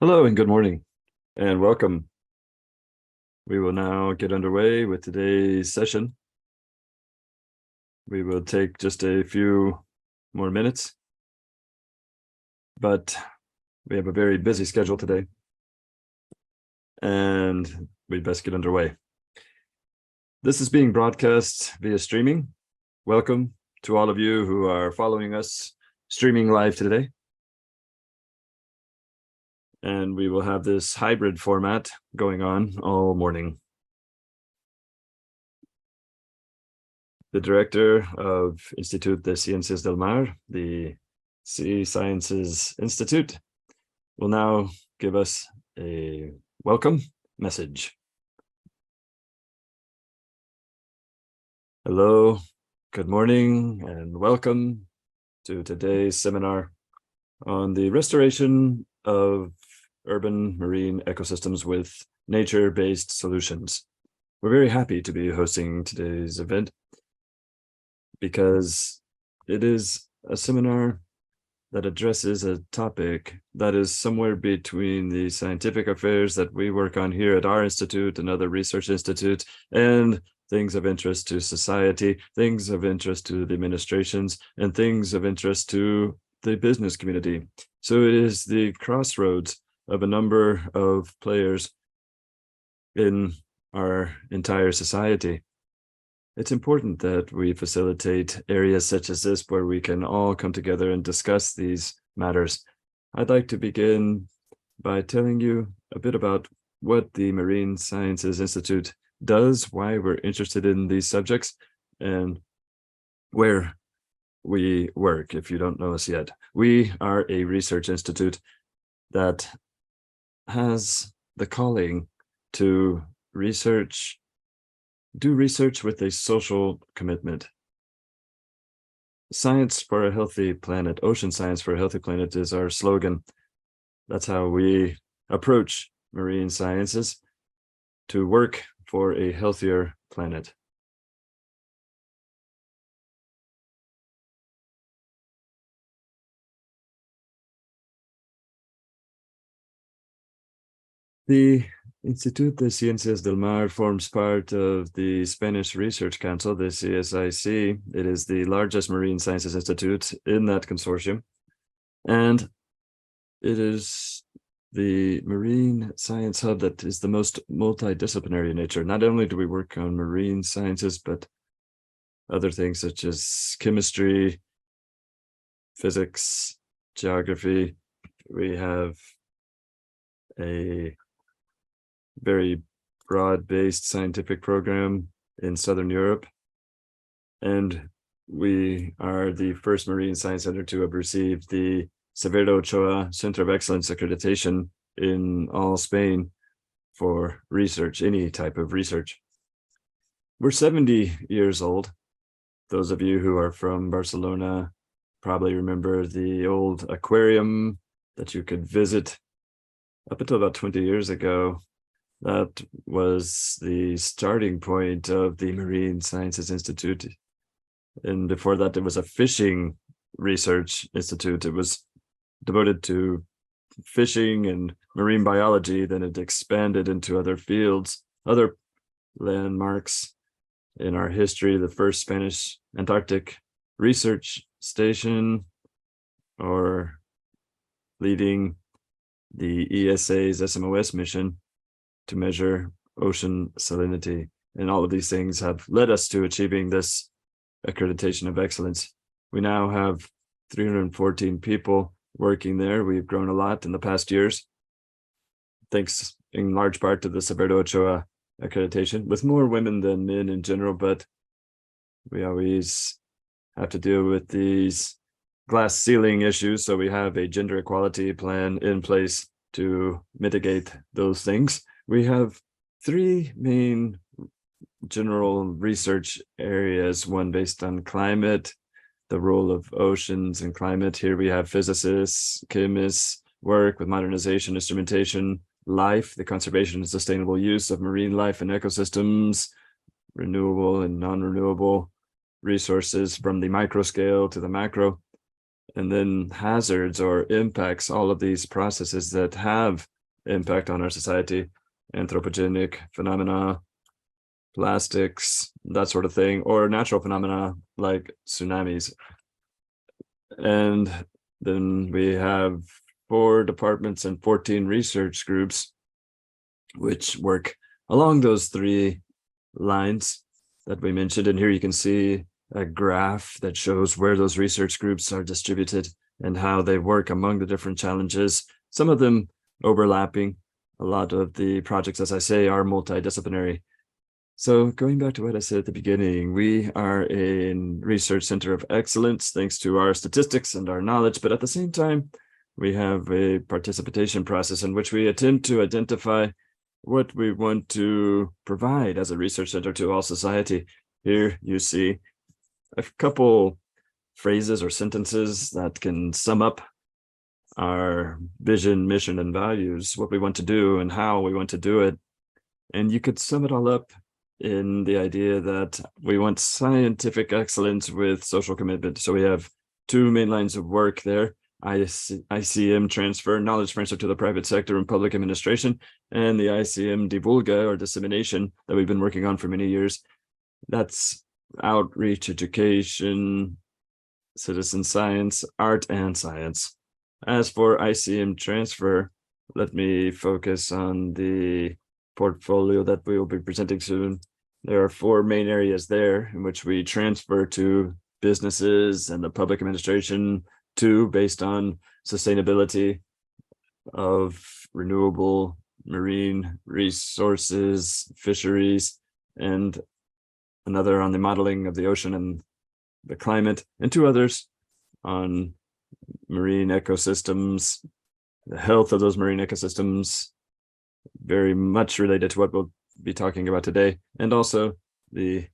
Hello and good morning and welcome. We will now get underway with today's session. We will take just a few more minutes, but we have a very busy schedule today and we'd best get underway. This is being broadcast via streaming. Welcome to all of you who are following us streaming live today. And we will have this hybrid format going on all morning. The director of Institut de Ciencias del Mar, the Sea Sciences Institute, will now give us a welcome message. Hello, good morning, and welcome to today's seminar on the restoration of urban marine ecosystems with nature-based solutions. We're very happy to be hosting today's event because it is a seminar that addresses a topic that is somewhere between the scientific affairs that we work on here at our institute and other research institutes, and things of interest to society, things of interest to the administrations, and things of interest to the business community. So it is the crossroads of a number of players in our entire society. It's important that we facilitate areas such as this where we can all come together and discuss these matters. I'd like to begin by telling you a bit about what the Marine Sciences Institute does, why we're interested in these subjects, and where we work, if you don't know us yet. We are a research institute that has the calling to do research with a social commitment. Science for a healthy planet, ocean science for a healthy planet is our slogan. That's how we approach marine sciences, to work for a healthier planet. The Institut de Ciencias del Mar forms part of the Spanish Research Council, the CSIC. It is the largest marine sciences institute in that consortium. And it is the marine science hub that is the most multidisciplinary in nature. Not only do we work on marine sciences, but other things such as chemistry, physics, geography. We have a very broad-based scientific program in Southern Europe. And we are the first marine science center to have received the Severo Ochoa Center of Excellence accreditation in all Spain for research, any type of research. We're 70 years old. Those of you who are from Barcelona probably remember the old aquarium that you could visit. Up until about 20 years ago, that was the starting point of the Marine Sciences Institute. And before that, it was a fishing research institute. It was devoted to fishing and marine biology. Then it expanded into other fields, other landmarks in our history. The first Spanish Antarctic research station, or leading the ESA's SMOS mission to measure ocean salinity. And all of these things have led us to achieving this accreditation of excellence. We now have 314 people working there. We've grown a lot in the past years, thanks in large part to the Severo Ochoa accreditation, with more women than men in general, but we always have to deal with these glass ceiling issues. So we have a gender equality plan in place to mitigate those things. We have three main general research areas, one based on climate, the role of oceans and climate. Here we have physicists, chemists, work with modernization, instrumentation, life, the conservation and sustainable use of marine life and ecosystems, renewable and non-renewable resources from the micro scale to the macro. and then hazards or impacts, all of these processes that have impact on our society, anthropogenic phenomena, plastics, that sort of thing, or natural phenomena like tsunamis. And then we have 4 departments and 14 research groups, which work along those 3 lines that we mentioned. And here you can see a graph that shows where those research groups are distributed and how they work among the different challenges, some of them overlapping. A lot of the projects, as I say, are multidisciplinary. So going back to what I said at the beginning, we are a research center of excellence thanks to our statistics and our knowledge, but at the same time, we have a participation process in which we attempt to identify what we want to provide as a research center to all society. Here you see a couple phrases or sentences that can sum up our vision, mission, and values, what we want to do and how we want to do it. And you could sum it all up in the idea that we want scientific excellence with social commitment. So we have 2 main lines of work there: ICM transfer, knowledge transfer to the private sector and public administration, and the ICM divulga, or dissemination, that we've been working on for many years. That's outreach, education, citizen science, art, and science. As for ICM transfer, let me focus on the portfolio that we will be presenting soon. There are 4 main areas there in which we transfer to businesses and the public administration based on sustainability of renewable marine resources, fisheries, and another on the modeling of the ocean and the climate, and 2 others on marine ecosystems, the health of those marine ecosystems, very much related to what we'll be talking about today, and also the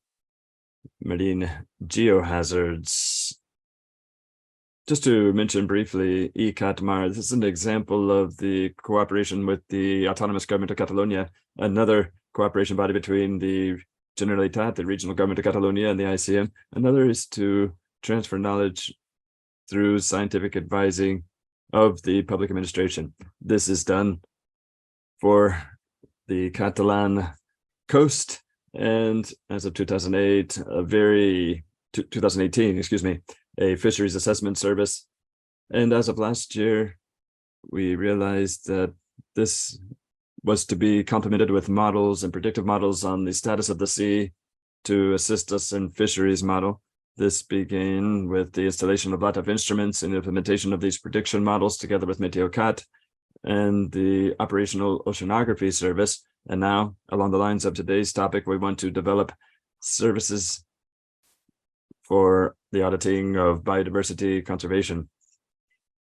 marine geohazards. Just to mention briefly, ICATMAR, this is an example of the cooperation with the autonomous government of Catalonia, another cooperation body between the Generalitat, the regional government of Catalonia, and the ICM. Another is to transfer knowledge through scientific advising of the public administration. This is done for the Catalan coast, and as of 2018, a fisheries assessment service. And as of last year, we realized that this was to be complemented with models and predictive models on the status of the sea to assist us in fisheries model. This began with the installation of a lot of instruments and implementation of these prediction models together with MeteoCat and the operational oceanography service. And now, along the lines of today's topic, we want to develop services for the auditing of biodiversity conservation.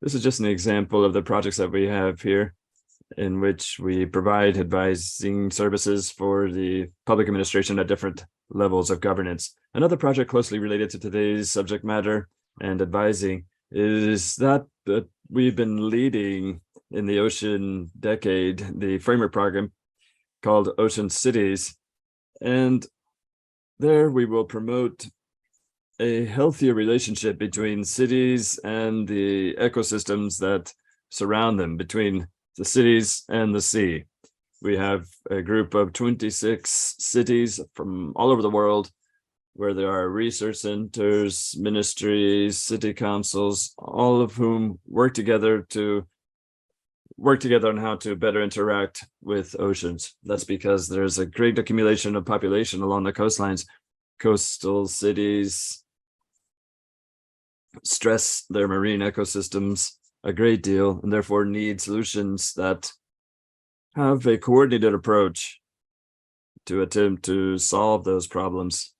This is just an example of the projects that we have here, in which we provide advising services for the public administration at different levels of governance. Another project closely related to today's subject matter and advising is that we've been leading in the ocean decade, the framework program called Ocean Cities. And there we will promote a healthier relationship between cities and the ecosystems that surround them, between the cities and the sea. We have a group of 26 cities from all over the world where there are research centers, ministries, city councils, all of whom work together on how to better interact with oceans. That's because there's a great accumulation of population along the coastlines. Coastal cities stress their marine ecosystems a great deal, and therefore need solutions that have a coordinated approach to attempt to solve those problems,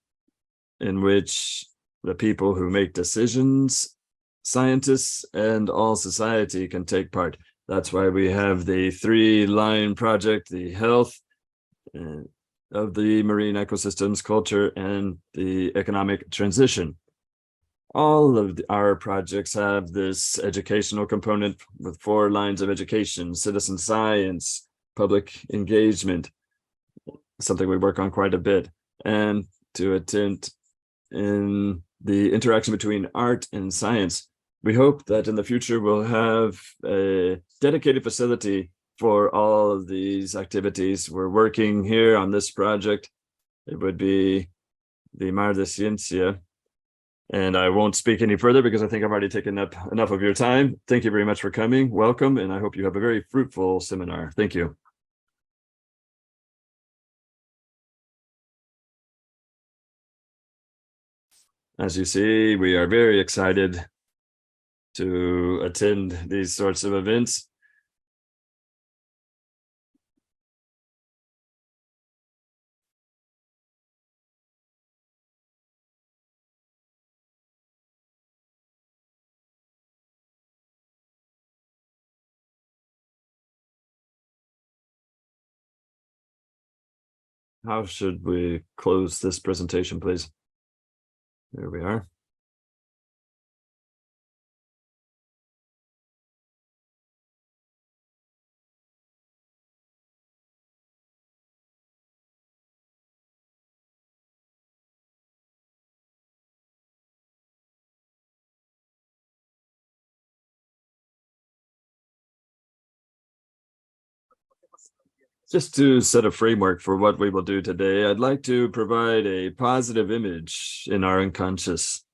in which the people who make decisions, scientists, and all society can take part. That's why we have the 3-line project: the health of the marine ecosystems, culture, and the economic transition. All of our projects have this educational component with 4 lines of education: citizen science, public engagement, something we work on quite a bit, and to attempt in the interaction between art and science. We hope that in the future we'll have a dedicated facility for all of these activities. We're working here on this project. It would be the Mar de Ciencia. And I won't speak any further because I think I've already taken up enough of your time. Thank you very much for coming. Welcome, and I hope you have a very fruitful seminar. Thank you. As you see, we are very excited to attend these sorts of events. How should we close this presentation, please? There we are. Just to set a framework for what we will do today, I'd like to provide a positive image in our unconscious.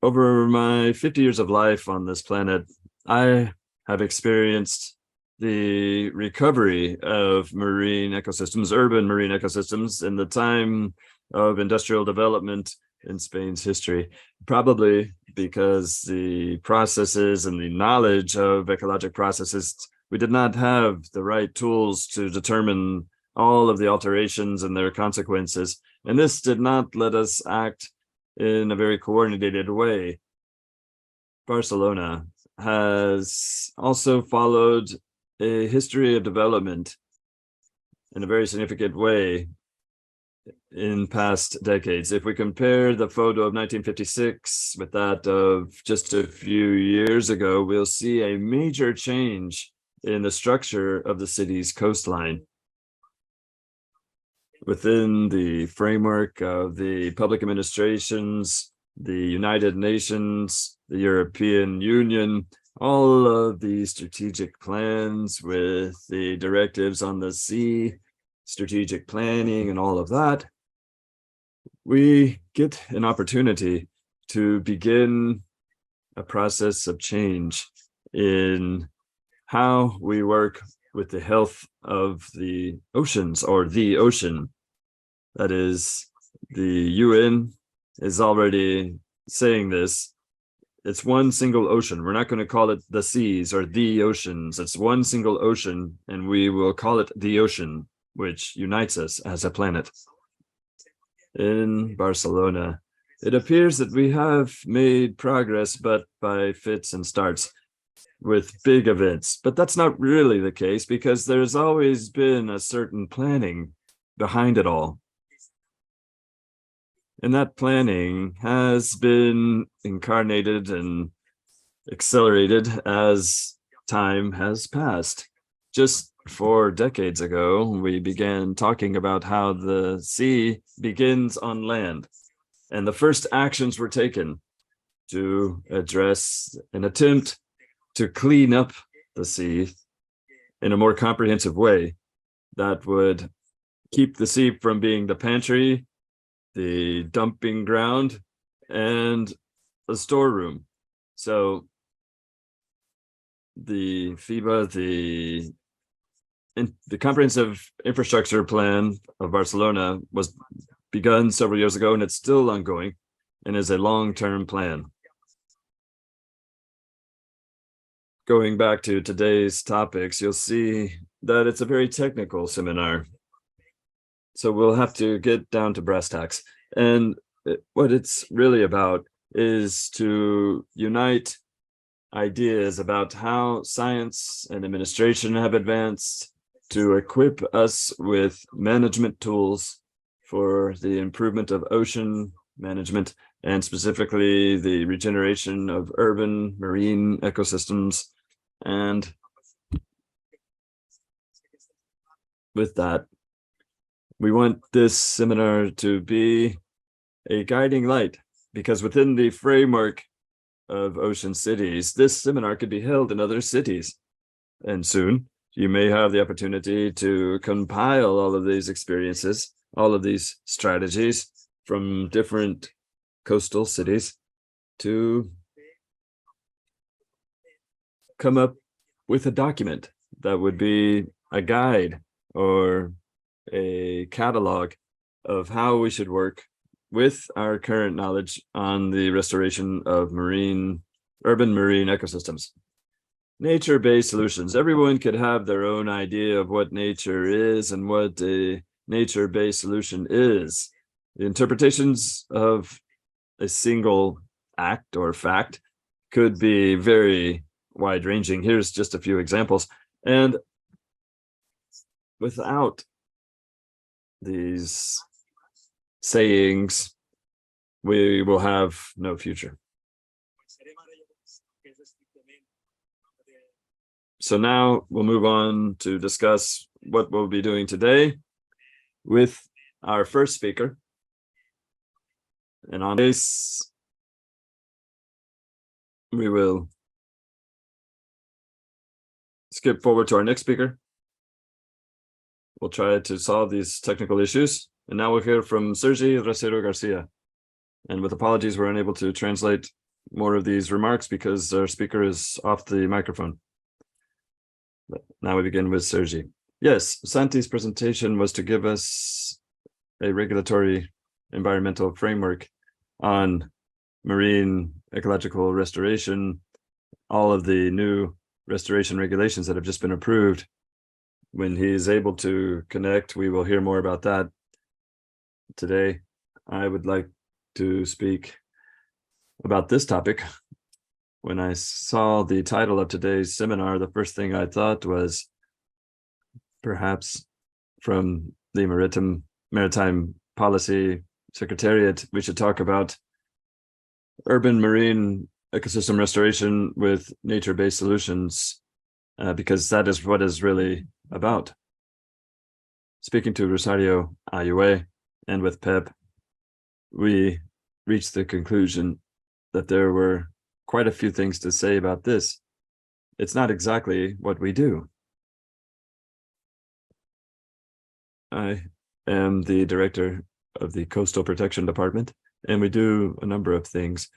Over my 50 years of life on this planet, I have experienced the recovery of marine ecosystems, urban marine ecosystems, in the time of industrial development in Spain's history, probably because the processes and the knowledge of ecologic processes, we did not have the right tools to determine all of the alterations and their consequences. And this did not let us act in a very coordinated way. Barcelona has also followed a history of development in a very significant way in past decades. If we compare the photo of 1956 with that of just a few years ago, we'll see a major change in the structure of the city's coastline. Within the framework of the public administrations, the United Nations, the European Union, all of the strategic plans with the directives on the sea, strategic planning and all of that, we get an opportunity to begin a process of change in how we work with the health of the oceans, or the ocean. That is, the UN is already saying this. It's one single ocean. We're not going to call it the seas or the oceans. It's one single ocean, and we will call it the ocean, which unites us as a planet. In Barcelona, it appears that we have made progress, but by fits and starts with big events. But that's not really the case, because there's always been a certain planning behind it all. And that planning has been incarnated and accelerated as time has passed. Just 4 decades ago, we began talking about how the sea begins on land. And the first actions were taken to address an attempt to clean up the sea in a more comprehensive way that would keep the sea from being the pantry, the dumping ground, and a storeroom. So the FIBA, the comprehensive infrastructure plan of Barcelona, was begun several years ago, and it's still ongoing and is a long-term plan. Going back to today's topics, you'll see that it's a very technical seminar. So we'll have to get down to brass tacks. And what it's really about is to unite ideas about how science and administration have advanced to equip us with management tools for the improvement of ocean management, and specifically the regeneration of urban marine ecosystems. And with that, we want this seminar to be a guiding light, because within the framework of ocean cities. This seminar could be held in other cities. And soon you may have the opportunity to compile all of these experiences, all of these strategies from different coastal cities to come up with a document that would be a guide or a catalog of how we should work with our current knowledge on the restoration of urban marine ecosystems. Nature-based solutions. Everyone could have their own idea of what nature is and what a nature-based solution is. The interpretations of a single act or fact could be very wide-ranging. Here's just a few examples. And without these sayings, we will have no future. So now we'll move on to discuss what we'll be doing today with our first speaker. And on this, we will skip forward to our next speaker. We'll try to solve these technical issues. And now we'll hear from Sergi Garcia. And with apologies, we're unable to translate more of these remarks because our speaker is off the microphone. But now we begin with Sergi. Yes, Santi's presentation was to give us a regulatory environmental framework on marine ecological restoration, all of the new restoration regulations that have just been approved. When he's able to connect, we will hear more about that. Today, I would like to speak about this topic. When I saw the title of today's seminar, the first thing I thought was perhaps from the Maritime Policy Secretariat, we should talk about urban marine ecosystem restoration with nature-based solutions, because that is what is really about. Speaking to Rosario Ayue and with Pep, we reached the conclusion that there were quite a few things to say about this. It's not exactly what we do. I am the director of the Coastal Protection Department, and we do a number of things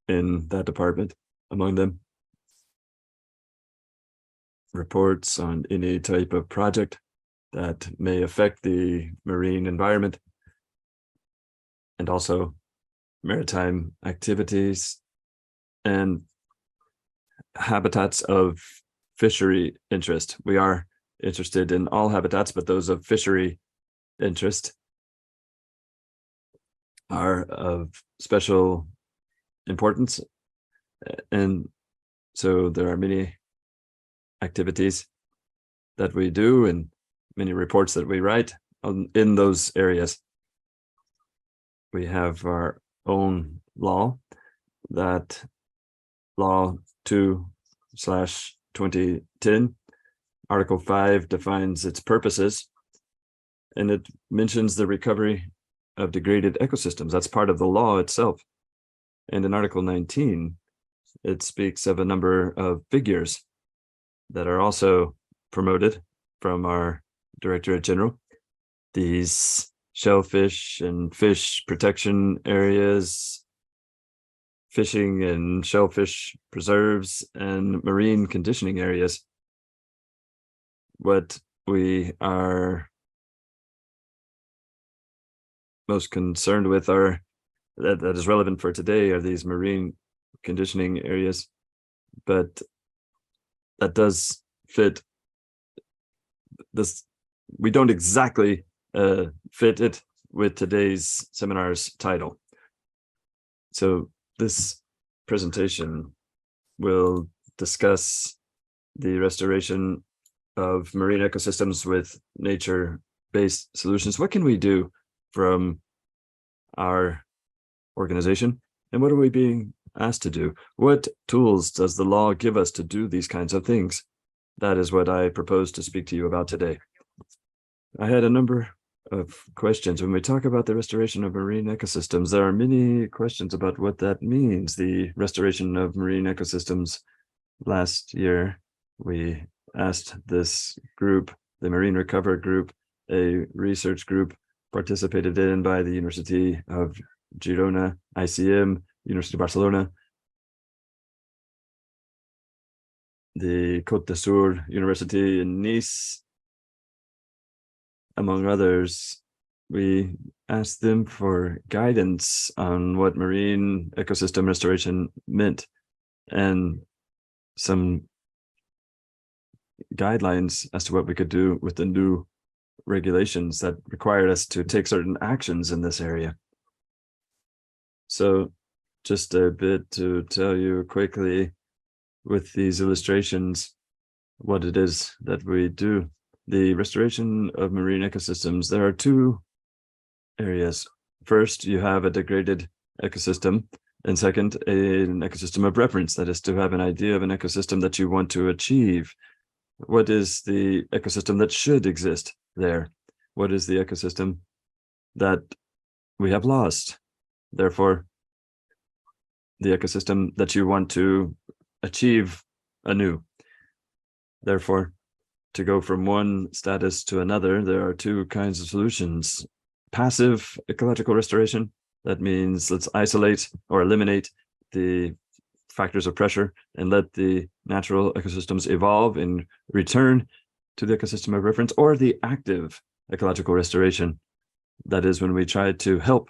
in that department, among them reports on any type of project that may affect the marine environment, and also maritime activities and habitats of fishery interest. We are interested in all habitats, but those of fishery interest are of special importance. And so there are many activities that we do and many reports that we write in those areas. We have our own law, that Law 2/2010. Article 5 defines its purposes, and it mentions the recovery of degraded ecosystems. That's part of the law itself. And in Article 19, it speaks of a number of figures that are also promoted from our Directorate General. These shellfish and fish protection areas, fishing and shellfish preserves, and marine conditioning areas. What we are most concerned with are that is relevant for today are these marine conditioning areas, but that does fit this. We don't exactly fit it with today's seminar's title. So this presentation will discuss the restoration of marine ecosystems with nature-based solutions. What can we do from our organization, and what are we being asked to do? What tools does the law give us to do these kinds of things? That is what I propose to speak to you about today. I had a number of questions. When we talk about the restoration of marine ecosystems, there are many questions about what that means, the restoration of marine ecosystems. Last year, we asked this group, the Marine Recover Group, a research group participated in by the University of Girona, ICM, University of Barcelona, the Côte d'Azur University in Nice, among others. We asked them for guidance on what marine ecosystem restoration meant and some guidelines as to what we could do with the new regulations that required us to take certain actions in this area. So just a bit to tell you quickly with these illustrations what it is that we do. The restoration of marine ecosystems, there are two areas. First, you have a degraded ecosystem, and second, an ecosystem of reference, that is to have an idea of an ecosystem that you want to achieve. What is the ecosystem that should exist there? What is the ecosystem that we have lost? Therefore, the ecosystem that you want to achieve anew. Therefore, to go from one status to another, there are two kinds of solutions. Passive ecological restoration, that means let's isolate or eliminate the factors of pressure and let the natural ecosystems evolve and return to the ecosystem of reference, or the active ecological restoration. That is when we try to help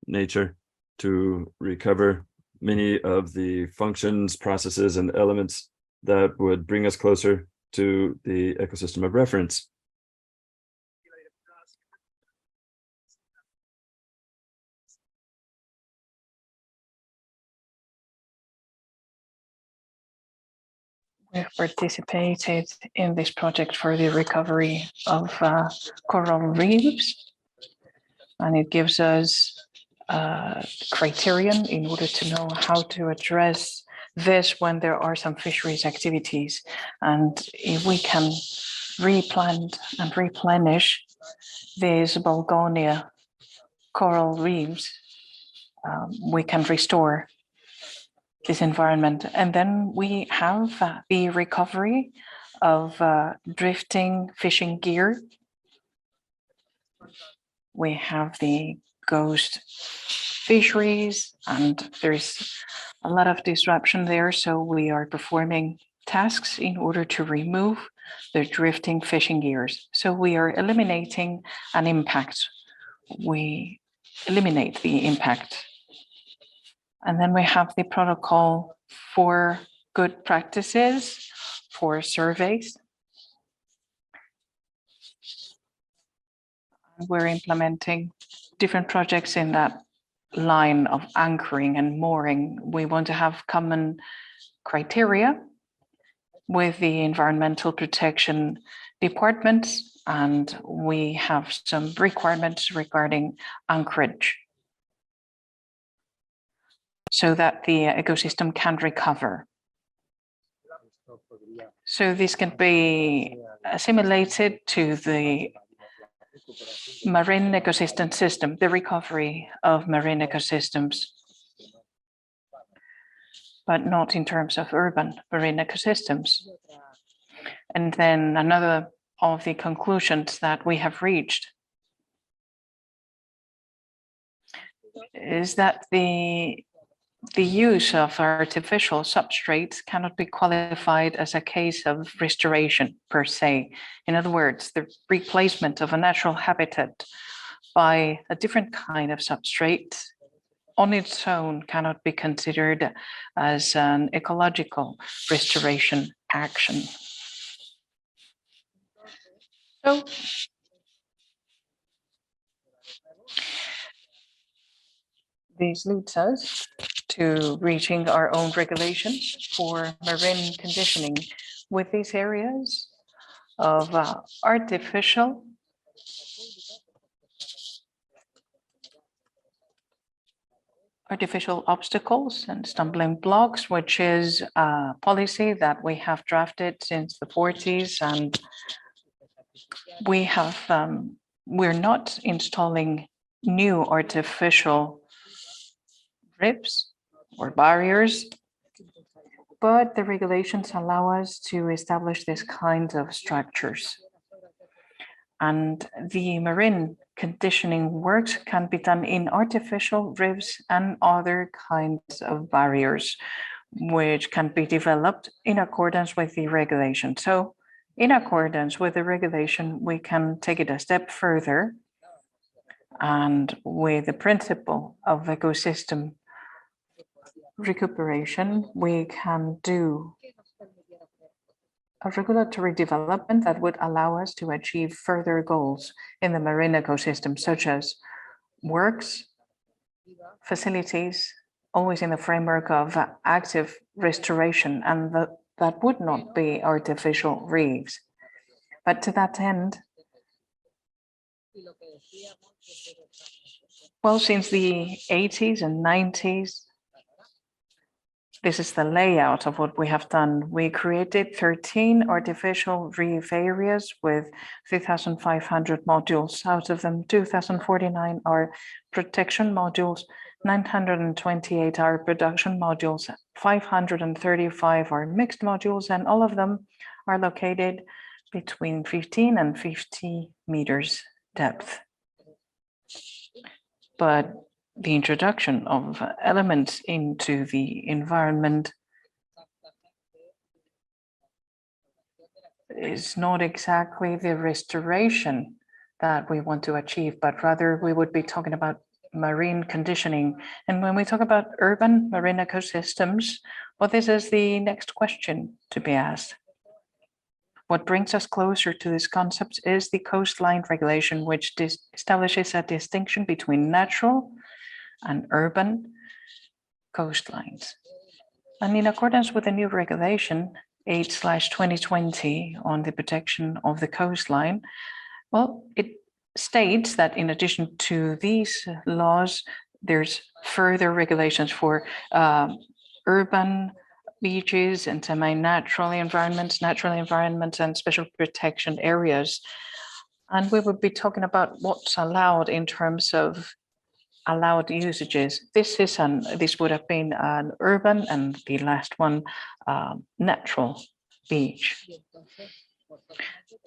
nature to recover many of the functions, processes, and elements that would bring us closer to the ecosystem of reference. We've participated in this project for the recovery of coral reefs, and it gives us a criterion in order to know how to address this when there are some fisheries activities. And if we can replant and replenish these Bulgonia coral reefs, we can restore this environment. And then we have the recovery of drifting fishing gear. We have the ghost fisheries, and there's a lot of disruption there. So we are performing tasks in order to remove the drifting fishing gears. So we are eliminating an impact. We eliminate the impact. And then we have the protocol for good practices for surveys. We're implementing different projects in that line of anchoring and mooring. We want to have common criteria with the environmental protection departments, and we have some requirements regarding anchorage so that the ecosystem can recover. So this can be assimilated to the marine ecosystem system, the recovery of marine ecosystems, but not in terms of urban marine ecosystems. And then another of the conclusions that we have reached is that the use of artificial substrates cannot be qualified as a case of restoration per se. In other words, the replacement of a natural habitat by a different kind of substrate on its own cannot be considered as an ecological restoration action. So, this leads us to reaching our own regulations for marine conditioning with these areas of artificial obstacles and stumbling blocks, which is a policy that we have drafted since the 40s, and we have we're not installing new artificial reefs or barriers, but the regulations allow us to establish this kind of structures. And the marine conditioning works can be done in artificial reefs and other kinds of barriers, which can be developed in accordance with the regulation. So in accordance with the regulation, we can take it a step further, and with the principle of ecosystem recuperation, we can do a regulatory development that would allow us to achieve further goals in the marine ecosystem, such as works, facilities, always in the framework of active restoration, and that would not be artificial reefs. But to that end, well, since the 80s and 90s, this is the layout of what we have done. We created 13 artificial reef areas with 3,500 modules. Out of them, 2,049 are protection modules, 928 are production modules, 535 are mixed modules, and all of them are located between 15 and 50 meters depth. But the introduction of elements into the environment is not exactly the restoration that we want to achieve, but rather we would be talking about marine conditioning. And when we talk about urban marine ecosystems, well, this is the next question to be asked. What brings us closer to this concept is the coastline regulation, which establishes a distinction between natural and urban coastlines. And in accordance with the new regulation 8/2020 on the protection of the coastline, well, it states that in addition to these laws, there's further regulations for urban beaches and semi-natural environments, natural environments, and special protection areas. And we would be talking about what's allowed in terms of allowed usages. This would have been an urban, and the last one, natural beach.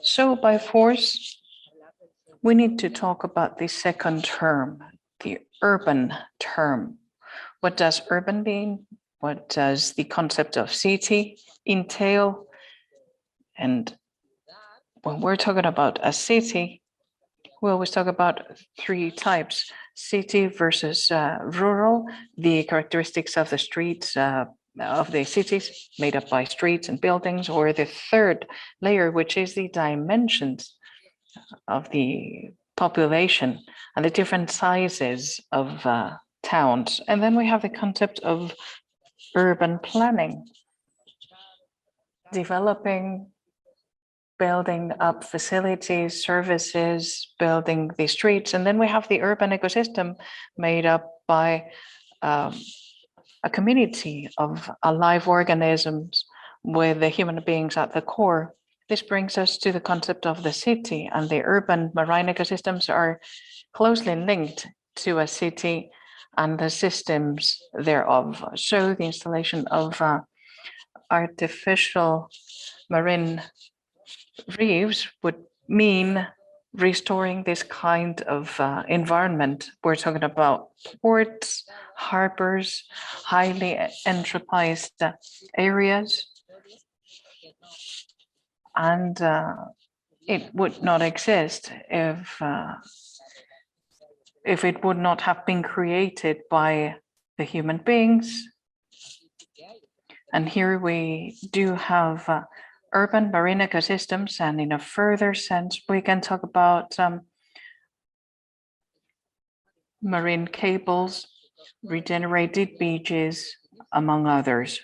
So by force, we need to talk about the second term, the urban term. What does urban mean? What does the concept of city entail? And when we're talking about a city, we always talk about three types: city versus rural, the characteristics of the streets of the cities made up by streets and buildings, or the third layer, which is the dimensions of the population and the different sizes of towns. And then we have the concept of urban planning, developing, building up facilities, services, building the streets. And then we have the urban ecosystem made up by a community of alive organisms with the human beings at the core. This brings us to the concept of the city, and the urban marine ecosystems are closely linked to a city and the systems thereof. So the installation of artificial marine reefs would mean restoring this kind of environment. We're talking about ports, harbors, highly entropized areas, and it would not exist if it would not have been created by the human beings. And here we do have urban marine ecosystems, and in a further sense, we can talk about marine cables, regenerated beaches, among others.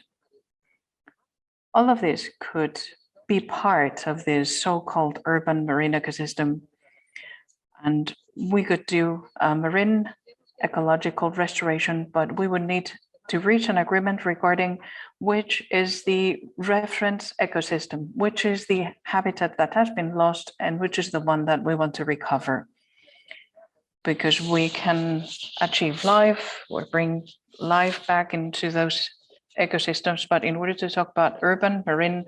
All of this could be part of this so-called urban marine ecosystem, and we could do marine ecological restoration, but we would need to reach an agreement regarding which is the reference ecosystem, which is the habitat that has been lost, and which is the one that we want to recover. because we can achieve life or bring life back into those ecosystems. But in order to talk about urban marine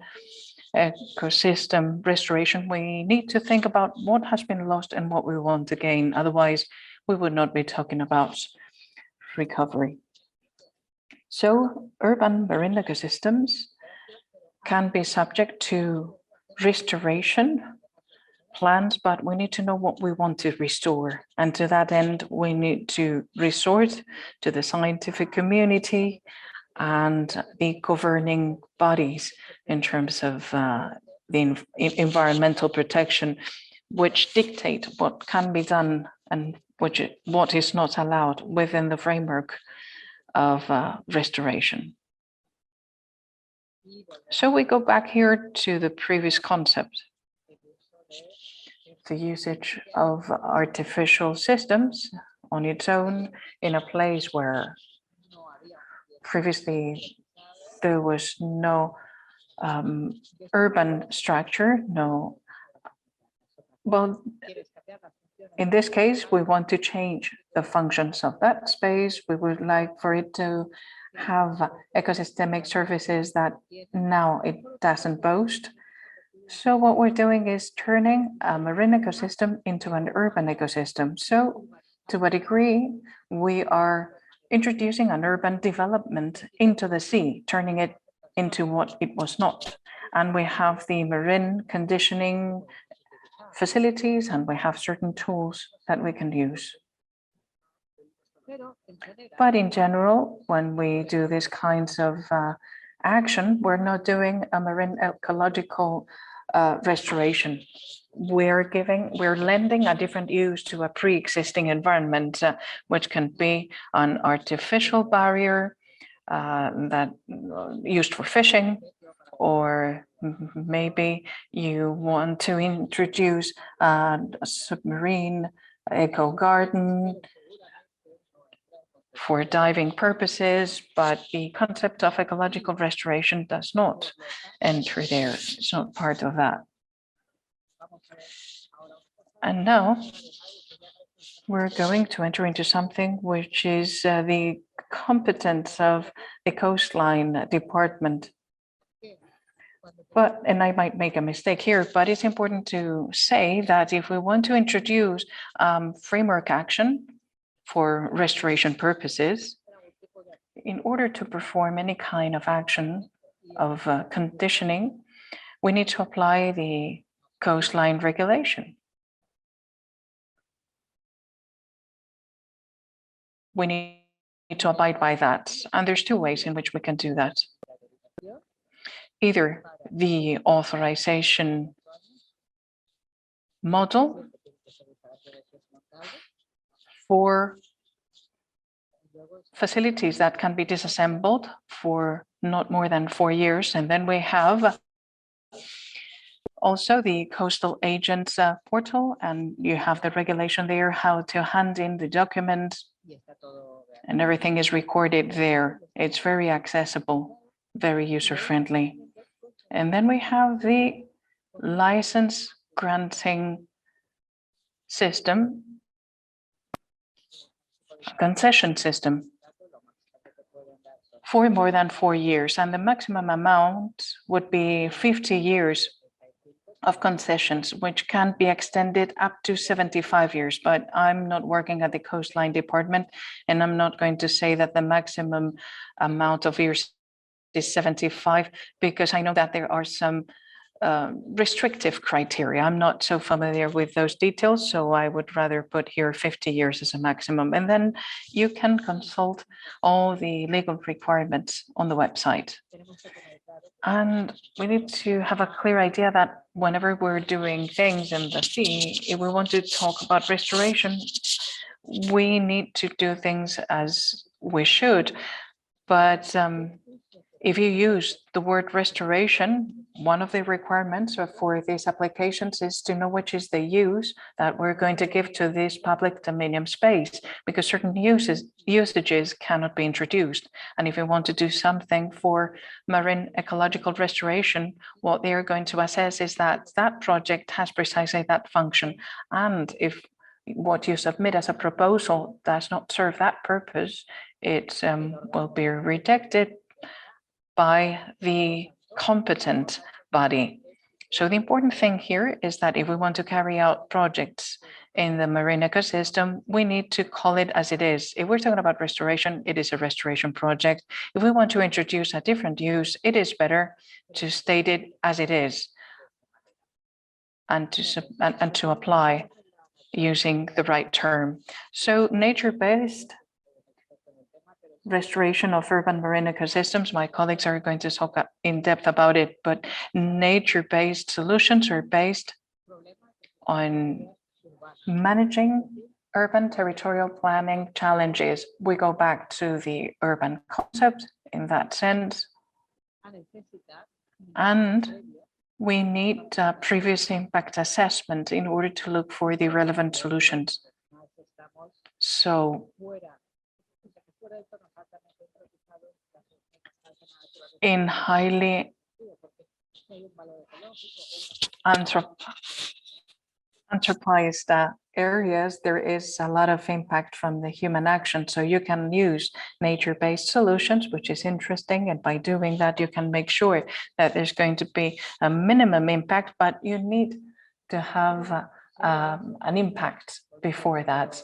ecosystem restoration, we need to think about what has been lost and what we want to gain. Otherwise, we would not be talking about recovery. So urban marine ecosystems can be subject to restoration plans, but we need to know what we want to restore. And to that end, we need to resort to the scientific community and the governing bodies in terms of the environmental protection, which dictate what can be done and what is not allowed within the framework of restoration. So we go back here to the previous concept. The usage of artificial systems on its own in a place where previously there was no urban structure, no. Well, in this case, we want to change the functions of that space. We would like for it to have ecosystemic services that now it doesn't boast. So what we're doing is turning a marine ecosystem into an urban ecosystem. So to a degree, we are introducing an urban development into the sea, turning it into what it was not. And we have the marine conditioning facilities, and we have certain tools that we can use. But in general, when we do these kinds of action, we're not doing a marine ecological restoration. We're lending a different use to a pre-existing environment, which can be an artificial barrier that used for fishing, or maybe you want to introduce a submarine eco garden for diving purposes, but the concept of ecological restoration does not enter there. It's not part of that. And now we're going to enter into something which is the competence of the coastline department. But, and I might make a mistake here, but it's important to say that if we want to introduce framework action for restoration purposes, in order to perform any kind of action of conditioning, we need to apply the coastline regulation. We need to abide by that. And there's two ways in which we can do that. Either the authorization model for facilities that can be disassembled for not more than 4 years. And then we have also the coastal agents portal, and you have the regulation there, how to hand in the document, and everything is recorded there. It's very accessible, very user-friendly. And then we have the license granting system, concession system for more than 4 years. And the maximum amount would be 50 years of concessions, which can be extended up to 75 years. But I'm not working at the coastline department, and I'm not going to say that the maximum amount of years is 75, because I know that there are some restrictive criteria. I'm not so familiar with those details, so I would rather put here 50 years as a maximum. And then you can consult all the legal requirements on the website. And we need to have a clear idea that whenever we're doing things in the sea, if we want to talk about restoration, we need to do things as we should. But if you use the word restoration, one of the requirements for these applications is to know which is the use that we're going to give to this public dominion space, because certain usages cannot be introduced. And if you want to do something for marine ecological restoration, what they are going to assess is that that project has precisely that function. And if what you submit as a proposal does not serve that purpose, it will be rejected by the competent body. So the important thing here is that if we want to carry out projects in the marine ecosystem, we need to call it as it is. If we're talking about restoration, it is a restoration project. If we want to introduce a different use, it is better to state it as it is and to apply using the right term. So nature-based restoration of urban marine ecosystems, my colleagues are going to talk in depth about it, but nature-based solutions are based on managing urban territorial planning challenges. We go back to the urban concept in that sense. And we need previous impact assessment in order to look for the relevant solutions. So in highly anthropized areas, there is a lot of impact from the human action. So you can use nature-based solutions, which is interesting. And by doing that, you can make sure that there's going to be a minimum impact, but you need to have an impact before that.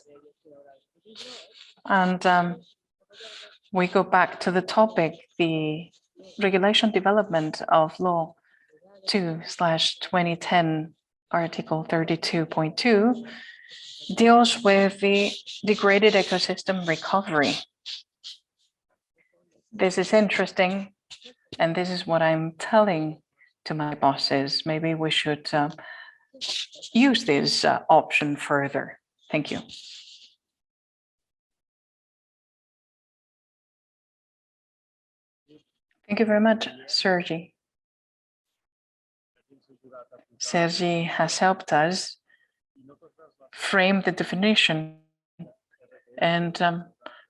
And we go back to the topic, the regulation development of law 2/2010, Article 32.2 deals with the degraded ecosystem recovery. This is interesting, and this is what I'm telling to my bosses. Maybe we should use this option further. Thank you. Thank you very much, Sergi. Sergi has helped us frame the definition, and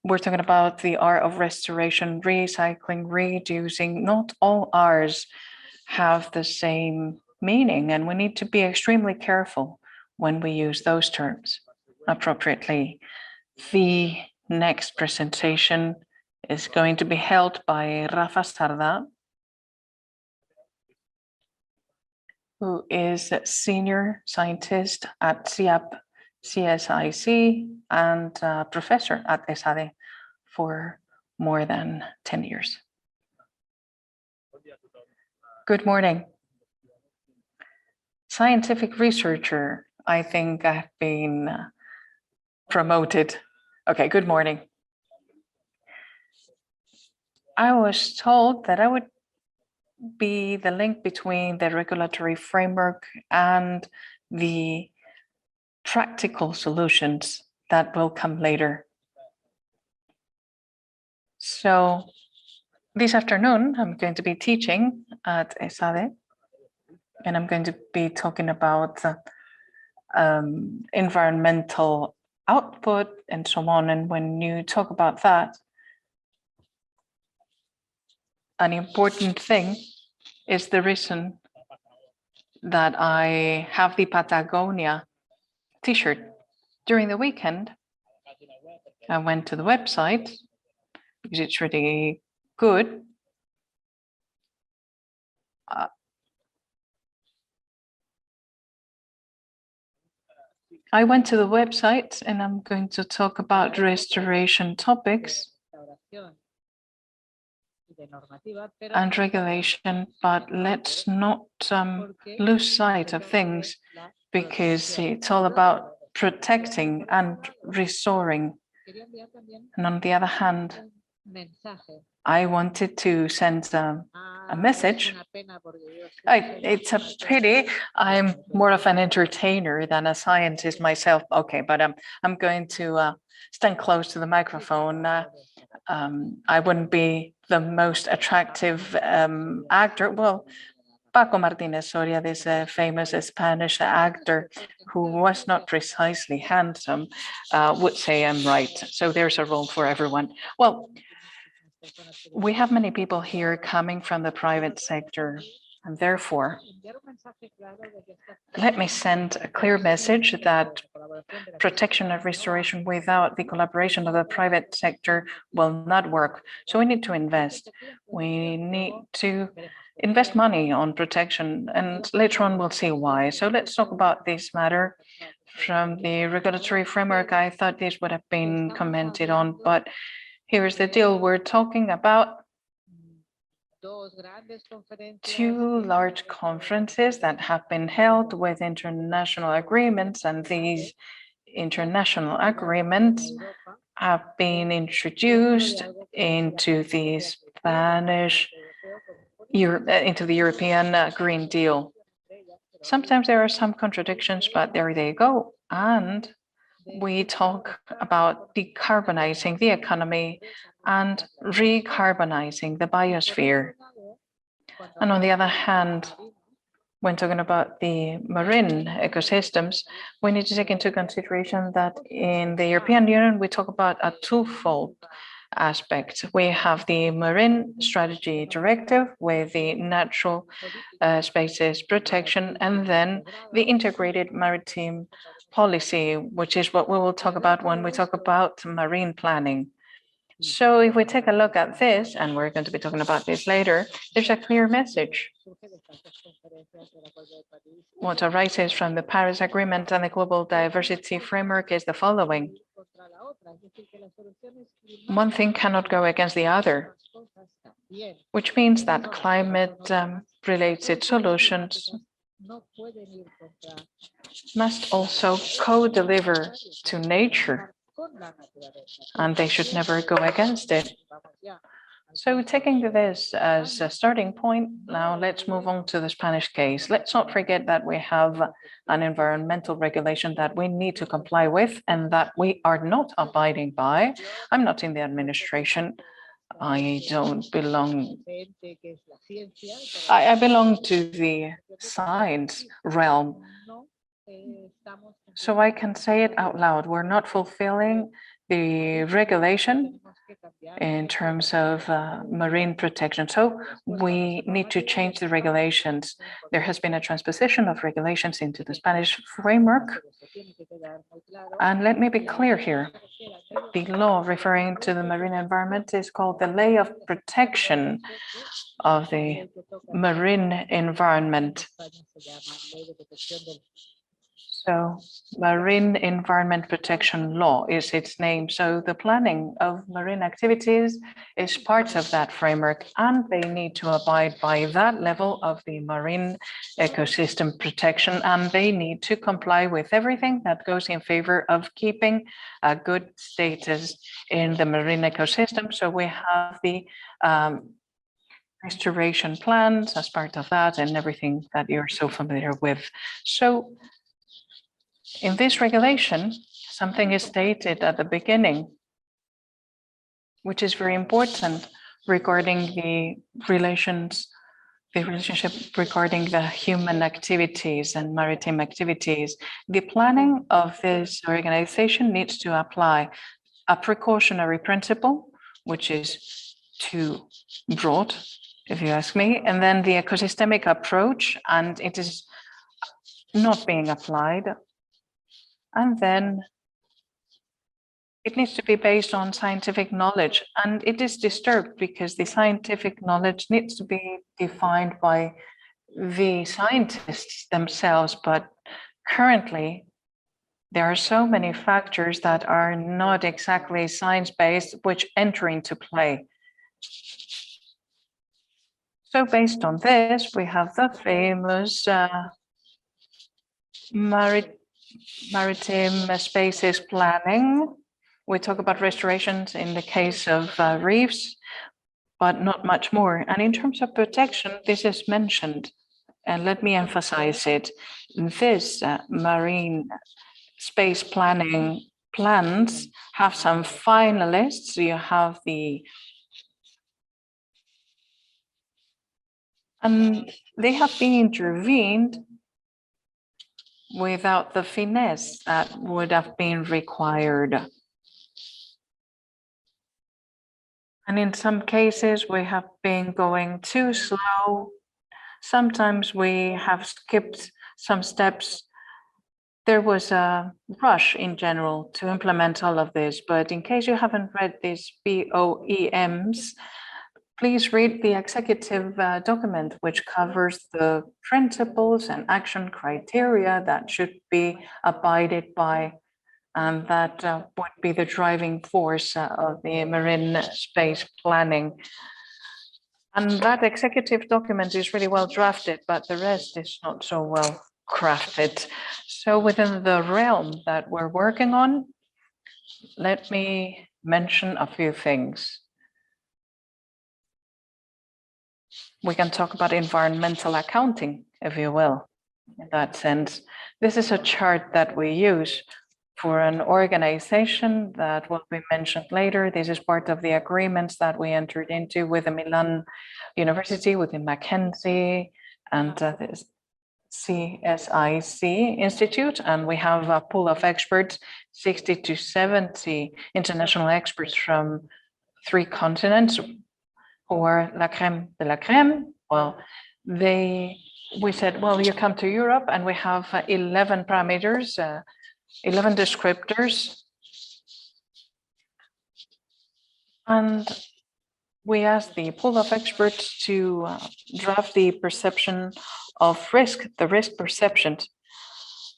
we're talking about the R of restoration, recycling, reducing. Not all R's have the same meaning, and we need to be extremely careful when we use those terms appropriately. The next presentation is going to be held by Rafa Sarda, who is a senior scientist at CSIC and professor at ESADE for more than 10 years. Good morning. Scientific researcher, I think I've been promoted. Okay, good morning. I was told that I would be the link between the regulatory framework and the practical solutions that will come later. So this afternoon, I'm going to be teaching at ESADE, and I'm going to be talking about environmental output and so on. And when you talk about that, an important thing is the reason that I have the Patagonia t-shirt. During the weekend, I went to the website because it's really good. I went to the website and I'm going to talk about restoration topics and regulation, but let's not lose sight of things, because it's all about protecting and restoring. And on the other hand, I wanted to send a message. It's a pity. I'm more of an entertainer than a scientist myself. Okay, but I'm going to stand close to the microphone. I wouldn't be the most attractive actor. Well, Paco Martínez Soria, this famous Spanish actor who was not precisely handsome, would say I'm right. So there's a role for everyone. Well, we have many people here coming from the private sector, and therefore, let me send a clear message that protection and restoration without the collaboration of the private sector will not work. So we need to invest. We need to invest money on protection, and later on we'll see why. So let's talk about this matter from the regulatory framework. I thought this would have been commented on, but here's the deal. We're talking about two large conferences that have been held with international agreements, and these international agreements have been introduced into the European Green Deal. Sometimes there are some contradictions, but there they go. And we talk about decarbonizing the economy and recarbonizing the biosphere. And on the other hand, when talking about the marine ecosystems, we need to take into consideration that in the European Union, we talk about a twofold aspect. We have the Marine Strategy Directive with the natural spaces protection, and then the integrated maritime policy, which is what we will talk about when we talk about marine planning. So if we take a look at this, and we're going to be talking about this later, there's a clear message. What arises from the Paris Agreement and the Global Diversity Framework is the following. One thing cannot go against the other, which means that climate-related solutions must also co-deliver to nature, and they should never go against it. So taking this as a starting point, now let's move on to the Spanish case. Let's not forget that we have an environmental regulation that we need to comply with and that we are not abiding by. I'm not in the administration. I don't belong. I belong to the science realm. So I can say it out loud. We're not fulfilling the regulation in terms of marine protection. So we need to change the regulations. There has been a transposition of regulations into the Spanish framework. And let me be clear here. The law referring to the marine environment is called the Ley of Protection of the Marine Environment. So Marine Environment Protection Law is its name. So the planning of marine activities is part of that framework, and they need to abide by that level of the marine ecosystem protection, and they need to comply with everything that goes in favor of keeping a good status in the marine ecosystem. So we have the restoration plans as part of that and everything that you're so familiar with. So in this regulation, something is stated at the beginning, which is very important regarding the relationship regarding the human activities and maritime activities. The planning of this organization needs to apply a precautionary principle, which is too broad, if you ask me, and then the ecosystemic approach, and it is not being applied. And then it needs to be based on scientific knowledge, and it is disturbed because the scientific knowledge needs to be defined by the scientists themselves. But currently, there are so many factors that are not exactly science-based, which enter into play. So based on this, we have the famous maritime spaces planning. We talk about restorations in the case of reefs, but not much more. And in terms of protection, this is mentioned, and let me emphasize it. This marine space planning plans have some finalists. You have and they have been intervened without the finesse that would have been required. And in some cases, we have been going too slow. Sometimes we have skipped some steps there was a rush in general to implement all of this, but in case you haven't read these BOEMs, please read the executive document, which covers the principles and action criteria that should be abided by, and that would be the driving force of the marine space planning. And that executive document is really well drafted, but the rest is not so well crafted. So within the realm that we're working on, let me mention a few things. We can talk about environmental accounting, if you will, in that sense. This is a chart that we use for an organization that will be mentioned later. This is part of the agreements that we entered into with the Milan University, with the Mackenzie and the CSIC Institute. And we have a pool of experts, 60 to 70 international experts from 3 continents, who are la crème de la crème. Well, we said, well, you come to Europe and we have 11 parameters, 11 descriptors. And we asked the pool of experts to draft the perception of risk, the risk perceptions.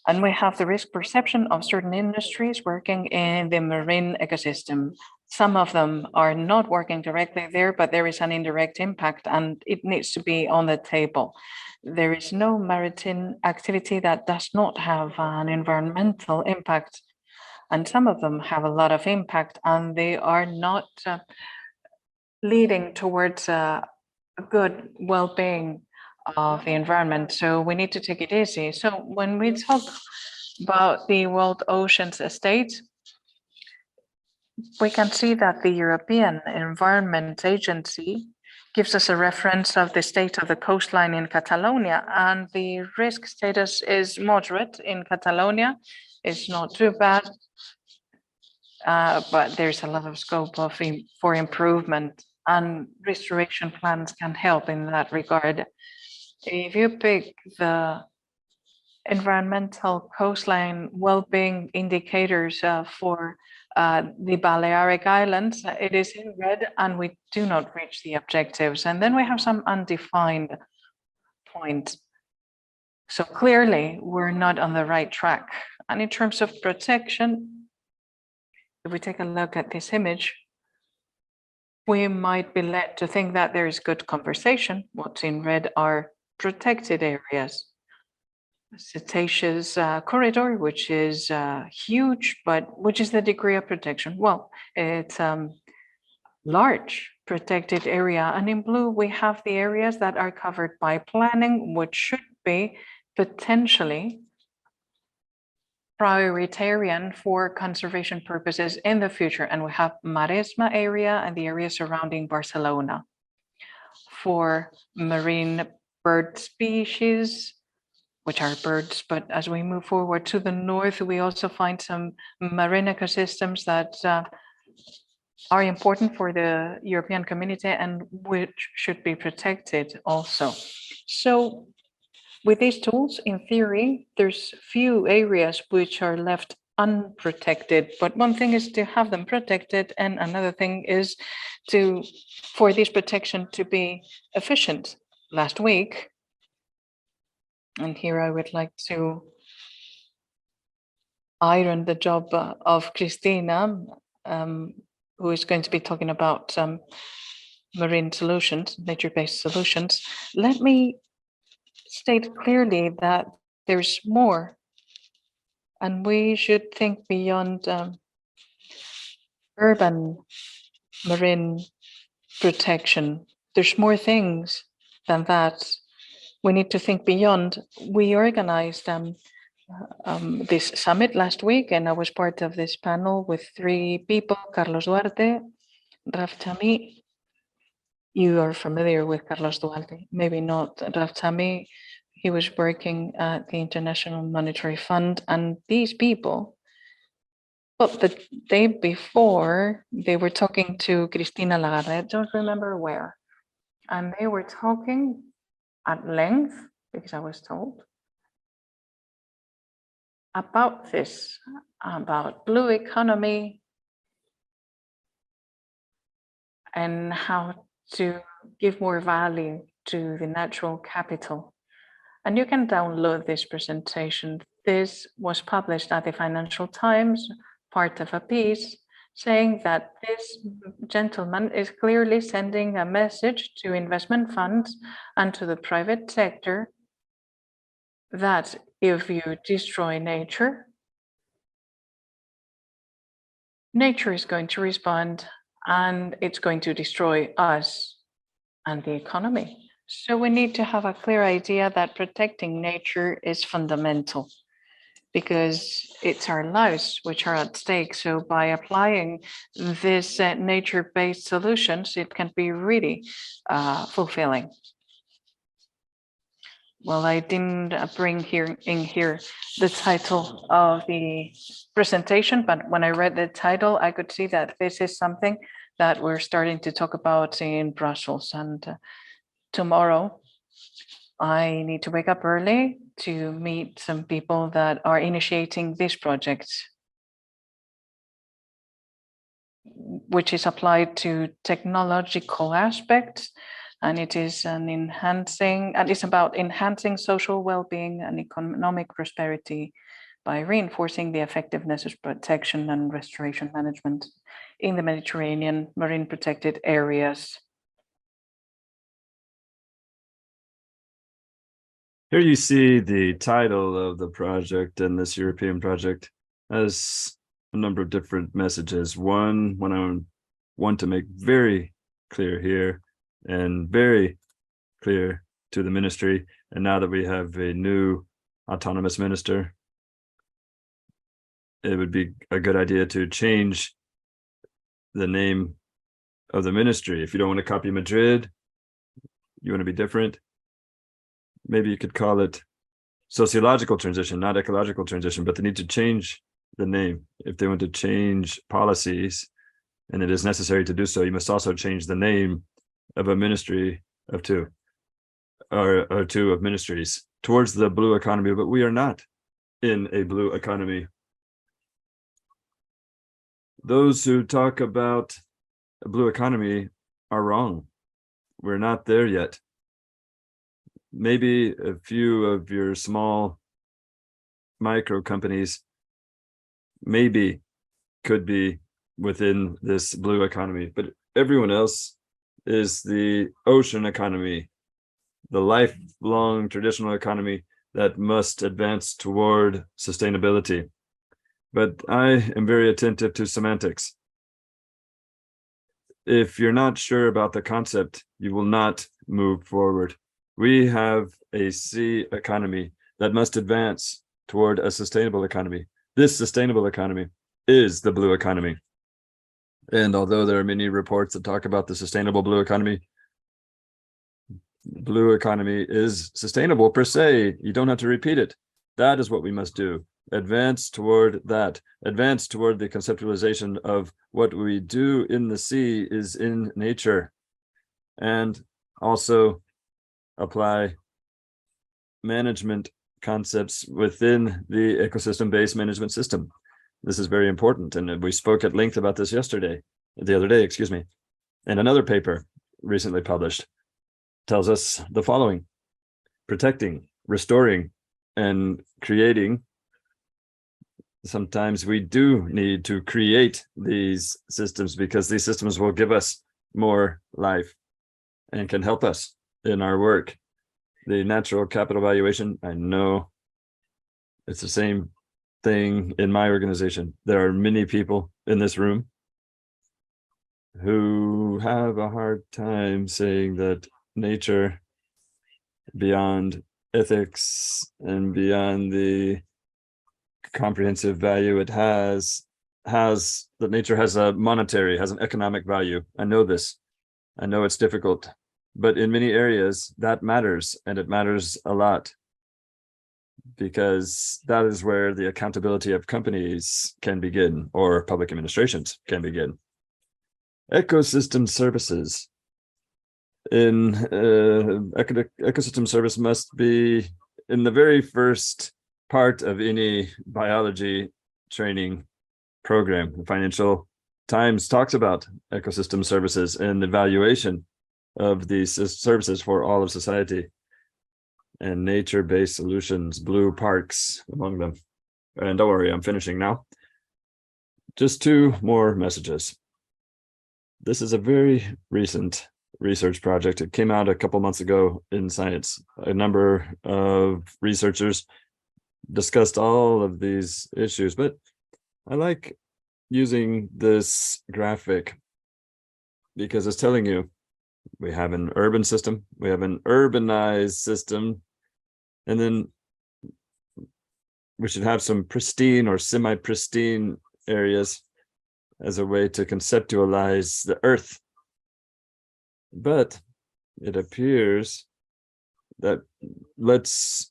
And we have the risk perception of certain industries working in the marine ecosystem. Some of them are not working directly there, but there is an indirect impact and it needs to be on the table. There is no maritime activity that does not have an environmental impact. And some of them have a lot of impact and they are not leading towards a good well-being of the environment. So we need to take it easy. So when we talk about the World Oceans Estate, we can see that the European Environment Agency gives us a reference of the state of the coastline in Catalonia, and the risk status is moderate in Catalonia. It's not too bad, but there's a lot of scope for improvement, and restoration plans can help in that regard. If you pick the environmental coastline well-being indicators for the Balearic Islands, it is in red and we do not reach the objectives. And then we have some undefined points. So clearly we're not on the right track. And in terms of protection, if we take a look at this image, we might be led to think that there is good conversation. What's in red are protected areas. Cetaceous corridor, which is huge, but which is the degree of protection? Well, it's large protected area. And in blue, we have the areas that are covered by planning, which should be potentially prioritarian for conservation purposes in the future. And we have Maresma area and the area surrounding Barcelona. For marine bird species, which are birds, but as we move forward to the north, we also find some marine ecosystems that are important for the European community and which should be protected also. So with these tools, in theory, there's few areas which are left unprotected, but one thing is to have them protected, and another thing is for this protection to be efficient. Last week, and here I would like to iron the job of Cristina, who is going to be talking about marine solutions, nature-based solutions. Let me state clearly that there's more, and we should think beyond urban marine protection. There's more things than that. We need to think beyond. We organized this summit last week, and I was part of this panel with 3 people, Carlos Duarte, Raf Chami. You are familiar with Carlos Duarte, maybe not Raf Chami. He was working at the International Monetary Fund, and these people, well, the day before, they were talking to Cristina Lagarde, I don't remember where, and they were talking at length, because I was told, about this, about blue economy and how to give more value to the natural capital. And you can download this presentation. This was published at the Financial Times, part of a piece, saying that this gentleman is clearly sending a message to investment funds and to the private sector that if you destroy nature, nature is going to respond and it's going to destroy us and the economy. So we need to have a clear idea that protecting nature is fundamental because it's our lives which are at stake. So by applying this nature-based solutions, it can be really fulfilling. Well, I didn't bring in here the title of the presentation, but when I read the title, I could see that this is something that we're starting to talk about in Brussels. And tomorrow, I need to wake up early to meet some people that are initiating this project, which is applied to technological aspects. And it is it's about enhancing social well-being and economic prosperity by reinforcing the effectiveness of protection and restoration management in the Mediterranean marine protected areas. Here you see the title of the project, and this European project has a number of different messages. One I want to make very clear here and very clear to the ministry, and now that we have a new autonomous minister, it would be a good idea to change the name of the ministry. If you don't want to copy Madrid, you want to be different, maybe you could call it sociological transition, not ecological transition, but they need to change the name. If they want to change policies, and it is necessary to do so, you must also change the name of a ministry of two, or two of ministries towards the blue economy, but we are not in a blue economy. Those who talk about a blue economy are wrong. We're not there yet. Maybe a few of your small micro companies maybe could be within this blue economy, but everyone else is the ocean economy, the lifelong traditional economy that must advance toward sustainability. But I am very attentive to semantics. If you're not sure about the concept, you will not move forward. We have a sea economy that must advance toward a sustainable economy. This sustainable economy is the blue economy. And although there are many reports that talk about the sustainable blue economy is sustainable per se. You don't have to repeat it. That is what we must do. Advance toward that. Advance toward the conceptualization of what we do in the sea is in nature. And also apply management concepts within the ecosystem-based management system. This is very important, and we spoke at length about this the other day, excuse me. And another paper recently published tells us the following: protecting, restoring, and creating. Sometimes we do need to create these systems because these systems will give us more life and can help us in our work. The natural capital valuation, I know it's the same thing in my organization. There are many people in this room who have a hard time saying that nature, beyond ethics and beyond the comprehensive value it has that nature has an economic value. I know this. I know it's difficult, but in many areas that matters, and it matters a lot, because that is where the accountability of companies can begin, or public administrations can begin. Ecosystem services. Ecosystem service must be in the very first part of any biology training program. The Financial Times talks about ecosystem services and the valuation of these services for all of society, and nature-based solutions, blue parks among them. And don't worry, I'm finishing now. Just two more messages. This is a very recent research project. It came out a couple months ago in Science. A number of researchers discussed all of these issues, but I like using this graphic because it's telling you we have an urban system, we have an urbanized system, and then we should have some pristine or semi-pristine areas as a way to conceptualize the earth. But it appears that let's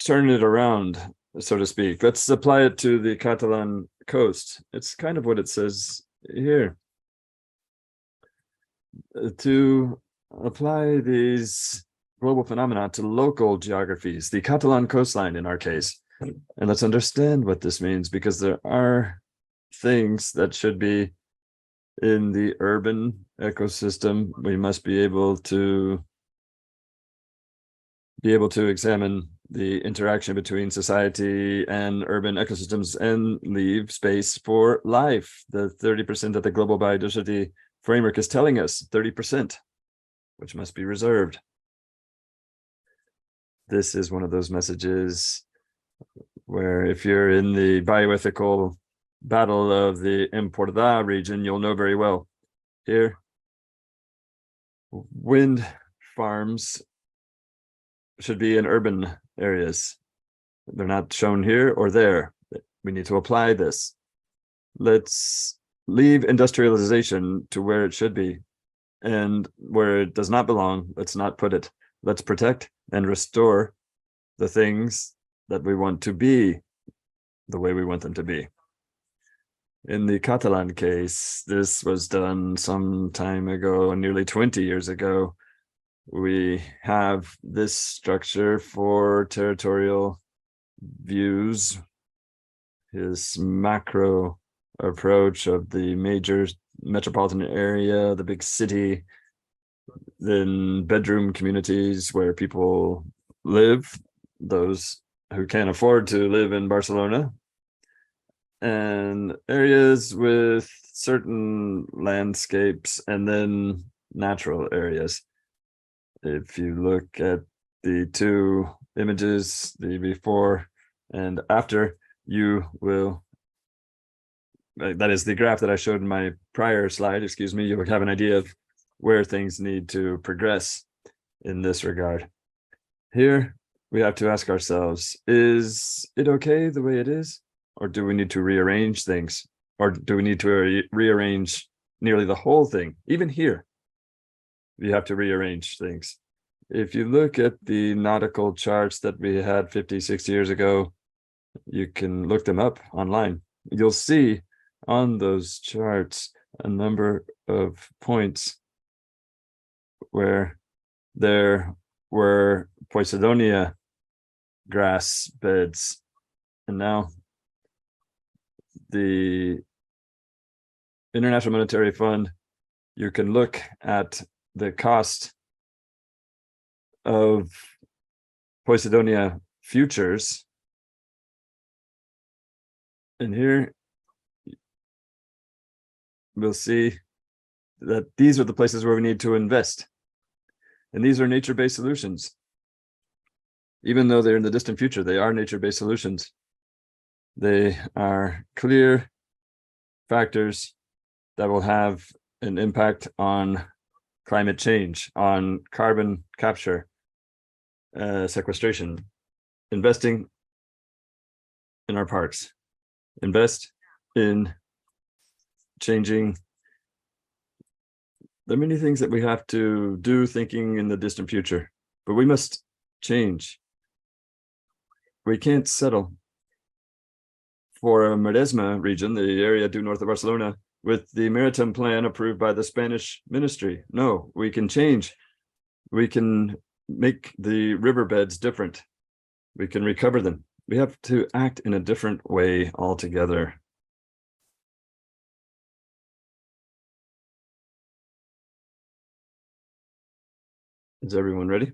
turn it around, so to speak. Let's apply it to the Catalan coast. It's kind of what it says here. To apply these global phenomena to local geographies, the Catalan coastline in our case. And let's understand what this means, because there are things that should be in the urban ecosystem. We must be able to examine the interaction between society and urban ecosystems and leave space for life. The 30% that the global biodiversity framework is telling us, 30%, which must be reserved. This is one of those messages where if you're in the bioethical battle of the Empordà region, you'll know very well. Here, wind farms should be in urban areas. They're not shown here or there. We need to apply this. Let's leave industrialization to where it should be, and where it does not belong, let's not put it. Let's protect and restore the things that we want to be the way we want them to be. In the Catalan case, this was done some time ago, nearly 20 years ago. We have this structure for territorial views, his macro approach of the major metropolitan area, the big city, then bedroom communities where people live, those who can't afford to live in Barcelona, and areas with certain landscapes, and then natural areas. If you look at the two images, the before and after, you will, that is the graph that I showed in my prior slide, excuse me, you will have an idea of where things need to progress in this regard. Here, we have to ask ourselves, is it okay the way it is? Or do we need to rearrange things? Or do we need to rearrange nearly the whole thing? Even here, you have to rearrange things. If you look at the nautical charts that we had 50, 60 years ago, you can look them up online. You'll see on those charts a number of points where there were Posidonia grass beds, and now the International Monetary Fund, you can look at the cost of Posidonia futures, and here we'll see that these are the places where we need to invest, and these are nature-based solutions. Even though they're in the distant future, they are nature-based solutions. They are clear factors that will have an impact on climate change, on carbon capture, sequestration, investing in our parks, invest in changing. There are many things that we have to do thinking in the distant future, but we must change. We can't settle for a Maresma region, the area due north of Barcelona, with the maritime plan approved by the Spanish ministry. No, we can change. We can make the riverbeds different. we can recover them. We have to act in a different way altogether. Is everyone ready?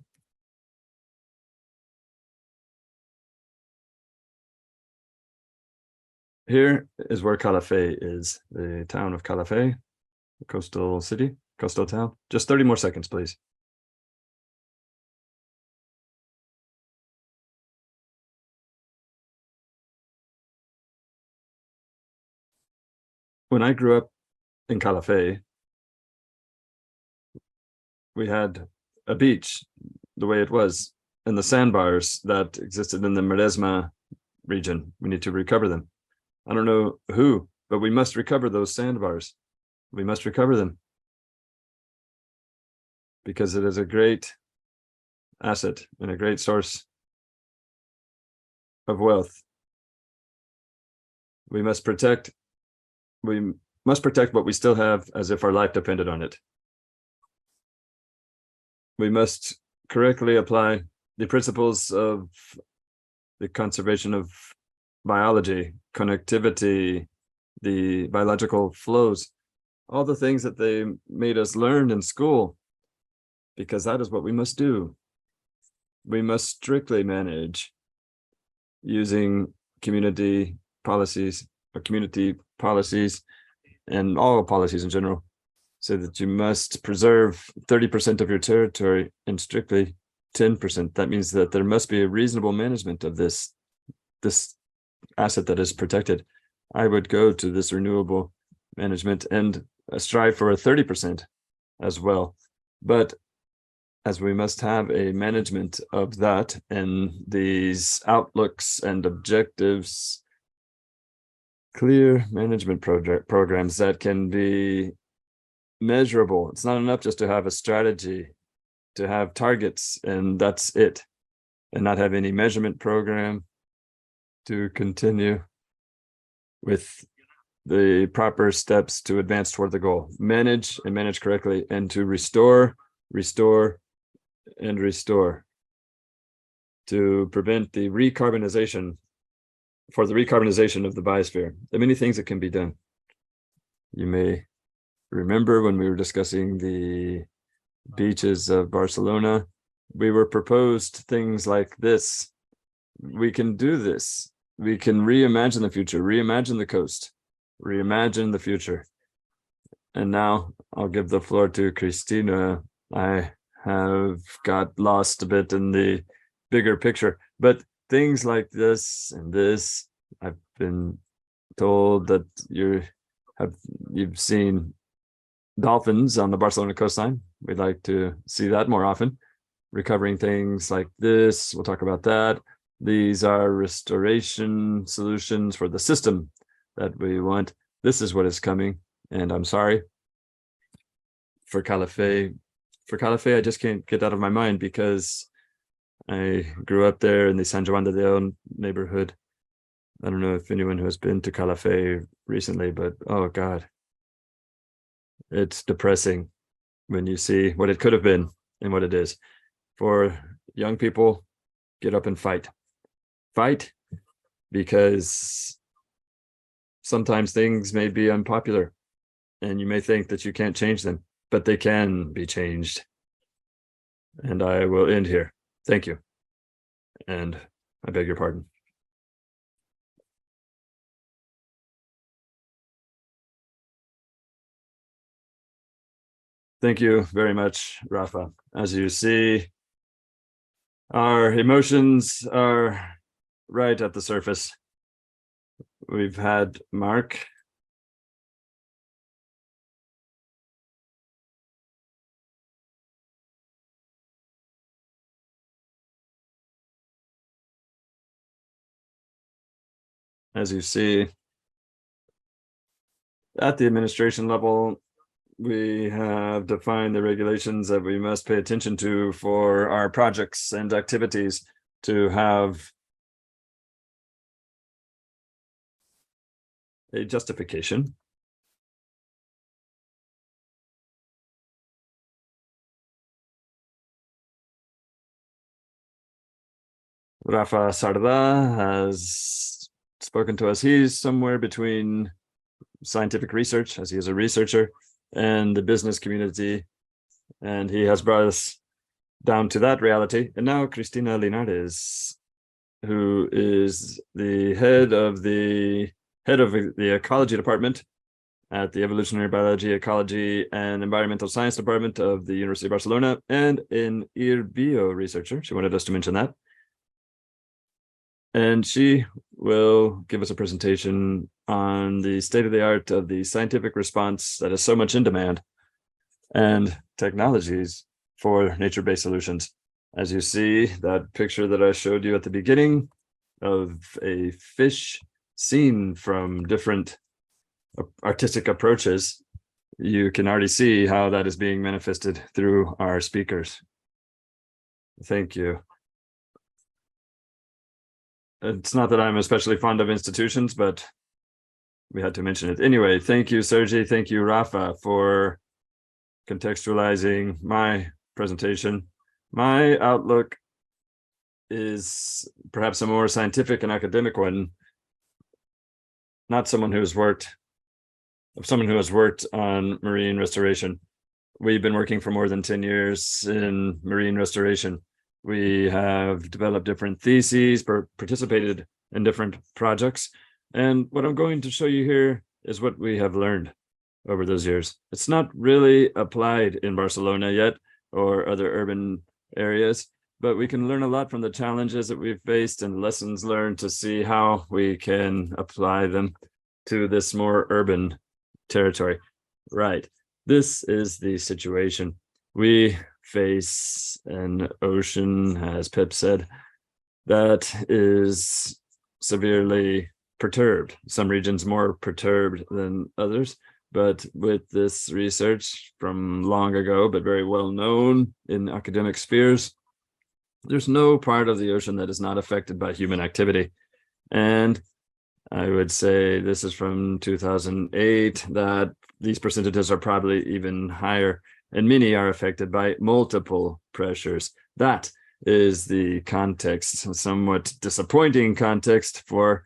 Here is where Calafé is, the town of Calafé, coastal city, coastal town. Just 30 more seconds, please. When I grew up in Calafé, we had a beach the way it was, and the sandbars that existed in the Maresma region. We need to recover them. I don't know who, but we must recover those sandbars. We must recover them because it is a great asset and a great source of wealth. We must protect what we still have as if our life depended on it. We must correctly apply the principles of the conservation of biology, connectivity, the biological flows, all the things that they made us learn in school, because that is what we must do. We must strictly manage using community policies and all policies in general, so that you must preserve 30% of your territory and strictly 10%. That means that there must be a reasonable management of this asset that is protected. I would go to this renewable management and strive for a 30% as well. But as we must have a management of that and these outlooks and objectives, clear management programs that can be measurable. It's not enough just to have a strategy, to have targets, and that's it, and not have any measurement program to continue with the proper steps to advance toward the goal. Manage and manage correctly, and to restore and restore, to prevent the recarbonization, for the recarbonization of the biosphere. There are many things that can be done. You may remember when we were discussing the beaches of Barcelona, we were proposed things like this. We can do this. We can reimagine the future, reimagine the coast, reimagine the future. And now I'll give the floor to Christina. I have got lost a bit in the bigger picture, but things like this and this, I've been told that you've seen dolphins on the Barcelona coastline. We'd like to see that more often. Recovering things like this, we'll talk about that. These are restoration solutions for the system that we want. This is what is coming, and I'm sorry for Calafé. For Calafé, I just can't get out of my mind because I grew up there in the San Juan de Leon neighborhood. I don't know if anyone who has been to Calafé recently, but oh God, it's depressing when you see what it could have been and what it is. For young people, get up and fight. Fight, because sometimes things may be unpopular and you may think that you can't change them, but they can be changed. And I will end here. Thank you. And I beg your pardon. Thank you very much, Rafa. As you see, our emotions are right at the surface. We've had Mark. As you see, at the administration level, we have defined the regulations that we must pay attention to for our projects and activities to have a justification. Rafa Sarda has spoken to us. He's somewhere between scientific research, as he is a researcher, and the business community, and he has brought us down to that reality. And now Cristina Linares, who is the head of the ecology department at the Evolutionary Biology, Ecology, and Environmental Science Department of the University of Barcelona, and an IRBio researcher. She wanted us to mention that. And she will give us a presentation on the state of the art of the scientific response that is so much in demand and technologies for nature-based solutions. As you see, that picture that I showed you at the beginning of a fish seen from different artistic approaches, you can already see how that is being manifested through our speakers. Thank you. It's not that I'm especially fond of institutions, but we had to mention it. Anyway, thank you, Sergi. Thank you, Rafa, for contextualizing my presentation. My outlook is perhaps a more scientific and academic one, not someone who has worked on marine restoration. We've been working for more than 10 years in marine restoration. We have developed different theses, participated in different projects. And what I'm going to show you here is what we have learned over those years. It's not really applied in Barcelona yet or other urban areas, but we can learn a lot from the challenges that we've faced and lessons learned to see how we can apply them to this more urban territory. Right. This is the situation. We face an ocean, as Pip said, that is severely perturbed. Some regions more perturbed than others. But with this research from long ago, but very well known in academic spheres, there's no part of the ocean that is not affected by human activity. And I would say this is from 2008, that these percentages are probably even higher, and many are affected by multiple pressures. That is the context, a somewhat disappointing context for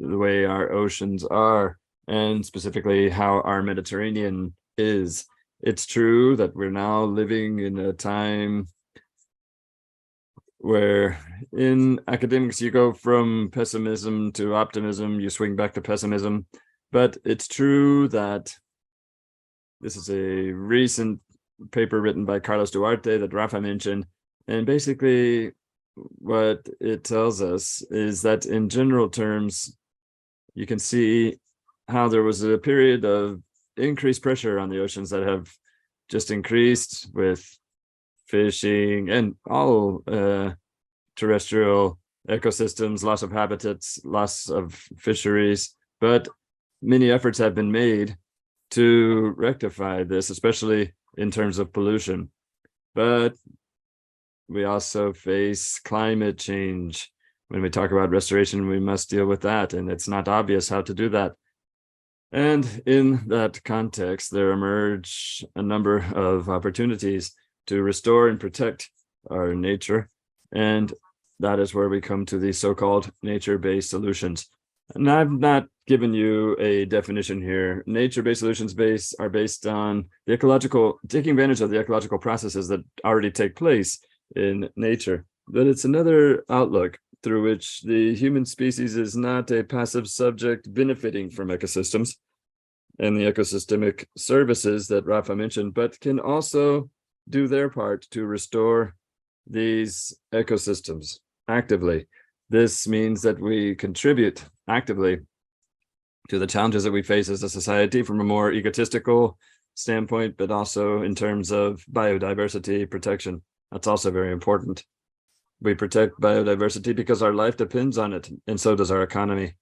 the way our oceans are, and specifically how our Mediterranean is. It's true that we're now living in a time where in academics you go from pessimism to optimism, you swing back to pessimism. But it's true that this is a recent paper written by Carlos Duarte that Rafa mentioned. And basically what it tells us is that in general terms, you can see how there was a period of increased pressure on the oceans that have just increased with fishing and all terrestrial ecosystems, loss of habitats, loss of fisheries. But many efforts have been made to rectify this, especially in terms of pollution. But we also face climate change. When we talk about restoration, we must deal with that, and it's not obvious how to do that. And in that context, there emerge a number of opportunities to restore and protect our nature. And that is where we come to the so-called nature-based solutions. And I've not given you a definition here. Nature-based solutions are based on the taking advantage of the ecological processes that already take place in nature. But it's another outlook through which the human species is not a passive subject benefiting from ecosystems and the ecosystemic services that Rafa mentioned, but can also do their part to restore these ecosystems actively. This means that we contribute actively to the challenges that we face as a society from a more egotistical standpoint, but also in terms of biodiversity protection. That's also very important. We protect biodiversity because our life depends on it, and so does our economy.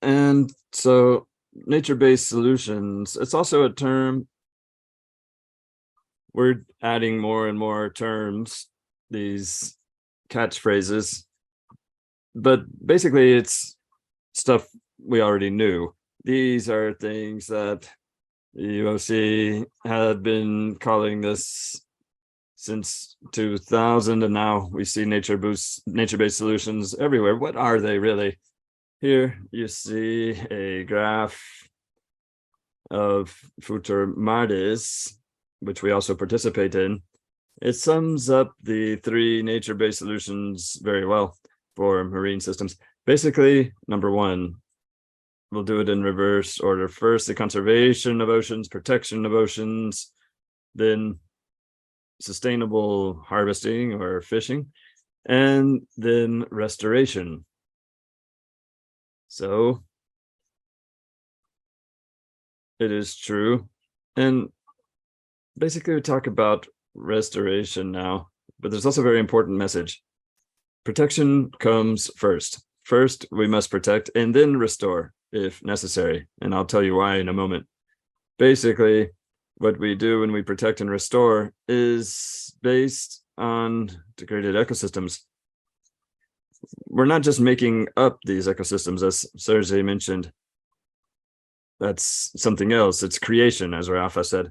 And so nature-based solutions, it's also a term. We're adding more and more terms, these catchphrases, but basically it's stuff we already knew. These are things that the UOC had been calling this since 2000, and now we see nature-based solutions everywhere. What are they really? Here you see a graph of Futur Mares, which we also participate in. It sums up the three nature-based solutions very well for marine systems. Basically, number one, we'll do it in reverse order. First, the conservation of oceans, protection of oceans, then sustainable harvesting or fishing, and then restoration. So it is true. And basically we talk about restoration now, but there's also a very important message. Protection comes first. First, we must protect and then restore if necessary. And I'll tell you why in a moment. Basically, what we do when we protect and restore is based on degraded ecosystems. We're not just making up these ecosystems, as Sergey mentioned. That's something else. It's creation, as Rafa said.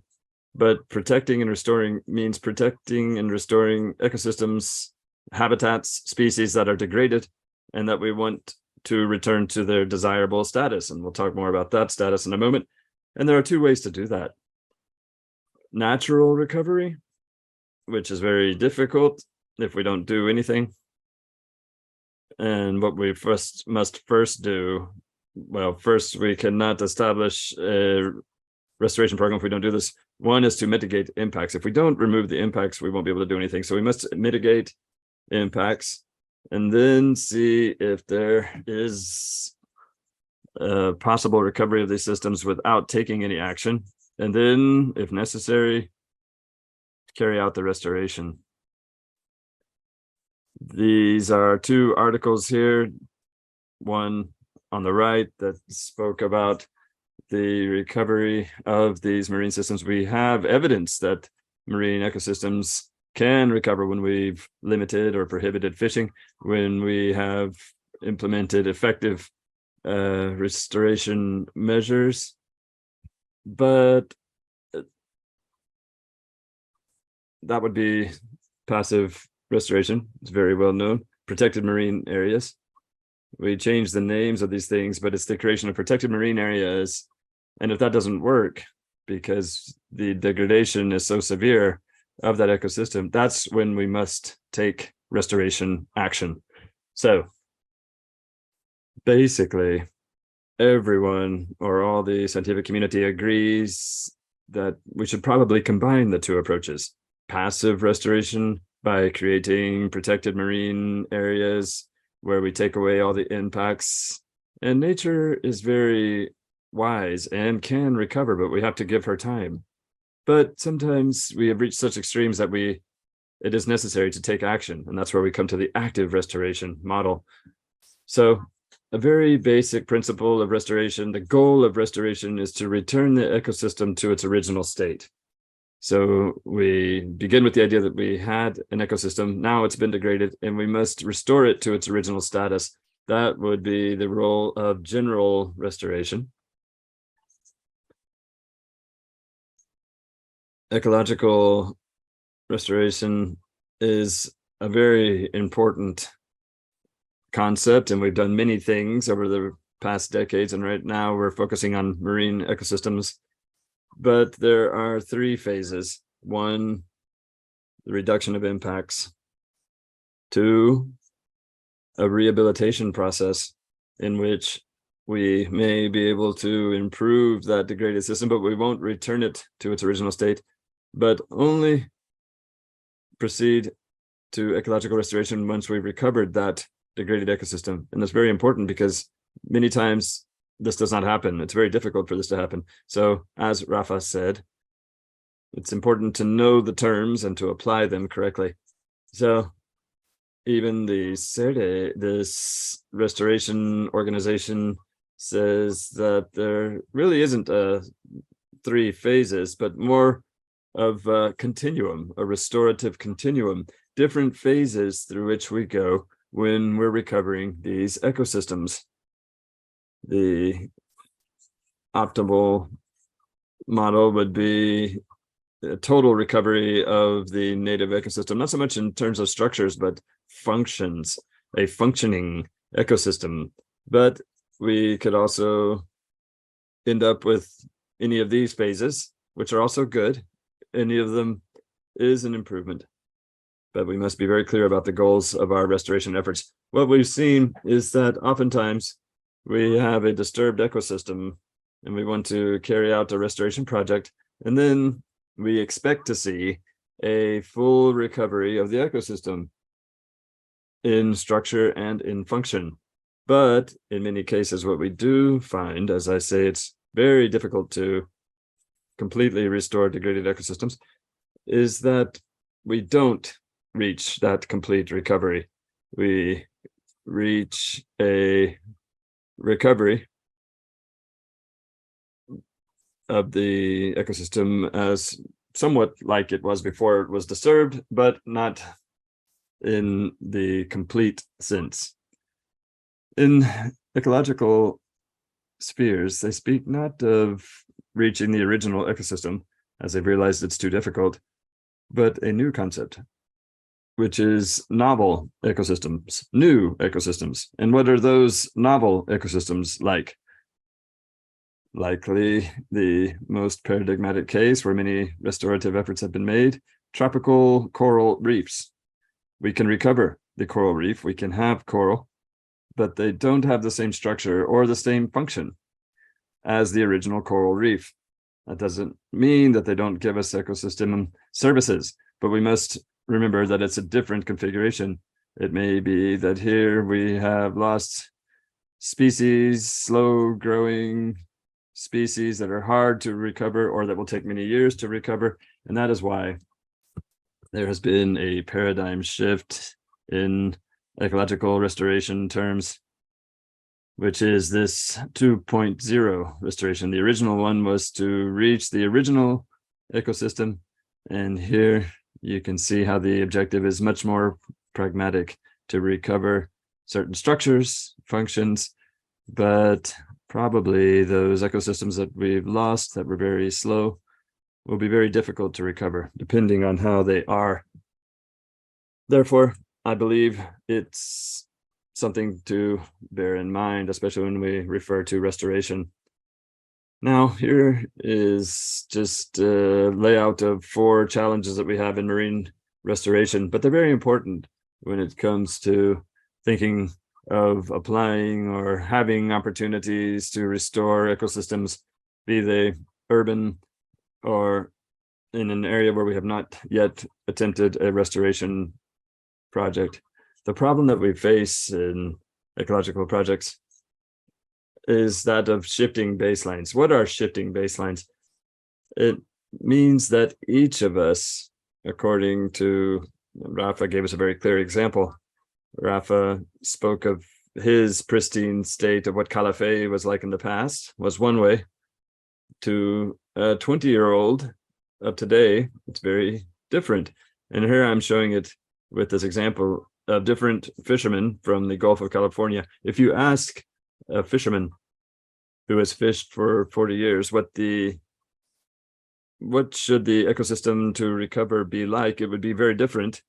But protecting and restoring means protecting and restoring ecosystems, habitats, species that are degraded and that we want to return to their desirable status. And we'll talk more about that status in a moment. And there are two ways to do that. Natural recovery, which is very difficult if we don't do anything. And what we must first do, well, first we cannot establish a restoration program if we don't do this. One is to mitigate impacts. If we don't remove the impacts, we won't be able to do anything. So we must mitigate impacts and then see if there is a possible recovery of these systems without taking any action. And then, if necessary, carry out the restoration. These are two articles here. One on the right that spoke about the recovery of these marine systems. We have evidence that marine ecosystems can recover when we've limited or prohibited fishing, when we have implemented effective restoration measures. But that would be passive restoration. It's very well known. Protected marine areas. We change the names of these things, but it's the creation of protected marine areas. And if that doesn't work, because the degradation is so severe of that ecosystem, that's when we must take restoration action. So basically, everyone or all the scientific community agrees that we should probably combine the two approaches. Passive restoration by creating protected marine areas where we take away all the impacts. And nature is very wise and can recover, but we have to give her time. But sometimes we have reached such extremes that it is necessary to take action. And that's where we come to the active restoration model. So a very basic principle of restoration, the goal of restoration is to return the ecosystem to its original state. So we begin with the idea that we had an ecosystem, now it's been degraded, and we must restore it to its original status. That would be the role of general restoration. Ecological restoration is a very important concept, and we've done many things over the past decades, and right now we're focusing on marine ecosystems. But there are three phases. One, the reduction of impacts. Two, a rehabilitation process in which we may be able to improve that degraded system, but we won't return it to its original state, but only proceed to ecological restoration once we've recovered that degraded ecosystem. And that's very important because many times this does not happen. It's very difficult for this to happen. So as Rafa said, it's important to know the terms and to apply them correctly. So even the CERDE, this restoration organization, says that there really isn't three phases, but more of a continuum, a restorative continuum, different phases through which we go when we're recovering these ecosystems. The optimal model would be total recovery of the native ecosystem, not so much in terms of structures, but functions, a functioning ecosystem. But we could also end up with any of these phases, which are also good. Any of them is an improvement. But we must be very clear about the goals of our restoration efforts. What we've seen is that oftentimes we have a disturbed ecosystem and we want to carry out a restoration project, and then we expect to see a full recovery of the ecosystem in structure and in function. But in many cases, what we do find, as I say, it's very difficult to completely restore degraded ecosystems, is that we don't reach that complete recovery. We reach a recovery of the ecosystem as somewhat like it was before it was disturbed, but not in the complete sense. In ecological spheres, they speak not of reaching the original ecosystem, as they've realized it's too difficult, but a new concept, which is novel ecosystems, new ecosystems. And what are those novel ecosystems like? Likely the most paradigmatic case where many restorative efforts have been made, tropical coral reefs. We can recover the coral reef, we can have coral, but they don't have the same structure or the same function as the original coral reef. That doesn't mean that they don't give us ecosystem services, but we must remember that it's a different configuration. It may be that here we have lost species, slow growing species that are hard to recover or that will take many years to recover. And that is why there has been a paradigm shift in ecological restoration terms, which is this 2.0 restoration. The original one was to reach the original ecosystem. And here you can see how the objective is much more pragmatic, to recover certain structures, functions, but probably those ecosystems that we've lost that were very slow will be very difficult to recover, depending on how they are. Therefore, I believe it's something to bear in mind, especially when we refer to restoration. Now, here is just a layout of 4 challenges that we have in marine restoration, but they're very important when it comes to thinking of applying or having opportunities to restore ecosystems, be they urban or in an area where we have not yet attempted a restoration project. The problem that we face in ecological projects is that of shifting baselines. What are shifting baselines? It means that each of us, according to Rafa gave us a very clear example. Rafa spoke of his pristine state of what Calafé was like in the past, was one way. To a 20-year-old of today, it's very different. And here I'm showing it with this example of different fishermen from the Gulf of California. If you ask a fisherman who has fished for 40 years what should the ecosystem to recover be like, it would be very different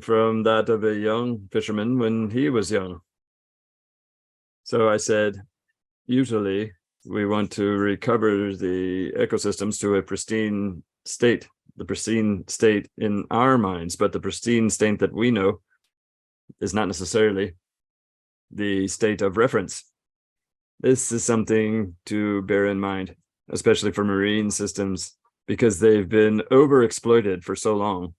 from that of a young fisherman when he was young. So I said, usually we want to recover the ecosystems to a pristine state, the pristine state in our minds, but the pristine state that we know is not necessarily the state of reference. This is something to bear in mind, especially for marine systems, because they've been overexploited for so long.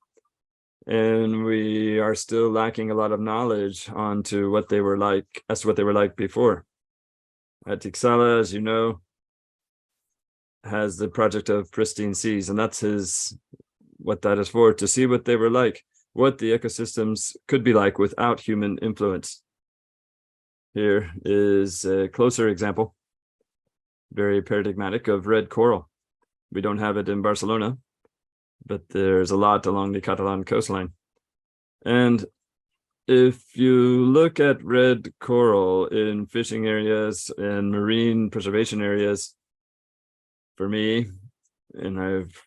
And we are still lacking a lot of knowledge onto what they were like, as to what they were like before. At Xarxa, as you know, has the project of pristine seas, and that's what that is for, to see what they were like, what the ecosystems could be like without human influence. Here is a closer example, very paradigmatic, of red coral. We don't have it in Barcelona, but there's a lot along the Catalan coastline. And if you look at red coral in fishing areas and marine preservation areas, for me, and I've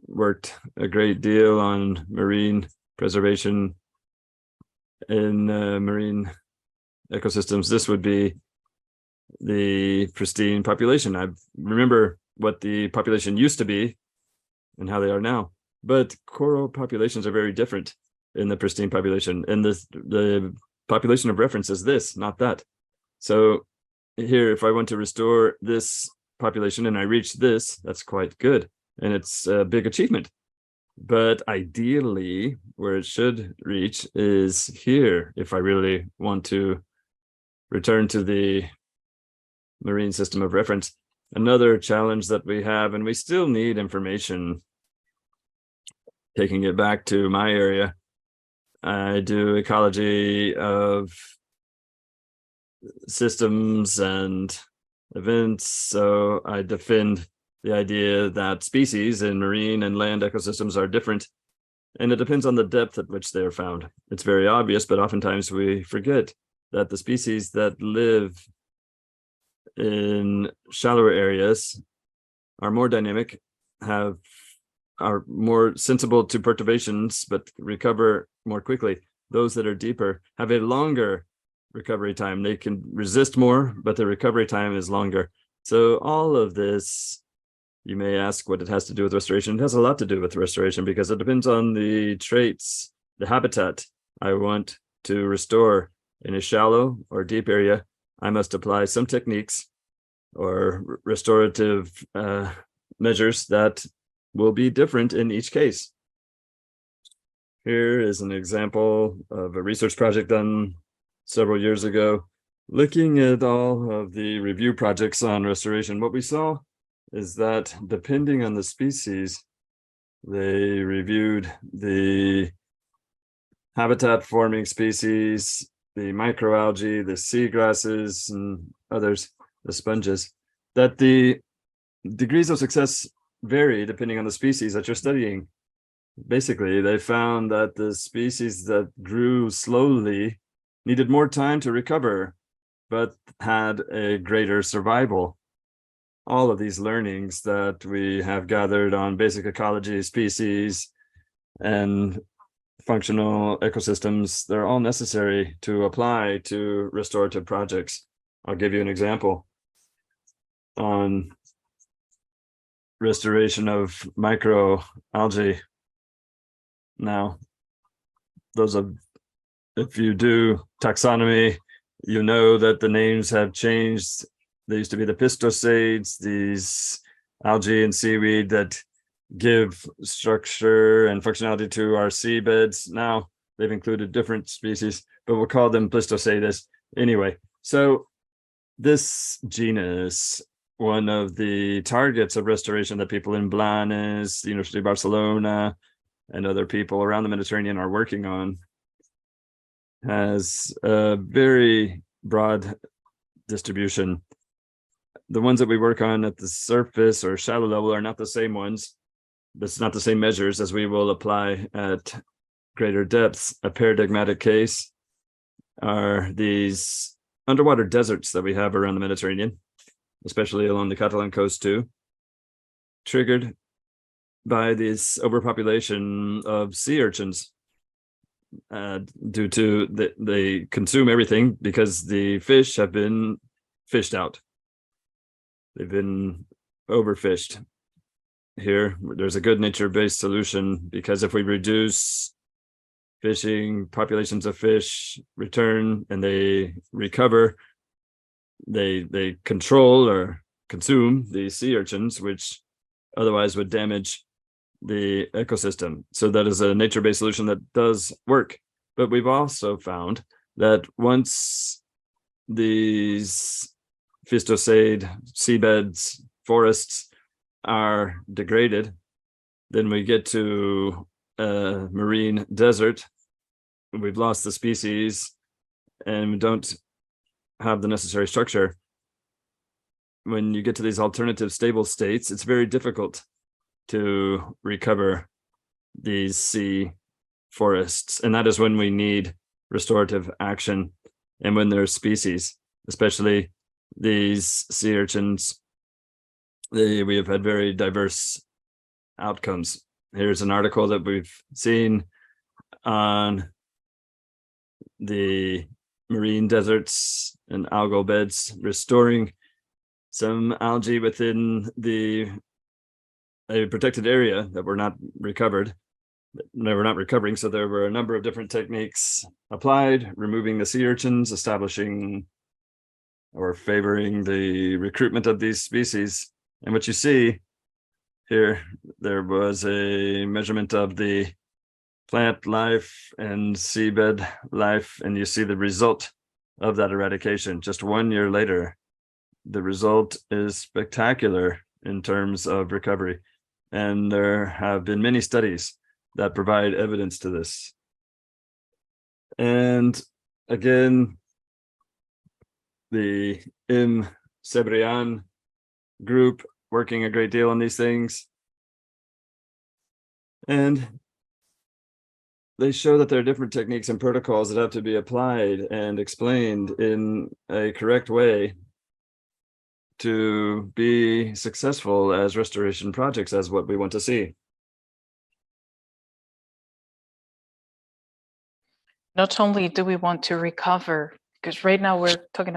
worked a great deal on marine preservation in marine ecosystems. This would be the pristine population. I remember what the population used to be and how they are now. But coral populations are very different in the pristine population. And the population of reference is this, not that. So here, if I want to restore this population and I reach this, that's quite good. And it's a big achievement. But ideally, where it should reach is here, if I really want to return to the marine system of reference. Another challenge that we have, and we still need information, taking it back to my area, I do ecology of systems and events, so I defend the idea that species in marine and land ecosystems are different, and it depends on the depth at which they are found. It's very obvious, but oftentimes we forget that the species that live in shallower areas are more dynamic, are more sensible to perturbations, but recover more quickly. Those that are deeper have a longer recovery time. They can resist more, but the recovery time is longer. So all of this, you may ask what it has to do with restoration. It has a lot to do with restoration because it depends on the traits, the habitat I want to restore in a shallow or deep area. I must apply some techniques or restorative measures that will be different in each case. Here is an example of a research project done several years ago, looking at all of the review projects on restoration. What we saw is that depending on the species, they reviewed the habitat forming species, the microalgae, the seagrasses, and others, the sponges, that the degrees of success vary depending on the species that you're studying. Basically, they found that the species that grew slowly needed more time to recover, but had a greater survival. All of these learnings that we have gathered on basic ecology, species, and functional ecosystems, they're all necessary to apply to restorative projects. I'll give you an example on restoration of microalgae. Now, if you do taxonomy, you know that the names have changed. They used to be the pistosaids, these algae and seaweed that give structure and functionality to our seabeds. Now they've included different species, but we'll call them Plistosaides anyway. So this genus, one of the targets of restoration that people in Blanes, the University of Barcelona, and other people around the Mediterranean are working on, has a very broad distribution. The ones that we work on at the surface or shallow level are not the same ones. That's not the same measures as we will apply at greater depths. A paradigmatic case are these underwater deserts that we have around the Mediterranean, especially along the Catalan coast too, triggered by this overpopulation of sea urchins due to they consume everything because the fish have been fished out. They've been overfished. Here, there's a good nature-based solution because if we reduce fishing, populations of fish return and they recover, they control or consume the sea urchins, which otherwise would damage the ecosystem. So that is a nature-based solution that does work. But we've also found that once these phystosaid seabeds, forests are degraded, then we get to a marine desert. We've lost the species and we don't have the necessary structure. When you get to these alternative stable states, it's very difficult to recover these sea forests. And that is when we need restorative action and when there's species, especially these sea urchins. We have had very diverse outcomes. Here's an article that we've seen on the marine deserts and algal beds, restoring some algae within a protected area that were not recovered. They were not recovering, so there were a number of different techniques applied, removing the sea urchins, establishing or favoring the recruitment of these species. And what you see here, there was a measurement of the plant life and seabed life, and you see the result of that eradication. Just 1 year later, the result is spectacular in terms of recovery. And there have been many studies that provide evidence to this. And again, the M. Cebrian group working a great deal on these things. And they show that there are different techniques and protocols that have to be applied and explained in a correct way to be successful as restoration projects, as what we want to see. Not only do we want to recover, because right now we're talking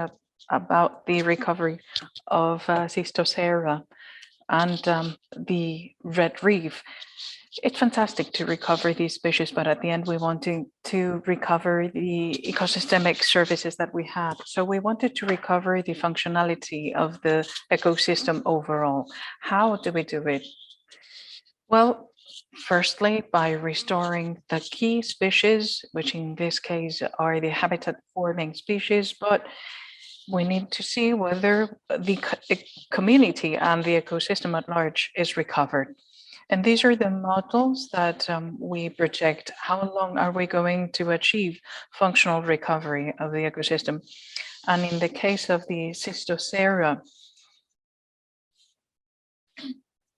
about the recovery of Cystocerca and the red reef. It's fantastic to recover these species, but at the end we want to recover the ecosystemic services that we have. So we wanted to recover the functionality of the ecosystem overall. How do we do it? Well, firstly, by restoring the key species, which in this case are the habitat forming species, but we need to see whether the community and the ecosystem at large is recovered. And these are the models that we project. How long are we going to achieve functional recovery of the ecosystem? And in the case of the Cystocerca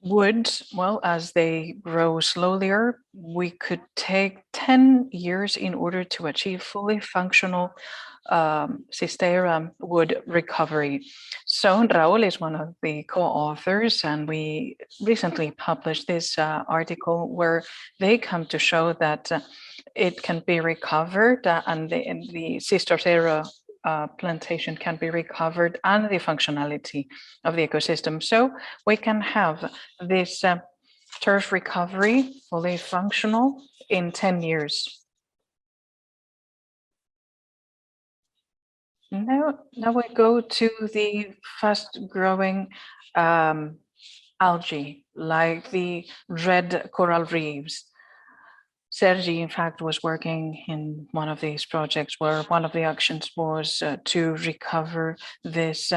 woods, well, as they grow slower, we could take 10 years in order to achieve fully functional Cystocerca wood recovery. So Raul is one of the co-authors, and we recently published this article where they come to show that it can be recovered and the Cystocerca plantation can be recovered and the functionality of the ecosystem. So we can have this turf recovery fully functional in 10 years. Now we go to the fast growing algae, like the red coral reefs. Sergi, in fact, was working in one of these projects where one of the actions was to recover this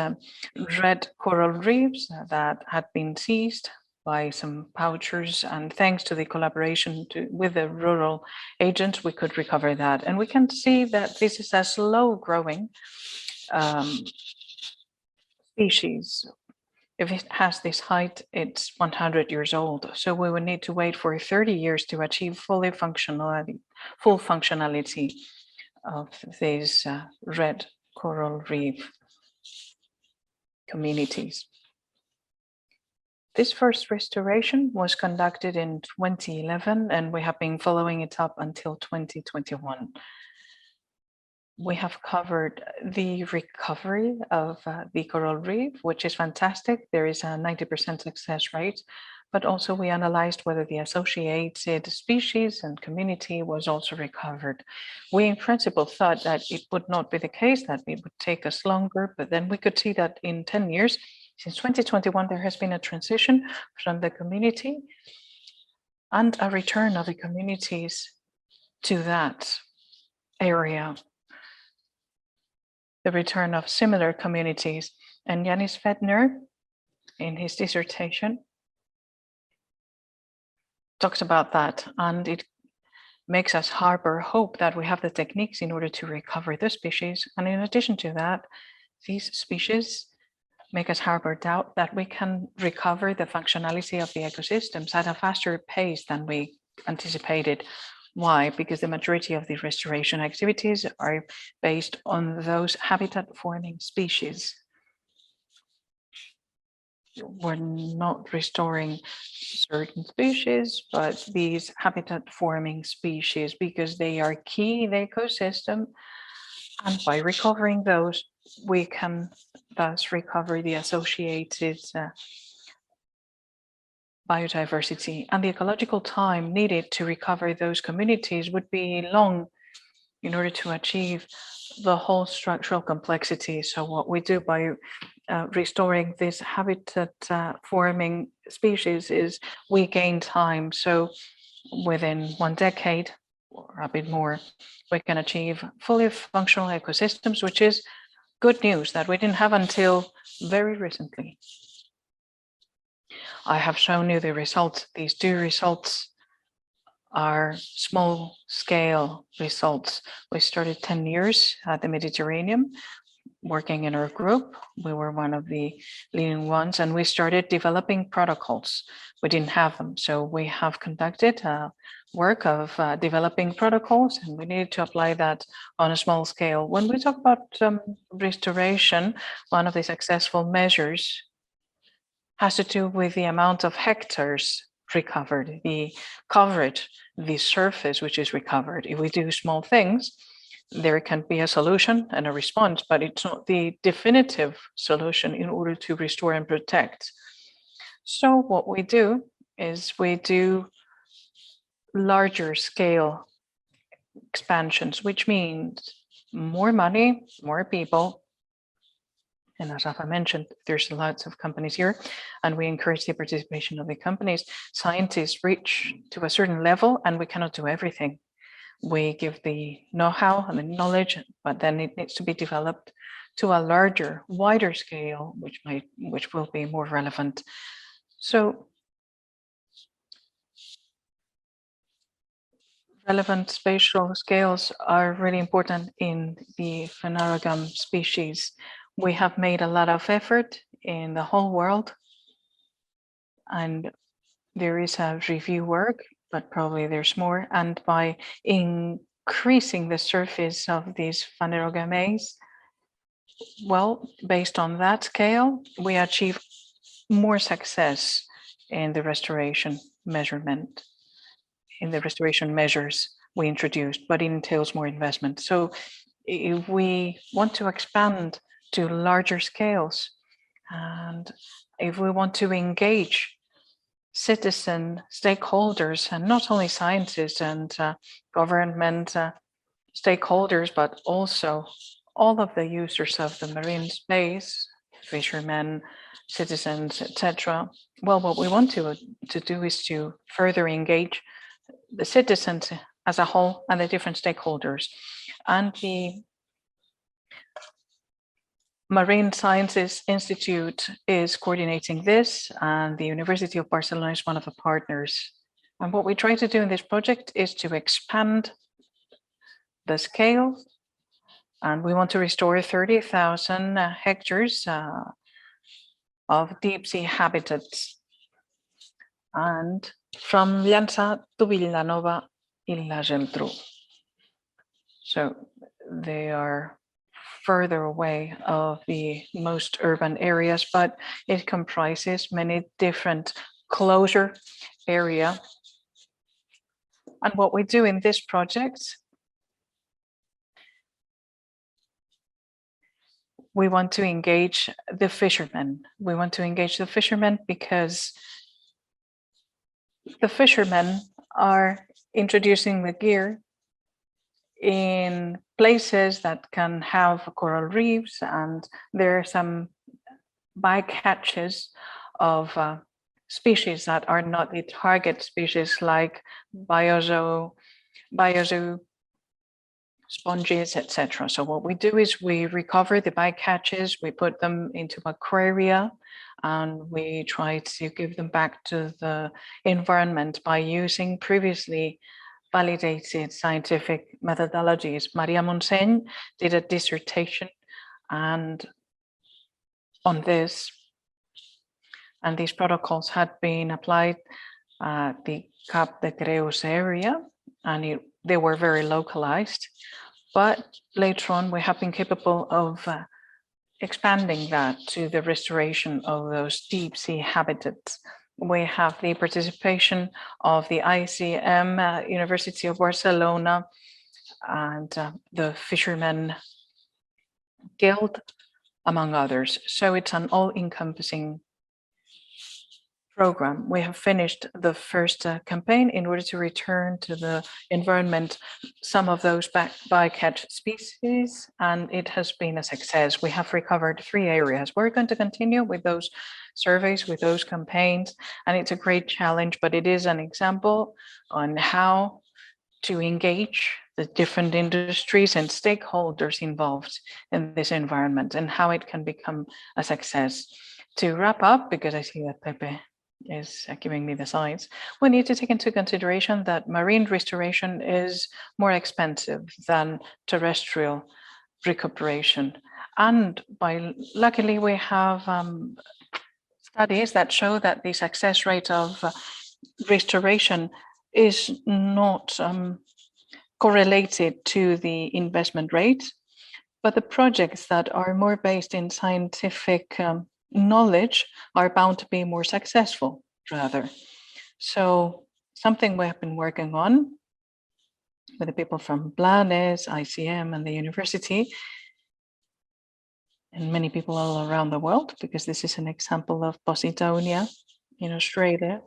red coral reefs that had been seized by some poachers, and thanks to the collaboration with the rural agents, we could recover that. And we can see that this is a slow growing species. If it has this height, it's 100 years old. So we would need to wait for 30 years to achieve full functionality of these red coral reef communities. This first restoration was conducted in 2011, and we have been following it up until 2021. We have covered the recovery of the coral reef, which is fantastic. There is a 90% success rate, but also we analyzed whether the associated species and community was also recovered. We in principle thought that it would not be the case, that it would take us longer, but then we could see that in 10 years, since 2021, there has been a transition from the community and a return of the communities to that area. The return of similar communities. And Yanis Fedner, in his dissertation, talks about that, and it makes us harbor hope that we have the techniques in order to recover the species. And in addition to that, these species make us harbor doubt that we can recover the functionality of the ecosystems at a faster pace than we anticipated. Why? Because the majority of the restoration activities are based on those habitat forming species. we're not restoring certain species, but these habitat forming species, because they are key in the ecosystem. And by recovering those, we can thus recover the associated biodiversity, and the ecological time needed to recover those communities would be long in order to achieve the whole structural complexity. So what we do by restoring this habitat forming species is we gain time. So within 1 decade or a bit more, we can achieve fully functional ecosystems, which is good news that we didn't have until very recently. I have shown you the results. These 2 results are small scale results. We started 10 years at the Mediterranean, working in our group. We were one of the leading ones, and we started developing protocols. We didn't have them, so we have conducted work of developing protocols, and we needed to apply that on a small scale. When we talk about restoration, one of the successful measures has to do with the amount of hectares recovered, the coverage, the surface which is recovered. If we do small things, there can be a solution and a response, but it's not the definitive solution in order to restore and protect. So what we do is we do larger scale expansions, which means more money, more people. And as Rafa mentioned, there's lots of companies here, and we encourage the participation of the companies. Scientists reach to a certain level, and we cannot do everything. We give the know-how and the knowledge, but then it needs to be developed to a larger, wider scale, which will be more relevant. So relevant spatial scales are really important in the phanerogam species. We have made a lot of effort in the whole world, and there is a review work, but probably there's more. And by increasing the surface of these phanerogames, well, based on that scale, we achieve more success in the restoration measurement, in the restoration measures we introduced, but it entails more investment. So if we want to expand to larger scales, and if we want to engage citizen stakeholders, and not only scientists and government stakeholders, but also all of the users of the marine space, fishermen, citizens, etc. Well, what we want to do is to further engage the citizens as a whole and the different stakeholders. And the Marine Sciences Institute is coordinating this, and the University of Barcelona is one of the partners. And what we try to do in this project is to expand the scale, and we want to restore 30,000 hectares of deep sea habitats, and from Llança to Vilanova in La Geltrú. So they are further away of the most urban areas, but it comprises many different closure area. And what we do in this project, we want to engage the fishermen. We want to engage the fishermen because the fishermen are introducing the gear in places that can have coral reefs, and there are some bycatches of species that are not the target species, like biozoo, sponges, etc. So what we do is we recover the bycatches, we put them into aquaria, and we try to give them back to the environment by using previously validated scientific methodologies. Maria Montseny did a dissertation on this, and these protocols had been applied at the Cap de Creus area, and they were very localized. But later on, we have been capable of expanding that to the restoration of those deep sea habitats. We have the participation of the ICM, University of Barcelona, and the Fishermen Guild, among others. So it's an all-encompassing program. We have finished the first campaign in order to return to the environment some of those bycatch species, and it has been a success. We have recovered 3 areas. We're going to continue with those surveys, with those campaigns, and it's a great challenge, but it is an example on how to engage the different industries and stakeholders involved in this environment and how it can become a success. To wrap up, because I see that Pepe is giving me the signs, we need to take into consideration that marine restoration is more expensive than terrestrial recuperation. And luckily, we have studies that show that the success rate of restoration is not correlated to the investment rate, but the projects that are more based in scientific knowledge are bound to be more successful, rather. So something we have been working on with the people from Blanes, ICM, and the university, and many people all around the world, because this is an example of Posidonia in Australia.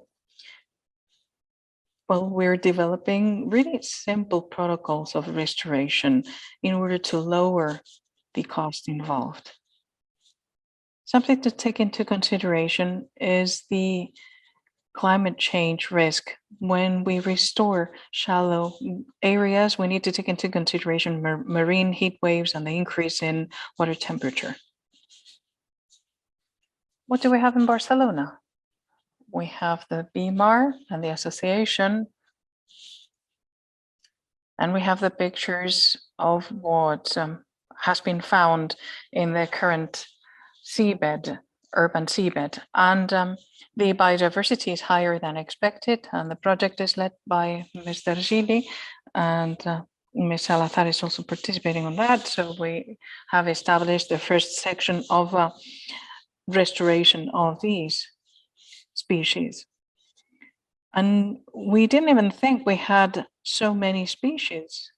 Well, we're developing really simple protocols of restoration in order to lower the cost involved. Something to take into consideration is the climate change risk. When we restore shallow areas, we need to take into consideration marine heat waves and the increase in water temperature. What do we have in Barcelona? We have the BMAR and the association, and we have the pictures of what has been found in the current seabed, urban seabed. And the biodiversity is higher than expected, and the project is led by Mr. Gili, and Ms. Salazar is also participating on that. So we have established the first section of restoration of these species. And we didn't even think we had so many species.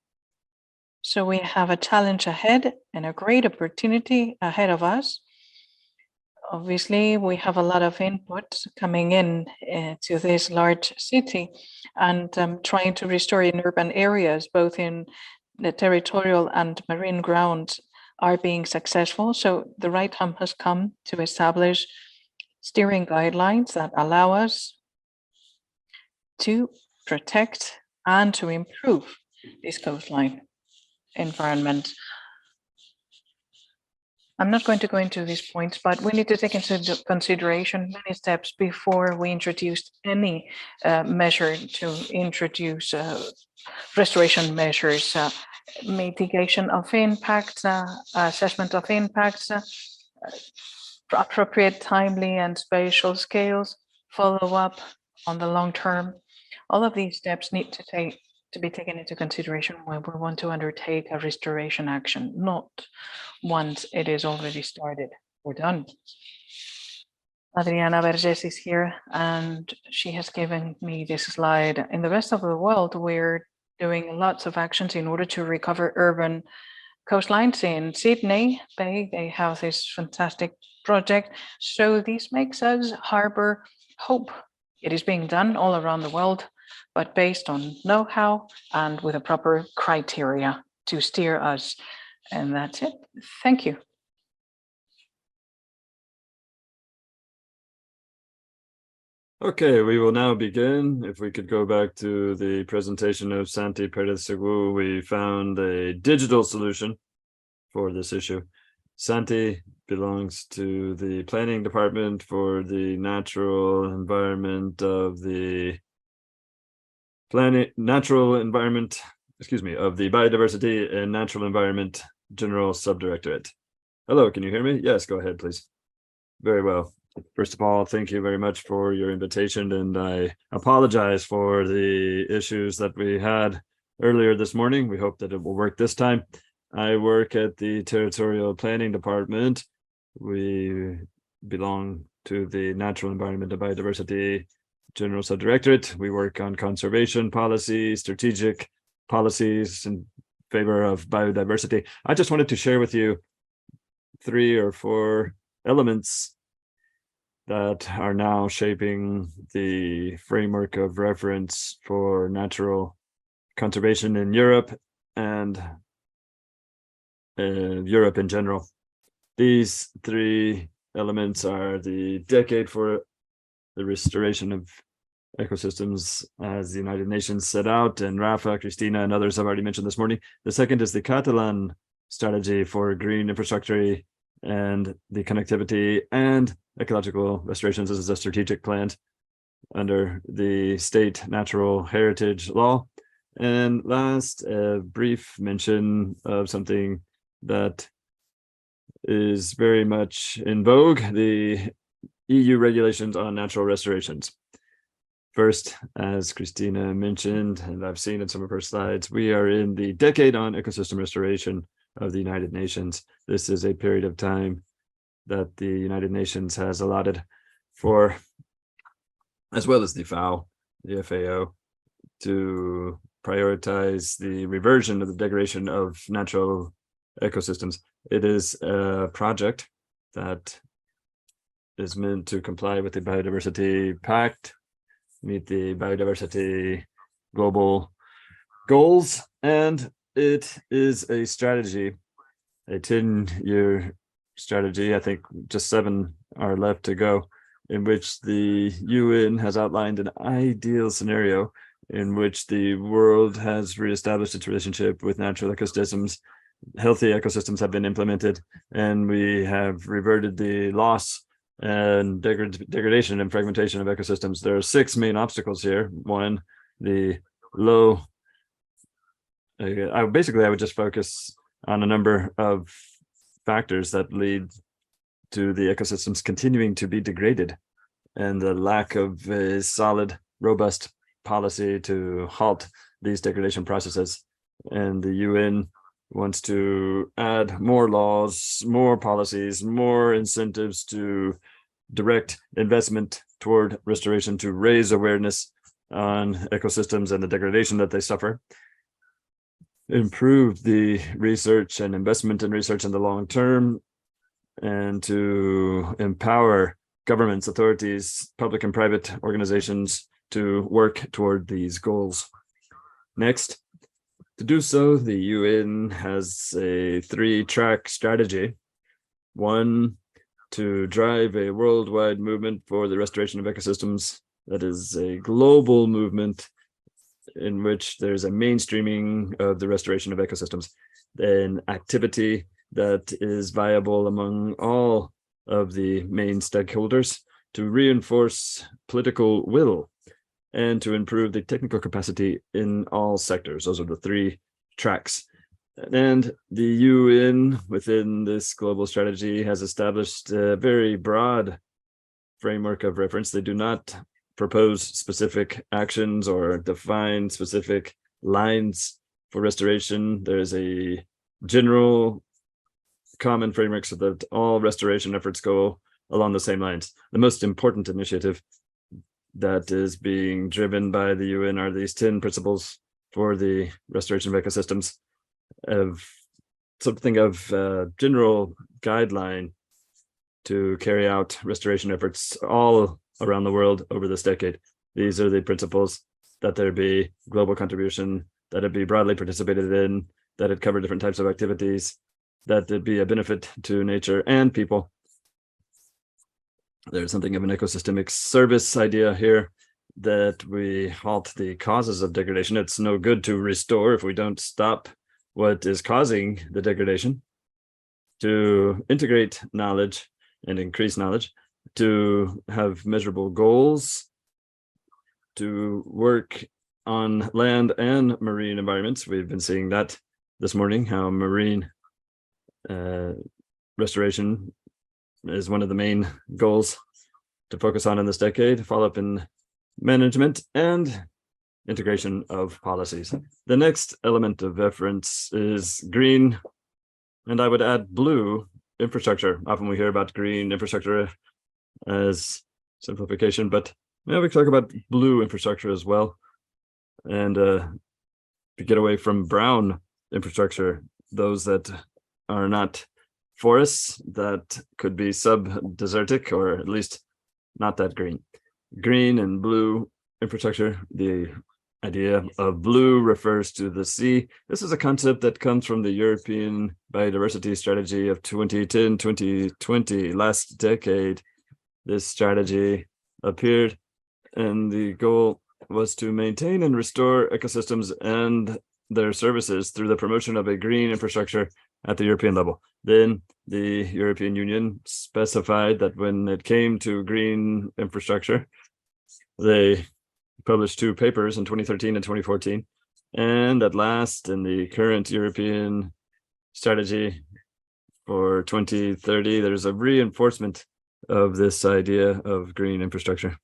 So we have a challenge ahead and a great opportunity ahead of us. Obviously, we have a lot of input coming in to this large city, and trying to restore in urban areas, both in the territorial and marine grounds, are being successful. So the right time has come to establish steering guidelines that allow us to protect and to improve this coastline environment. I'm not going to go into these points, but we need to take into consideration many steps before we introduce any measure to introduce restoration measures, mitigation of impacts, assessment of impacts, appropriate, timely, and spatial scales, follow up on the long term. All of these steps need to be taken into consideration when we want to undertake a restoration action, not once it is already started or done. Adriana Vergés is here, and she has given me this slide. In the rest of the world, we're doing lots of actions in order to recover urban coastlines. In Sydney Bay, they have this fantastic project. So this makes us harbor hope. It is being done all around the world, but based on know-how and with a proper criteria to steer us. And that's it. Thank you. Okay, we will now begin. If we could go back to the presentation of Santi Perez-Segú, we found a digital solution for this issue. Santi belongs to the planning department for the natural environment of the of the biodiversity and natural environment general subdirectorate. Hello, can you hear me? Yes, go ahead, please. Very well. First of all, thank you very much for your invitation, and I apologize for the issues that we had earlier this morning. We hope that it will work this time. I work at the territorial planning department, We belong to the Natural Environment and Biodiversity General Subdirectorate. We work on conservation policy, strategic policies in favor of biodiversity. I just wanted to share with you 3 or 4 elements that are now shaping the framework of reference for natural conservation in Europe and Europe in general. These 3 elements are the decade for the restoration of ecosystems as the United Nations set out, and Rafa, Cristina, and others have already mentioned this morning. The second is the Catalan strategy for green infrastructure and the connectivity and ecological restorations. This is a strategic plan under the state natural heritage law. And last, a brief mention of something that is very much in vogue, the EU regulations on natural restorations. First, as Christina mentioned, and I've seen in some of her slides, we are in the decade on ecosystem restoration of the United Nations. This is a period of time that the United Nations has allotted for, as well as the FAO, the FAO, to prioritize the reversion of the degradation of natural ecosystems. It is a project that is meant to comply with the Biodiversity Pact, meet the biodiversity global goals, and it is a strategy, a 10-year strategy. I think just 7 are left to go, in which the UN has outlined an ideal scenario in which the world has reestablished its relationship with natural ecosystems. Healthy ecosystems have been implemented, and we have reverted the loss and degradation and fragmentation of ecosystems. There are 6 main obstacles here. 1, the low. I would just focus on a number of factors that lead to the ecosystems continuing to be degraded, and the lack of a solid, robust policy to halt these degradation processes. And the UN wants to add more laws, more policies, more incentives to direct investment toward restoration, to raise awareness on ecosystems and the degradation that they suffer, improve the research and investment in research in the long term, and to empower governments, authorities, public and private organizations to work toward these goals. Next, to do so, the UN has a 3-track strategy. 1, to drive a worldwide movement for the restoration of ecosystems. That is a global movement in which there's a mainstreaming of the restoration of ecosystems, an activity that is viable among all of the main stakeholders, to reinforce political will, and to improve the technical capacity in all sectors. Those are the 3 tracks. And the UN, within this global strategy, has established a very broad framework of reference. They do not propose specific actions or define specific lines for restoration. There's a general common framework so that all restoration efforts go along the same lines. The most important initiative that is being driven by the UN are these 10 principles for the restoration of ecosystems, of something of general guideline to carry out restoration efforts all around the world over this decade. These are the principles: that there be global contribution, that it be broadly participated in, that it cover different types of activities, that it be a benefit to nature and people. There's something of an ecosystemic service idea here, that we halt the causes of degradation. It's no good to restore if we don't stop what is causing the degradation, to integrate knowledge and increase knowledge, to have measurable goals, to work on land and marine environments. We've been seeing that this morning, how marine restoration is one of the main goals to focus on in this decade, follow up in management and integration of policies. The next element of reference is green, and I would add blue, infrastructure. Often we hear about green infrastructure as simplification, but now we can talk about blue infrastructure as well. And to get away from brown infrastructure, those that are not forests, that could be sub-desertic or at least not that green. Green and blue infrastructure, the idea of blue refers to the sea. This is a concept that comes from the European biodiversity strategy of 2010-2020, last decade. This strategy appeared, and the goal was to maintain and restore ecosystems and their services through the promotion of a green infrastructure at the European level. Then the European Union specified that when it came to green infrastructure, they published 2 papers in 2013 and 2014. And at last, in the current European strategy for 2030, there's a reinforcement of this idea of green infrastructure.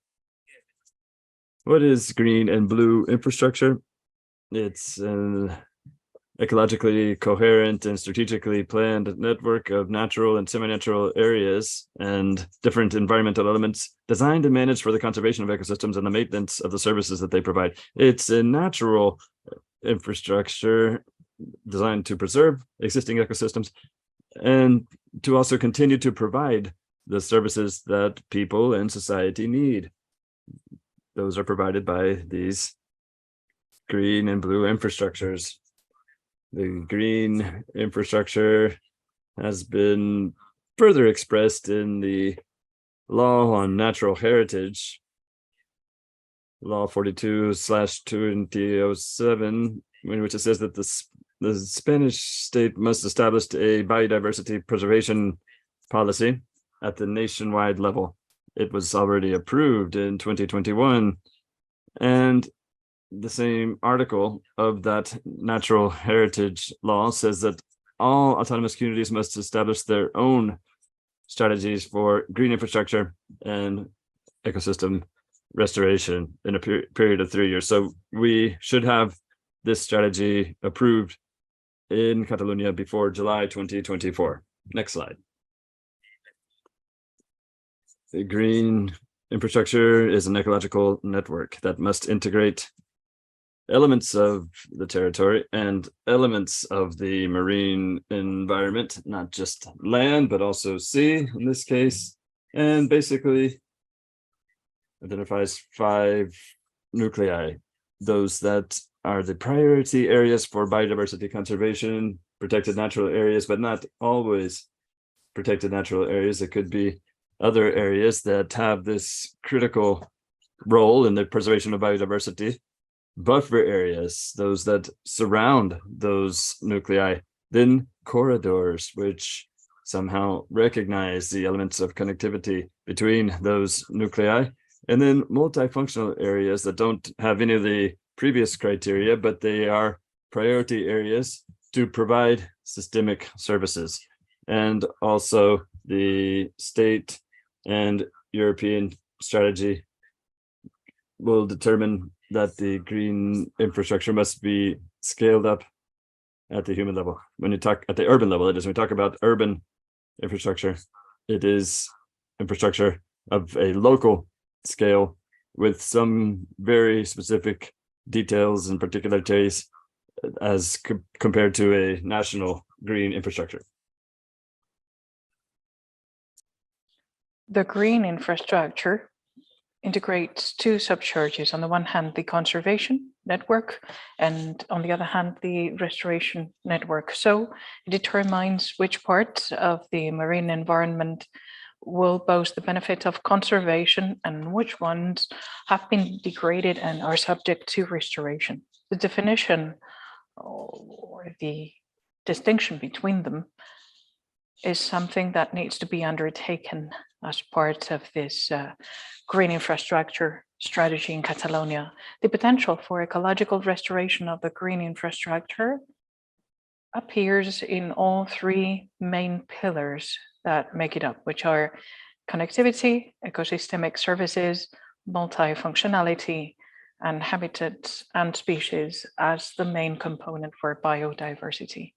What is green and blue infrastructure? It's an ecologically coherent and strategically planned network of natural and semi-natural areas and different environmental elements designed and managed for the conservation of ecosystems and the maintenance of the services that they provide. It's a natural infrastructure designed to preserve existing ecosystems and to also continue to provide the services that people and society need. Those are provided by these green and blue infrastructures. The green infrastructure has been further expressed in the Law on Natural Heritage, Law 42/2007, in which it says that the Spanish state must establish a biodiversity preservation policy at the nationwide level. It was already approved in 2021, and the same article of that natural heritage law says that all autonomous communities must establish their own strategies for green infrastructure and ecosystem restoration in a period of 3 years. So we should have this strategy approved in Catalonia before July 2024. Next slide. The green infrastructure is an ecological network that must integrate elements of the territory and elements of the marine environment, not just land, but also sea in this case, and basically identifies 5 nuclei, those that are the priority areas for biodiversity conservation, protected natural areas, but not always protected natural areas. It could be other areas that have this critical role in the preservation of biodiversity. Buffer areas, those that surround those nuclei, then corridors, which somehow recognize the elements of connectivity between those nuclei, and then multifunctional areas that don't have any of the previous criteria, but they are priority areas to provide systemic services. And also the state and European strategy will determine that the green infrastructure must be scaled up at the human level. When you talk at the urban level, it is when we talk about urban infrastructure, it is infrastructure of a local scale with some very specific details and particularities as compared to a national green infrastructure. The green infrastructure integrates 2 subcharges. On the one hand, the conservation network, and on the other hand, the restoration network. So it determines which parts of the marine environment will boast the benefit of conservation and which ones have been degraded and are subject to restoration. The definition or the distinction between them is something that needs to be undertaken as part of this green infrastructure strategy in Catalonia. The potential for ecological restoration of the green infrastructure appears in all 3 main pillars that make it up, which are connectivity, ecosystemic services, multifunctionality, and habitats and species as the main component for biodiversity.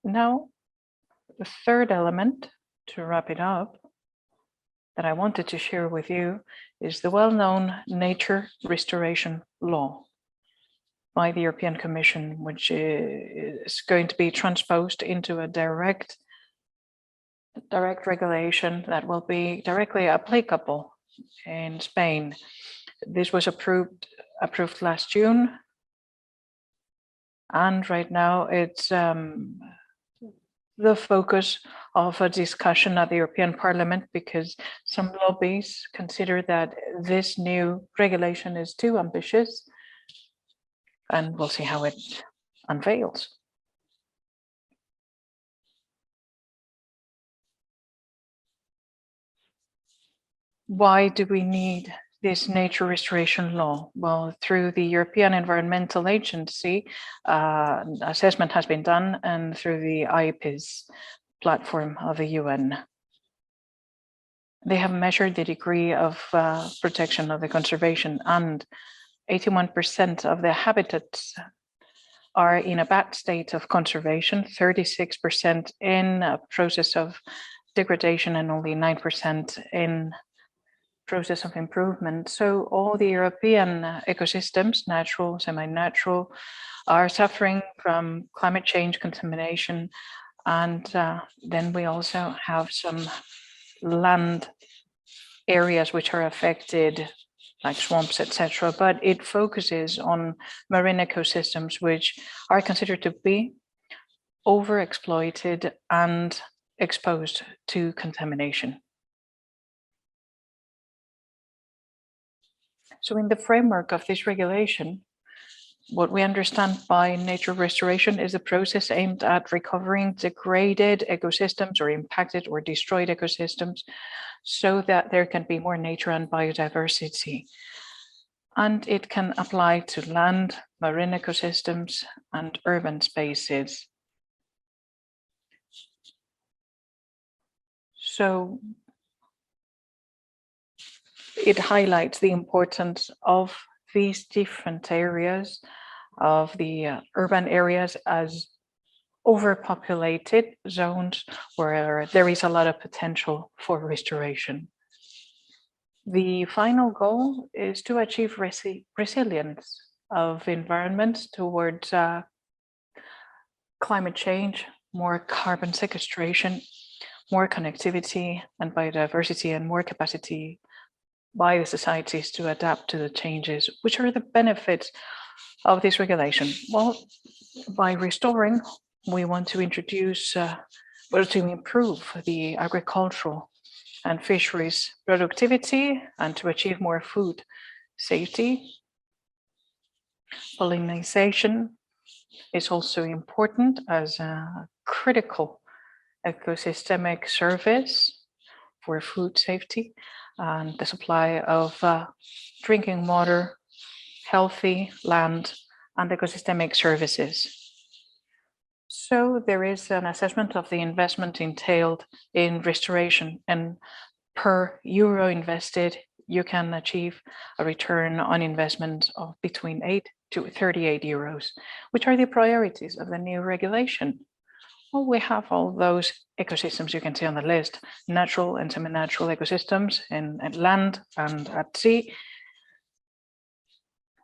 Now, the third element, to wrap it up, that I wanted to share with you is the well-known nature restoration law by the European Commission, which is going to be transposed into a direct regulation that will be directly applicable in Spain. This was approved last June, and right now it's the focus of a discussion at the European Parliament, because some lobbies consider that this new regulation is too ambitious, and we'll see how it unveils. Why do we need this nature restoration law? Well, through the European Environmental Agency, assessment has been done, and through the IPES platform of the UN. They have measured the degree of protection of the conservation, and 81% of the habitats are in a bad state of conservation, 36% in a process of degradation, and only 9% in process of improvement. So all the European ecosystems, natural, semi-natural, are suffering from climate change, contamination, and then we also have some land areas which are affected, like swamps, etc. But it focuses on marine ecosystems which are considered to be overexploited and exposed to contamination. So in the framework of this regulation, what we understand by nature restoration is a process aimed at recovering degraded ecosystems or impacted or destroyed ecosystems so that there can be more nature and biodiversity. And it can apply to land, marine ecosystems, and urban spaces. So it highlights the importance of these different areas, of the urban areas as overpopulated zones where there is a lot of potential for restoration. The final goal is to achieve resilience of environments towards climate change, more carbon sequestration, more connectivity and biodiversity, and more capacity by the societies to adapt to the changes. Which are the benefits of this regulation? Well, by restoring, we want to introduce, to improve the agricultural and fisheries productivity and to achieve more food safety. Pollination is also important as a critical ecosystemic service for food safety and the supply of drinking water, healthy land, and ecosystemic services. So there is an assessment of the investment entailed in restoration, and per euro invested, you can achieve a return on investment of between 8 to 38 euros. Which are the priorities of the new regulation? Well, we have all those ecosystems you can see on the list: natural and semi-natural ecosystems at land and at sea,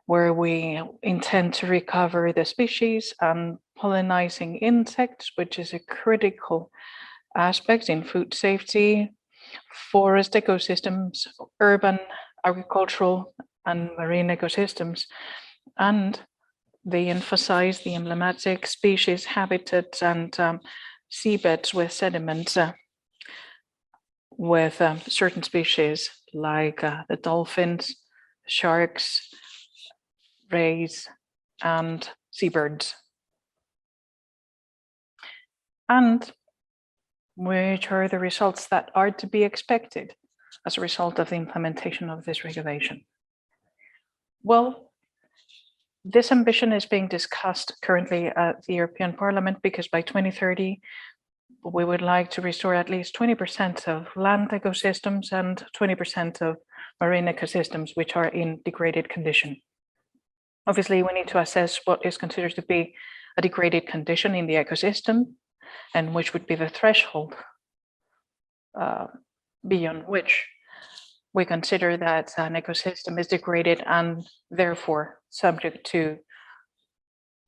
where we intend to recover the species and pollinizing insects, which is a critical aspect in food safety, forest ecosystems, urban, agricultural, and marine ecosystems. And they emphasize the emblematic species, habitats, and seabeds with sediments with certain species like the dolphins, sharks, rays, and seabirds. And which are the results that are to be expected as a result of the implementation of this regulation? Well, this ambition is being discussed currently at the European Parliament, because by 2030, we would like to restore at least 20% of land ecosystems and 20% of marine ecosystems which are in degraded condition. Obviously, we need to assess what is considered to be a degraded condition in the ecosystem, and which would be the threshold beyond which we consider that an ecosystem is degraded and therefore subject to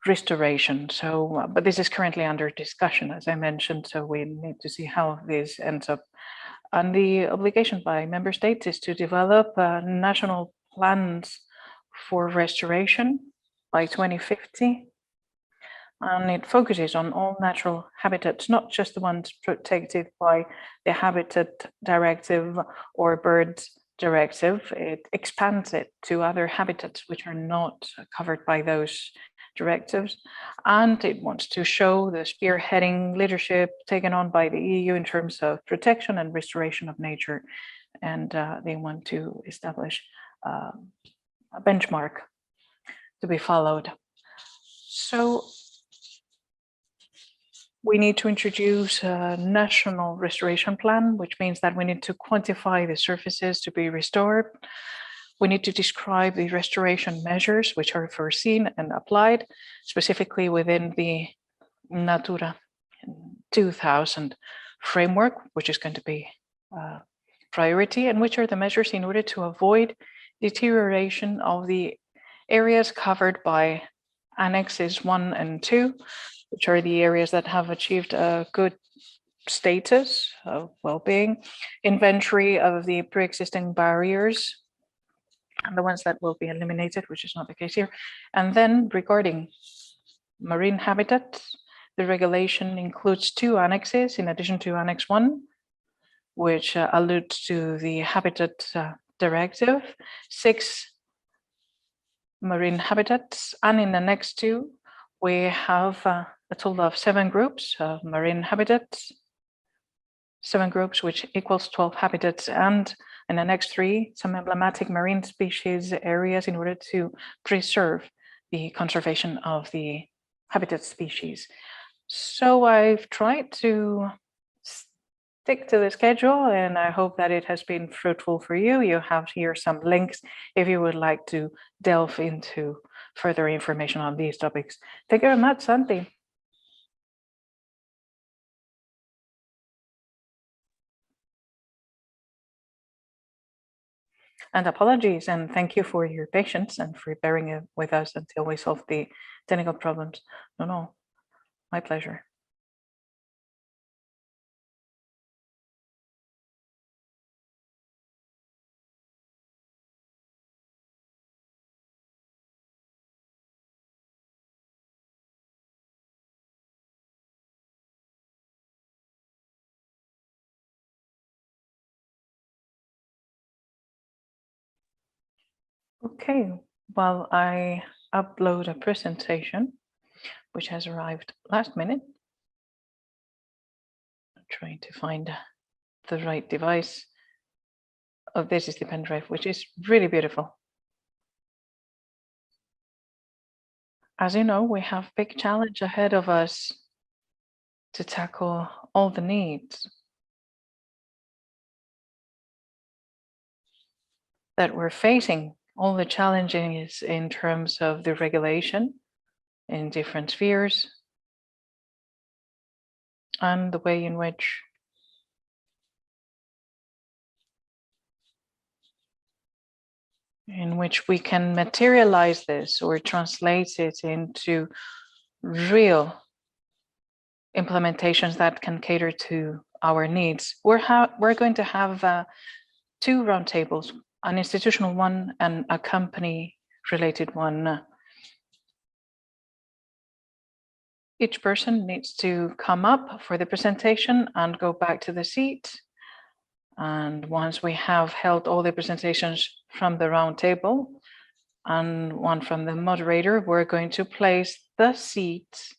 restoration. So, but this is currently under discussion, as I mentioned, so we need to see how this ends up. And the obligation by member states is to develop national plans for restoration by 2050. And it focuses on all natural habitats, not just the ones protected by the Habitat Directive or Birds Directive. It expands it to other habitats which are not covered by those directives. And it wants to show the spearheading leadership taken on by the EU in terms of protection and restoration of nature. And they want to establish a benchmark to be followed. So we need to introduce a national restoration plan, which means that we need to quantify the surfaces to be restored. We need to describe the restoration measures which are foreseen and applied, specifically within the Natura 2000 framework, which is going to be a priority, and which are the measures in order to avoid deterioration of the areas covered by Annexes 1 and 2, which are the areas that have achieved a good status of well-being, inventory of the pre-existing barriers, and the ones that will be eliminated, which is not the case here. And then regarding marine habitats, the regulation includes 2 annexes in addition to Annex 1, which alludes to the Habitat Directive, 6 marine habitats, and in the next 2, we have a total of 7 groups of marine habitats, 7 groups, which equals 12 habitats, and in the next 3, some emblematic marine species areas in order to preserve the conservation of the habitat species. So I've tried to stick to the schedule, and I hope that it has been fruitful for you. You have here some links if you would like to delve into further information on these topics. Thank you very much, Santi. And apologies, and thank you for your patience and for bearing with us until we solve the technical problems. No, my pleasure. Okay, while I upload a presentation, which has arrived last minute, I'm trying to find the right device. Oh, this is the pen drive, which is really beautiful. As you know, we have big challenge ahead of us to tackle all the needs that we're facing, all the challenges in terms of the regulation in different spheres and the way in which we can materialize this or translate it into real implementations that can cater to our needs. We're going to have 2 roundtables, an institutional one and a company related one. Each person needs to come up for the presentation and go back to the seat. And once we have held all the presentations from the roundtable and one from the moderator, we're going to place the seats.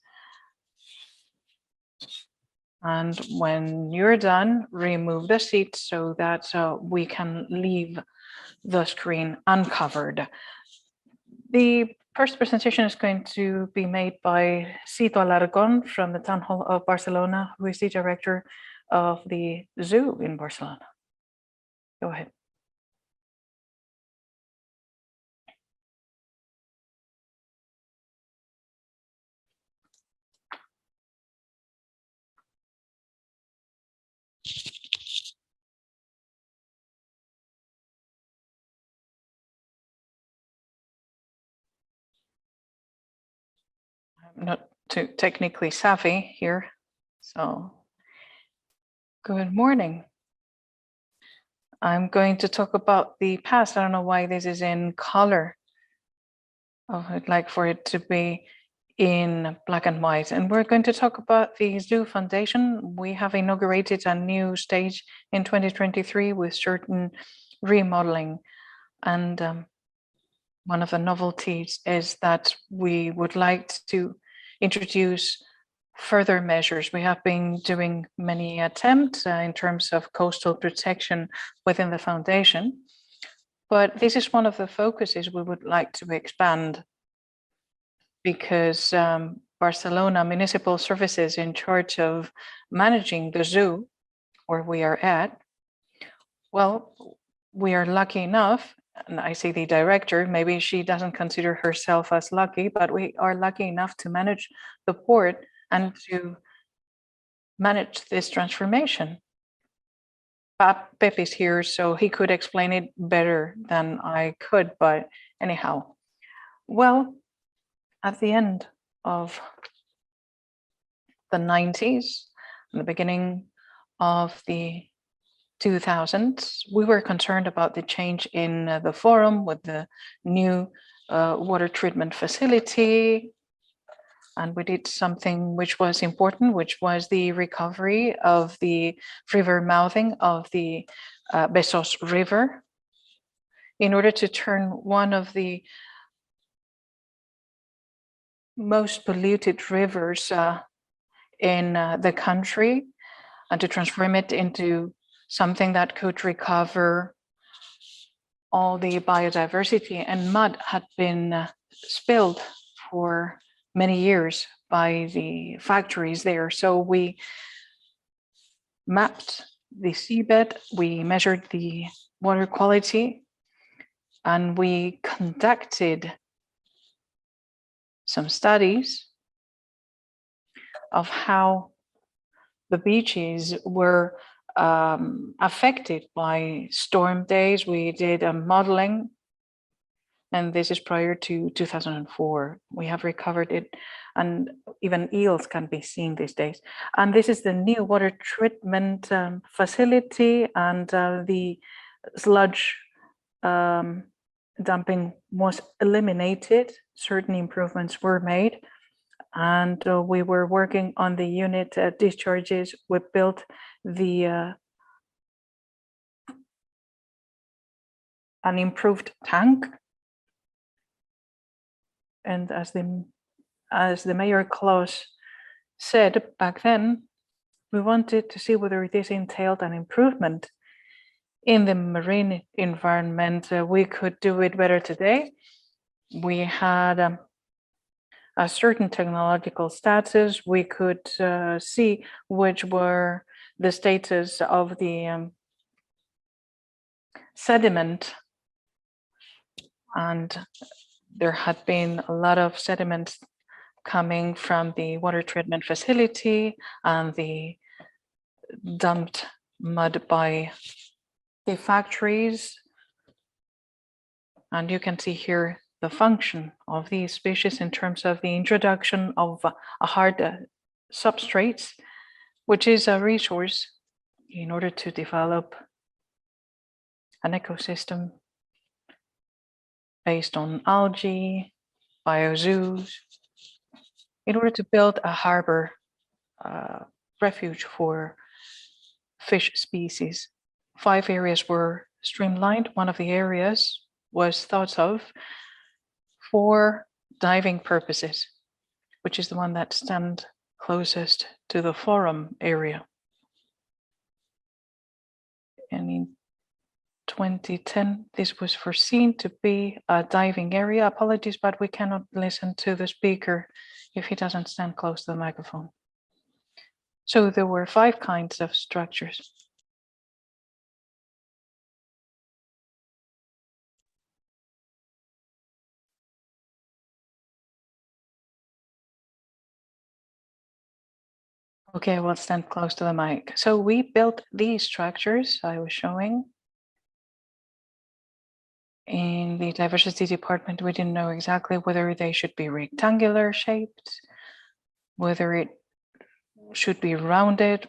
And when you're done, remove the seat so that we can leave the screen uncovered. The first presentation is going to be made by Cito Alarcón from the Town Hall of Barcelona, who is the director of the zoo in Barcelona. Go ahead. I'm not too technically savvy here, so good morning. I'm going to talk about the past. I don't know why this is in color. I'd like for it to be in black and white. And we're going to talk about the Zoo Foundation. We have inaugurated a new stage in 2023 with certain remodeling. And one of the novelties is that we would like to introduce further measures. We have been doing many attempts in terms of coastal protection within the foundation, but this is one of the focuses we would like to expand, because Barcelona Municipal Services in charge of managing the zoo where we are at, well, we are lucky enough, and I say the director, maybe she doesn't consider herself as lucky, but we are lucky enough to manage the port and to manage this transformation. Pep is here, so he could explain it better than I could, but anyhow. Well, at the end of the 90s, the beginning of the 2000s, we were concerned about the change in the forum with the new water treatment facility. And we did something which was important, which was the recovery of the river mouthing of the Besós River, in order to turn one of the most polluted rivers in the country and to transform it into something that could recover all the biodiversity. And mud had been spilled for many years by the factories there. So we mapped the seabed, we measured the water quality, and we conducted some studies of how the beaches were affected by storm days. We did a modeling, and this is prior to 2004. We have recovered it, and even eels can be seen these days. And this is the new water treatment facility, and the sludge dumping was eliminated. Certain improvements were made, and we were working on the unit discharges. We built the an improved tank, and as the Mayor Klaus said back then, we wanted to see whether this entailed an improvement in the marine environment. We could do it better today. We had a certain technological status. We could see which were the status of the sediment, and there had been a lot of sediment coming from the water treatment facility and the dumped mud by the factories. And you can see here the function of these species in terms of the introduction of a hard substrates, which is a resource in order to develop an ecosystem based on algae, biozoos, in order to build a harbor refuge for fish species. 5 areas were streamlined. One of the areas was thought of for diving purposes, which is the one that stands closest to the forum area. And in 2010, this was foreseen to be a diving area. Apologies, but we cannot listen to the speaker if he doesn't stand close to the microphone. So there were 5 kinds of structures. Okay, we'll stand close to the mic. So we built these structures I was showing. In the diversity department, we didn't know exactly whether they should be rectangular shaped whether it should be rounded,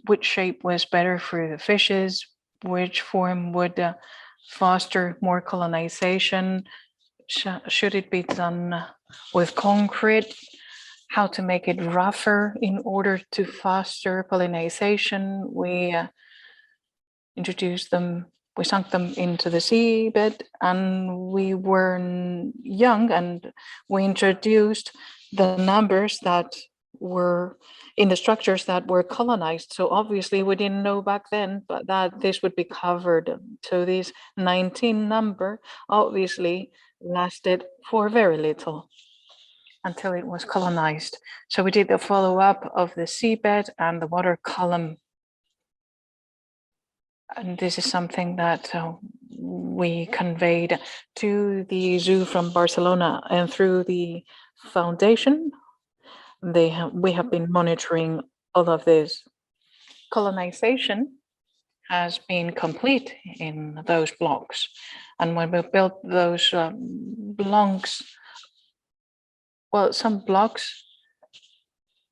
which shape was better for the fishes, which form would foster more colonization, should it be done with concrete, how to make it rougher in order to foster pollination. We introduced them, we sunk them into the seabed, and we were young, and we introduced the numbers that were in the structures that were colonized. So obviously we didn't know back then, but that this would be covered. So this 19 number obviously lasted for very little until it was colonized. So we did the follow-up of the seabed and the water column. And this is something that we conveyed to the zoo from Barcelona, and through the foundation, we have been monitoring all of this. Colonization has been complete in those blocks. And when we built those blocks, well, some blocks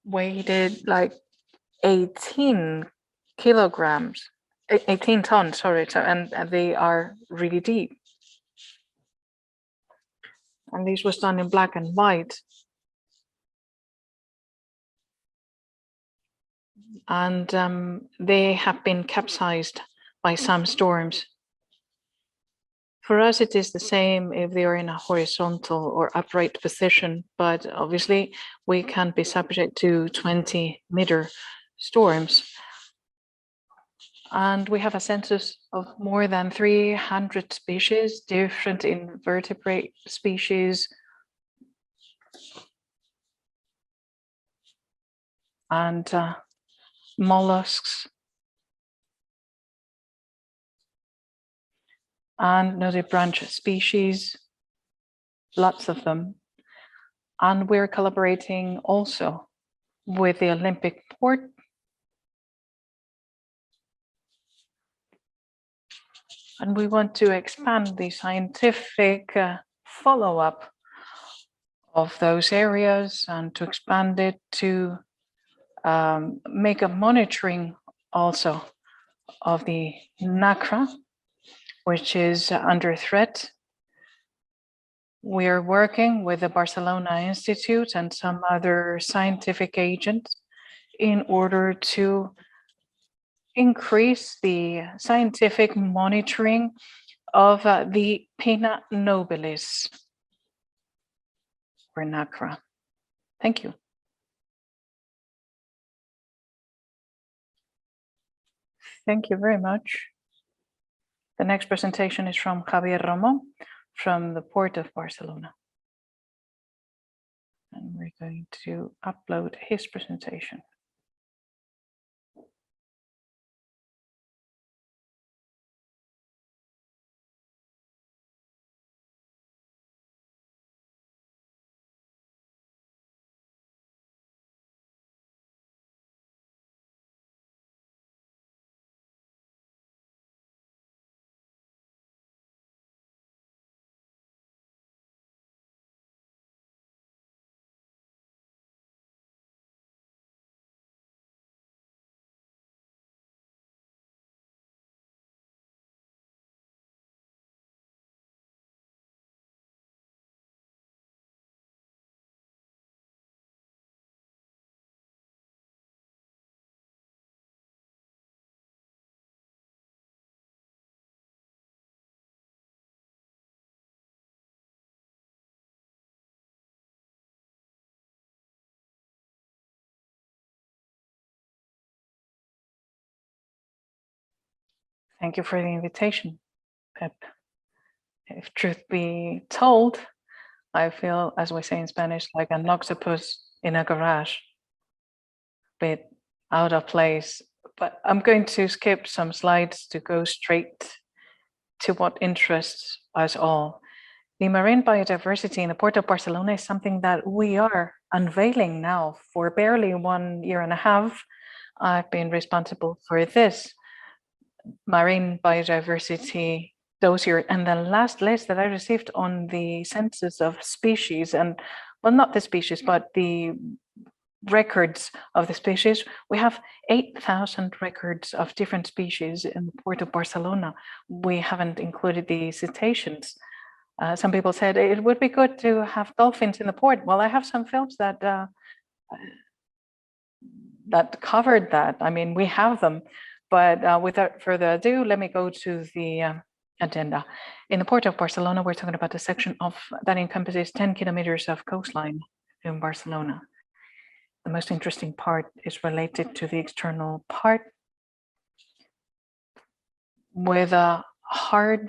weighed like 18 kilograms, 18 tons, sorry, so, and they are really deep. And this was done in black and white. And they have been capsized by some storms. For us, it is the same if they are in a horizontal or upright position, but obviously we can be subject to 20-meter storms. And we have a census of more than 300 species, different invertebrate species, and mollusks, and nudibranch species, lots of them. And we're collaborating also with the Olympic port and we want to expand the scientific follow-up of those areas and to expand it to make a monitoring also of the NACRA, which is under threat. We are working with the Barcelona Institute and some other scientific agents in order to increase the scientific monitoring of the Pinna nobilis, or NACRA. Thank you. Thank you very much. The next presentation is from Javier Romo from the Port of Barcelona. And we're going to upload his presentation. Thank you for the invitation, Pep. If truth be told, I feel, as we say in Spanish, like an octopus in a garage, bit out of place. But I'm going to skip some slides to go straight to what interests us all. The marine biodiversity in the Port of Barcelona is something that we are unveiling now. For barely 1.5 years, I've been responsible for this marine biodiversity dossier, and the last list that I received on the census of species, and well, not the species, but the records of the species. We have 8,000 records of different species in the port of Barcelona. We haven't included the cetaceans. Some people said it would be good to have dolphins in the port. Well, I have some films that that covered that. I mean, we have them, but without further ado, let me go to the agenda. In the port of Barcelona, we're talking about the section of that encompasses 10 kilometers of coastline in Barcelona. The most interesting part is related to the external part with hard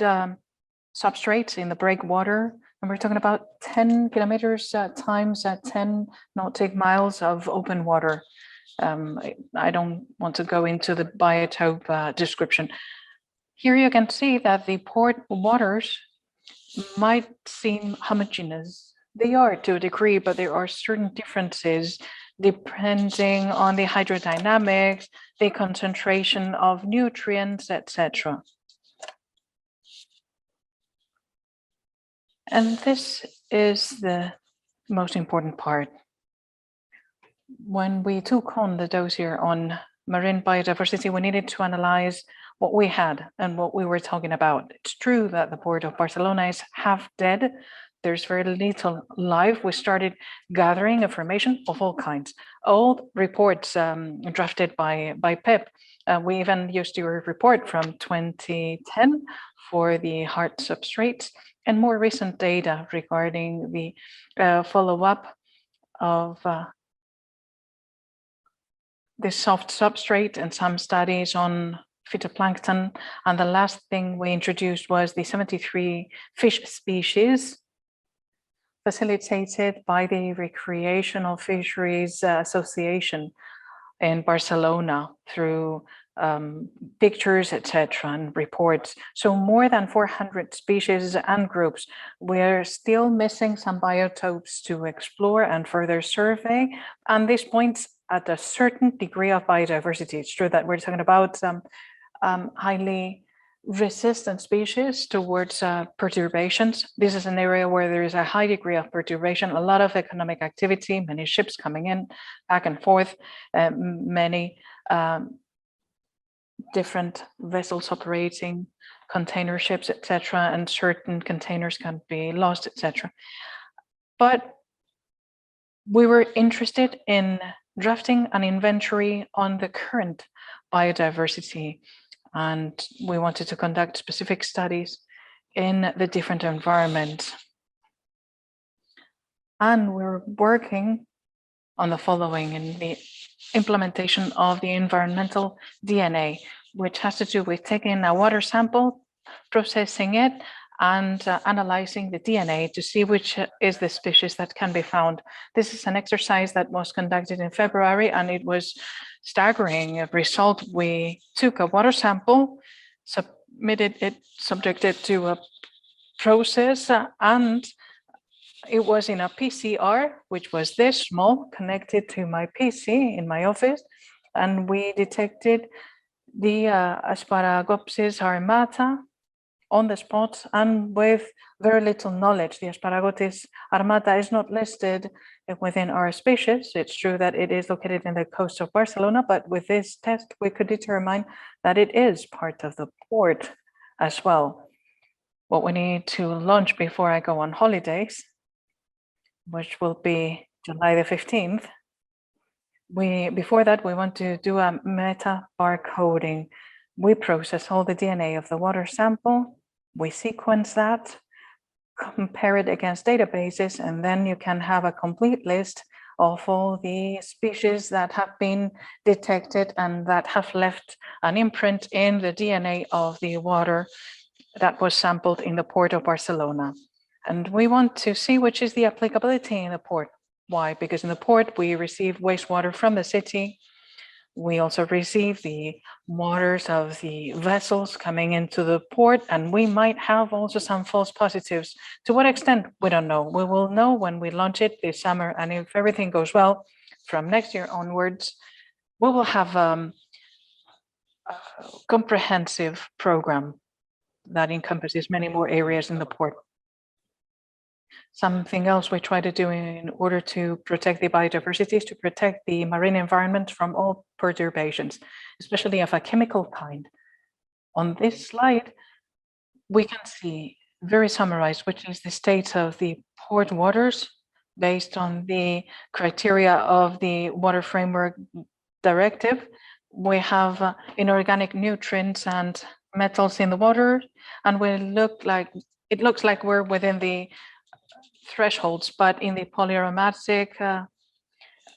substrates in the breakwater. And we're talking about 10 kilometers times 10 nautic miles of open water. I don't want to go into the biotope description. Here you can see that the port waters might seem homogeneous. They are to a degree, but there are certain differences depending on the hydrodynamics, the concentration of nutrients, etc. And this is the most important part. When we took on the dossier on marine biodiversity, we needed to analyze what we had and what we were talking about. It's true that the port of Barcelona is half dead. There's very little life. We started gathering information of all kinds, old reports drafted by PEP. We even used your report from 2010 for the hard substrates, and more recent data regarding the follow-up of the soft substrate and some studies on phytoplankton. And the last thing we introduced was the 73 fish species facilitated by the Recreational Fisheries Association in Barcelona through pictures, etc., and reports. So more than 400 species and groups. We're still missing some biotopes to explore and further survey. And this points at a certain degree of biodiversity. It's true that we're talking about some highly resistant species towards perturbations. This is an area where there is a high degree of perturbation, a lot of economic activity, many ships coming in, back and forth, many different vessels operating, container ships, etc., and certain containers can be lost, etc. But we were interested in drafting an inventory on the current biodiversity, and we wanted to conduct specific studies in the different environments. And we're working on the following in the implementation of the environmental DNA, which has to do with taking a water sample, processing it, and analyzing the DNA to see which is the species that can be found. This is an exercise that was conducted in February, and it was staggering result. We took a water sample, submitted it, subjected to a process, and it was in a PCR, which was this small, connected to my PC in my office, and we detected the Asparagopsis armata on the spot, and with very little knowledge. The Asparagopsis armata is not listed within our species. It's true that it is located in the coast of Barcelona, but with this test, we could determine that it is part of the port as well. What we need to launch before I go on holidays, which will be July the 15th, before that, we want to do a meta barcoding. We process all the DNA of the water sample, we sequence that, compare it against databases, and then you can have a complete list of all the species that have been detected and that have left an imprint in the DNA of the water that was sampled in the port of Barcelona. And we want to see which is the applicability in the port. Why? Because in the port, we receive wastewater from the city. We also receive the waters of the vessels coming into the port, and we might have also some false positives. To what extent, we don't know. We will know when we launch it this summer, and if everything goes well, from next year onwards, we will have a comprehensive program that encompasses many more areas in the port. Something else we try to do in order to protect the biodiversity is to protect the marine environment from all perturbations, especially of a chemical kind. On this slide, we can see very summarized, which is the state of the port waters based on the criteria of the Water Framework Directive. We have inorganic nutrients and metals in the water, and it looks like we're within the thresholds, but in the polyaromatic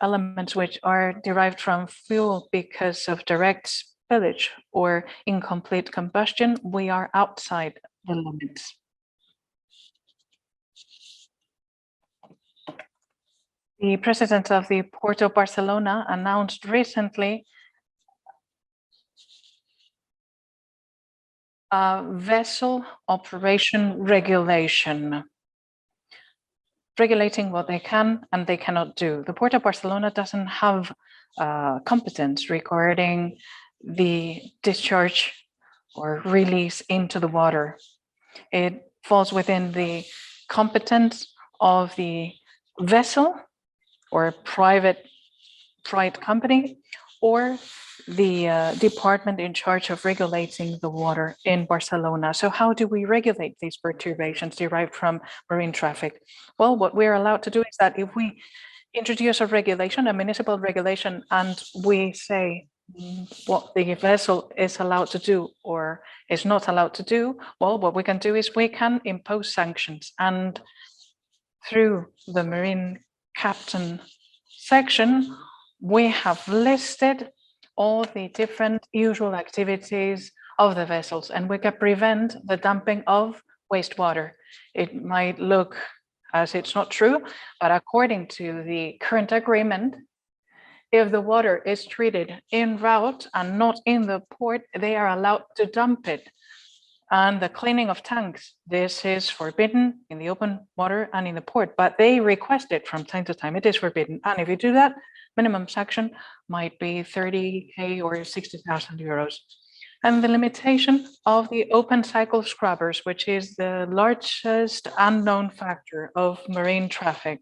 elements which are derived from fuel because of direct spillage or incomplete combustion, we are outside the limits. The president of the Port of Barcelona announced recently a vessel operation regulation, regulating what they can and they cannot do. The Port of Barcelona doesn't have competence regarding the discharge or release into the water. It falls within the competence of the vessel or private company, or the department in charge of regulating the water in Barcelona. So how do we regulate these perturbations derived from marine traffic? Well, what we're allowed to do is that if we introduce a regulation, a municipal regulation, and we say what the vessel is allowed to do or is not allowed to do, well, what we can do is we can impose sanctions. And through the marine captain section, we have listed all the different usual activities of the vessels, and we can prevent the dumping of wastewater. It might look as it's not true, but according to the current agreement, if the water is treated en route and not in the port, they are allowed to dump it. And the cleaning of tanks, this is forbidden in the open water and in the port, but they request it from time to time. It is forbidden. And if you do that, minimum sanction might be 30K or 60,000 euros. And the limitation of the open cycle scrubbers, which is the largest unknown factor of marine traffic,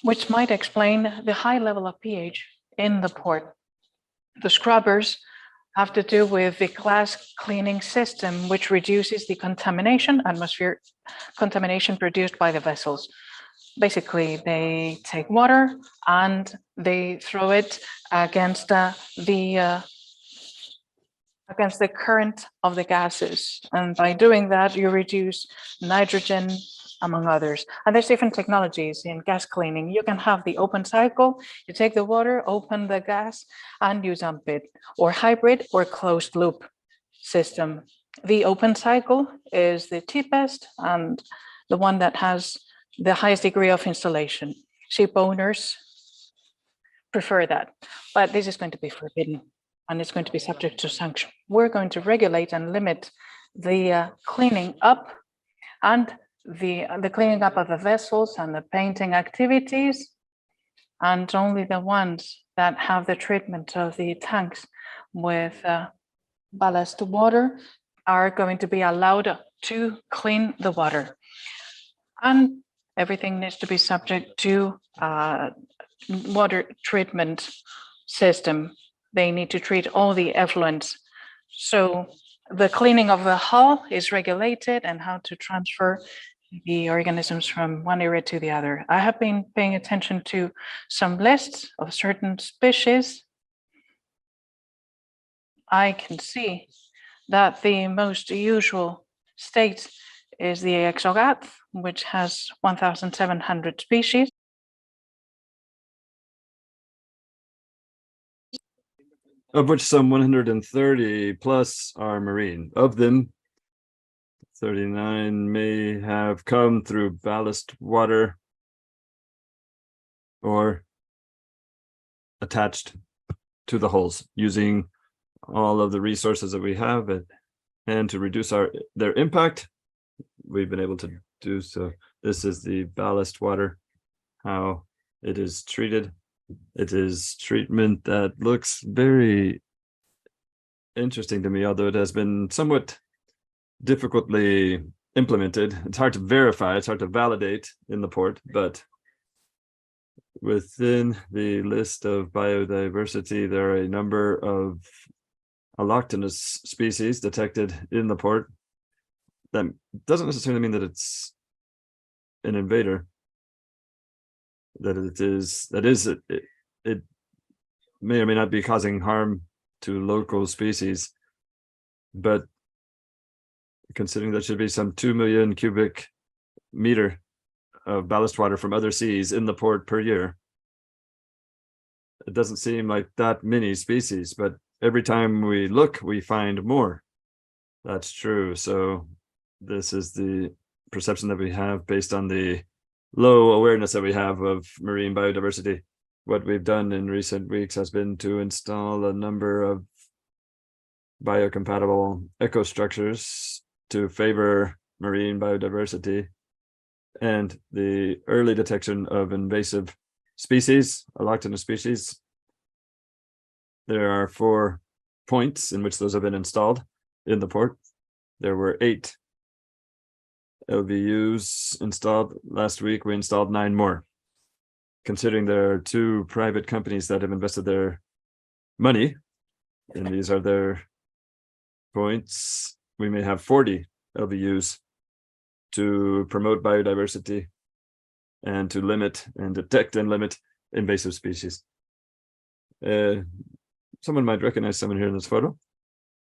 which might explain the high level of pH in the port. The scrubbers have to do with the glass cleaning system, which reduces the atmospheric contamination produced by the vessels. Basically, they take water and they throw it against the current of the gases. And by doing that, you reduce nitrogen, among others. And there's different technologies in gas cleaning. You can have the open cycle, you take the water, open the gas, and you dump it, or hybrid or closed loop system. The open cycle is the cheapest and the one that has the highest degree of installation. Ship owners prefer that, but this is going to be forbidden and it's going to be subject to sanction. We're going to regulate and limit the cleaning up and the cleaning up of the vessels and the painting activities, and only the ones that have the treatment of the tanks with ballast water are going to be allowed to clean the water. And everything needs to be subject to water treatment system. They need to treat all the effluents. So the cleaning of the hull is regulated and how to transfer the organisms from one area to the other. I have been paying attention to some lists of certain species. I can see that the most usual state is the exogat, which has 1,700 species. Of which some 130 plus are marine. Of them, 39 may have come through ballast water or attached to the hulls using all of the resources that we have, and to reduce their impact, we've been able to do so. This is the ballast water, how it is treated. It is treatment that looks very interesting to me, although it has been somewhat difficultly implemented. It's hard to verify, it's hard to validate in the port, but within the list of biodiversity, there are a number of allochthonous species detected in the port. That doesn't necessarily mean that it's an invader. It may or may not be causing harm to local species, but considering there should be some 2 million cubic meter of ballast water from other seas in the port per year, it doesn't seem like that many species, but every time we look, we find more. That's true. So this is the perception that we have based on the low awareness that we have of marine biodiversity. What we've done in recent weeks has been to install a number of biocompatible ecostructures to favor marine biodiversity and the early detection of invasive species, allochthonous species. There are 4 points in which those have been installed in the port. There were 8 LVUs installed. Last week, we installed 9 more. Considering there are 2 private companies that have invested their money, and these are their points, we may have 40 LVUs to promote biodiversity and to limit and detect and limit invasive species. Someone might recognize someone here in this photo,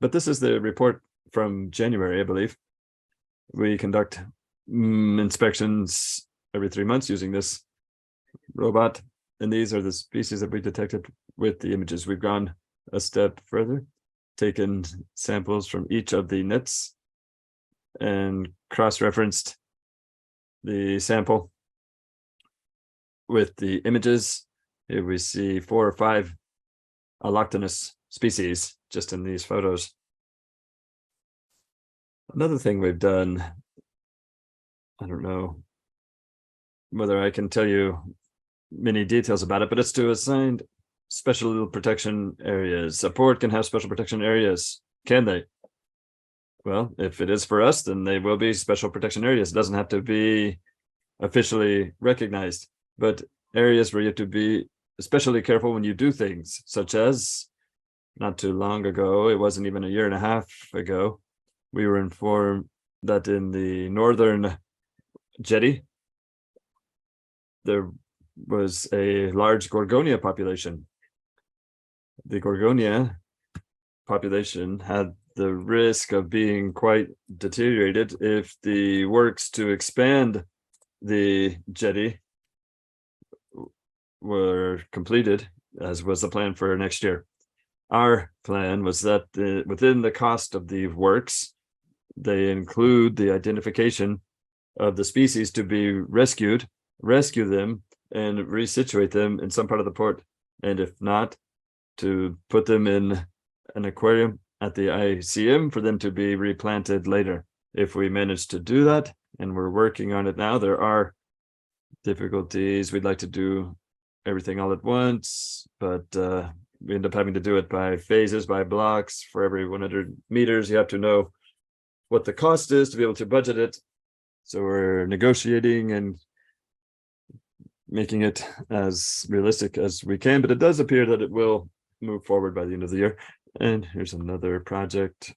but this is the report from January, I believe. We conduct inspections every 3 months using this robot, and these are the species that we detected with the images. We've gone a step further, taken samples from each of the nets and cross-referenced the sample with the images. Here we see 4 or 5 allochthonous species just in these photos. Another thing we've done, I don't know whether I can tell you many details about it, but it's to assign special protection areas. A port can have special protection areas, can they? Well, if it is for us, then they will be special protection areas. It doesn't have to be officially recognized, but areas where you have to be especially careful when you do things, such as not too long ago, it wasn't even a year and a half ago, we were informed that in the northern jetty, there was a large Gorgonia population. The Gorgonia population had the risk of being quite deteriorated if the works to expand the jetty were completed, as was the plan for next year. Our plan was that within the cost of the works, they include the identification of the species to be rescued, rescue them, and resituate them in some part of the port. And if not, to put them in an aquarium at the ICM for them to be replanted later. If we manage to do that, and we're working on it now, there are difficulties. We'd like to do everything all at once, but we end up having to do it by phases, by blocks. For every 100 meters, you have to know what the cost is to be able to budget it. So we're negotiating and making it as realistic as we can, but it does appear that it will move forward by the end of the year. And here's another project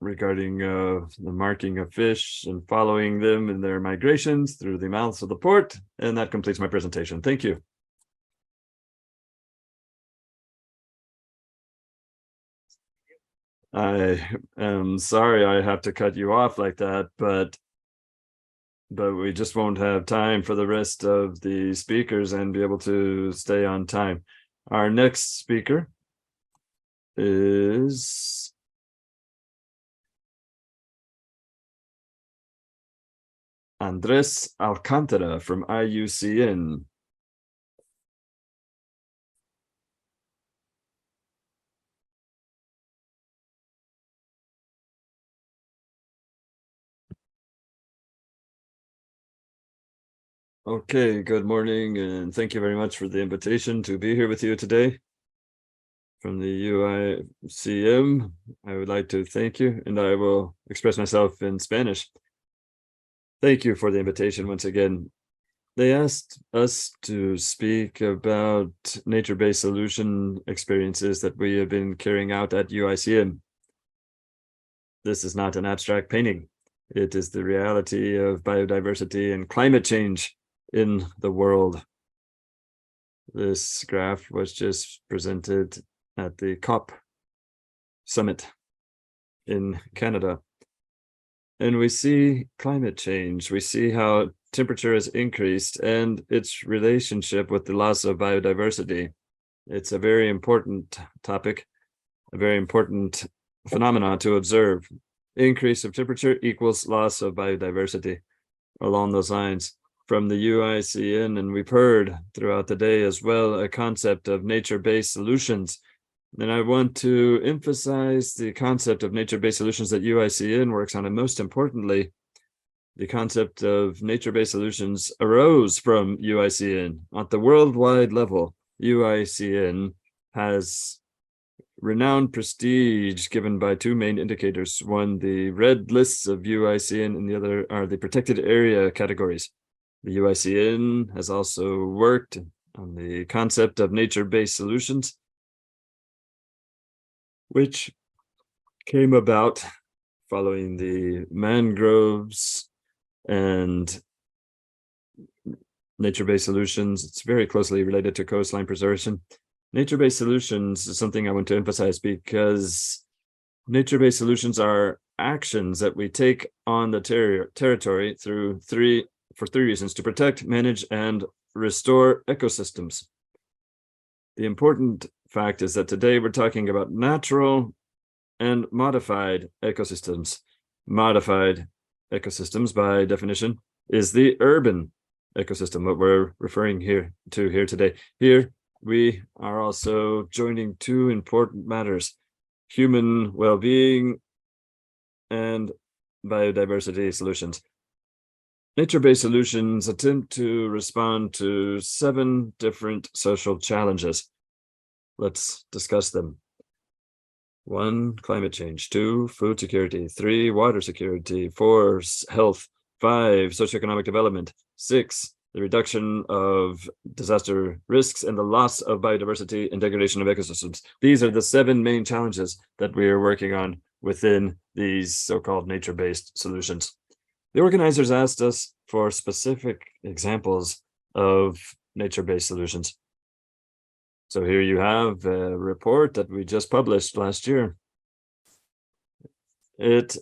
regarding the marking of fish and following them in their migrations through the mouths of the port. And that completes my presentation. Thank you. I am sorry I have to cut you off like that, but we just won't have time for the rest of the speakers and be able to stay on time. Our next speaker is Andres Alcantara from IUCN. Okay, good morning, and thank you very much for the invitation to be here with you today. from the UICM, I would like to thank you, and I will express myself in Spanish. Thank you for the invitation once again. They asked us to speak about nature-based solution experiences that we have been carrying out at UICM. This is not an abstract painting. It is the reality of biodiversity and climate change in the world. This graph was just presented at the COP summit in Canada. And we see climate change. We see how temperature has increased and its relationship with the loss of biodiversity. It's a very important topic, a very important phenomenon to observe. Increase of temperature equals loss of biodiversity. Along those lines, from the UICN, and we've heard throughout the day as well, a concept of nature-based solutions. And I want to emphasize the concept of nature-based solutions that UICN works on, and most importantly, the concept of nature-based solutions arose from UICN. At the worldwide level, UICN has renowned prestige given by two main indicators. One, the red lists of UICN, and the other are the protected area categories. The UICN has also worked on the concept of nature-based solutions, which came about following the mangroves and nature-based solutions. It's very closely related to coastline preservation. Nature-based solutions is something I want to emphasize because nature-based solutions are actions that we take on the territory for three reasons: to protect, manage, and restore ecosystems. The important fact is that today we're talking about natural and modified ecosystems. Modified ecosystems, by definition, is the urban ecosystem, what we're referring to here today. Here, we are also joining two important matters: human well-being and biodiversity solutions. Nature-based solutions attempt to respond to 7 different social challenges. Let's discuss them. 1, climate change. 2, food security. 3, water security. 4, health. 5, socioeconomic development. 6, the reduction of disaster risks and the loss of biodiversity and degradation of ecosystems. These are the 7 main challenges that we are working on within these so-called nature-based solutions. The organizers asked us for specific examples of nature-based solutions. So here you have a report that we just published last year. It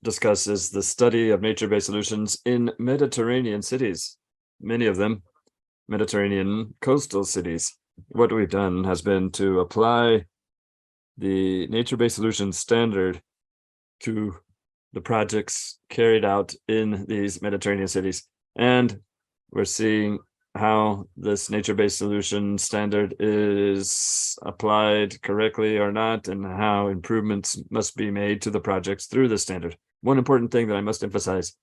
discusses the study of nature-based solutions in Mediterranean cities, many of them Mediterranean coastal cities. What we've done has been to apply the nature-based solution standard to the projects carried out in these Mediterranean cities. And we're seeing how this nature-based solution standard is applied correctly or not, and how improvements must be made to the projects through the standard. One important thing that I must emphasize: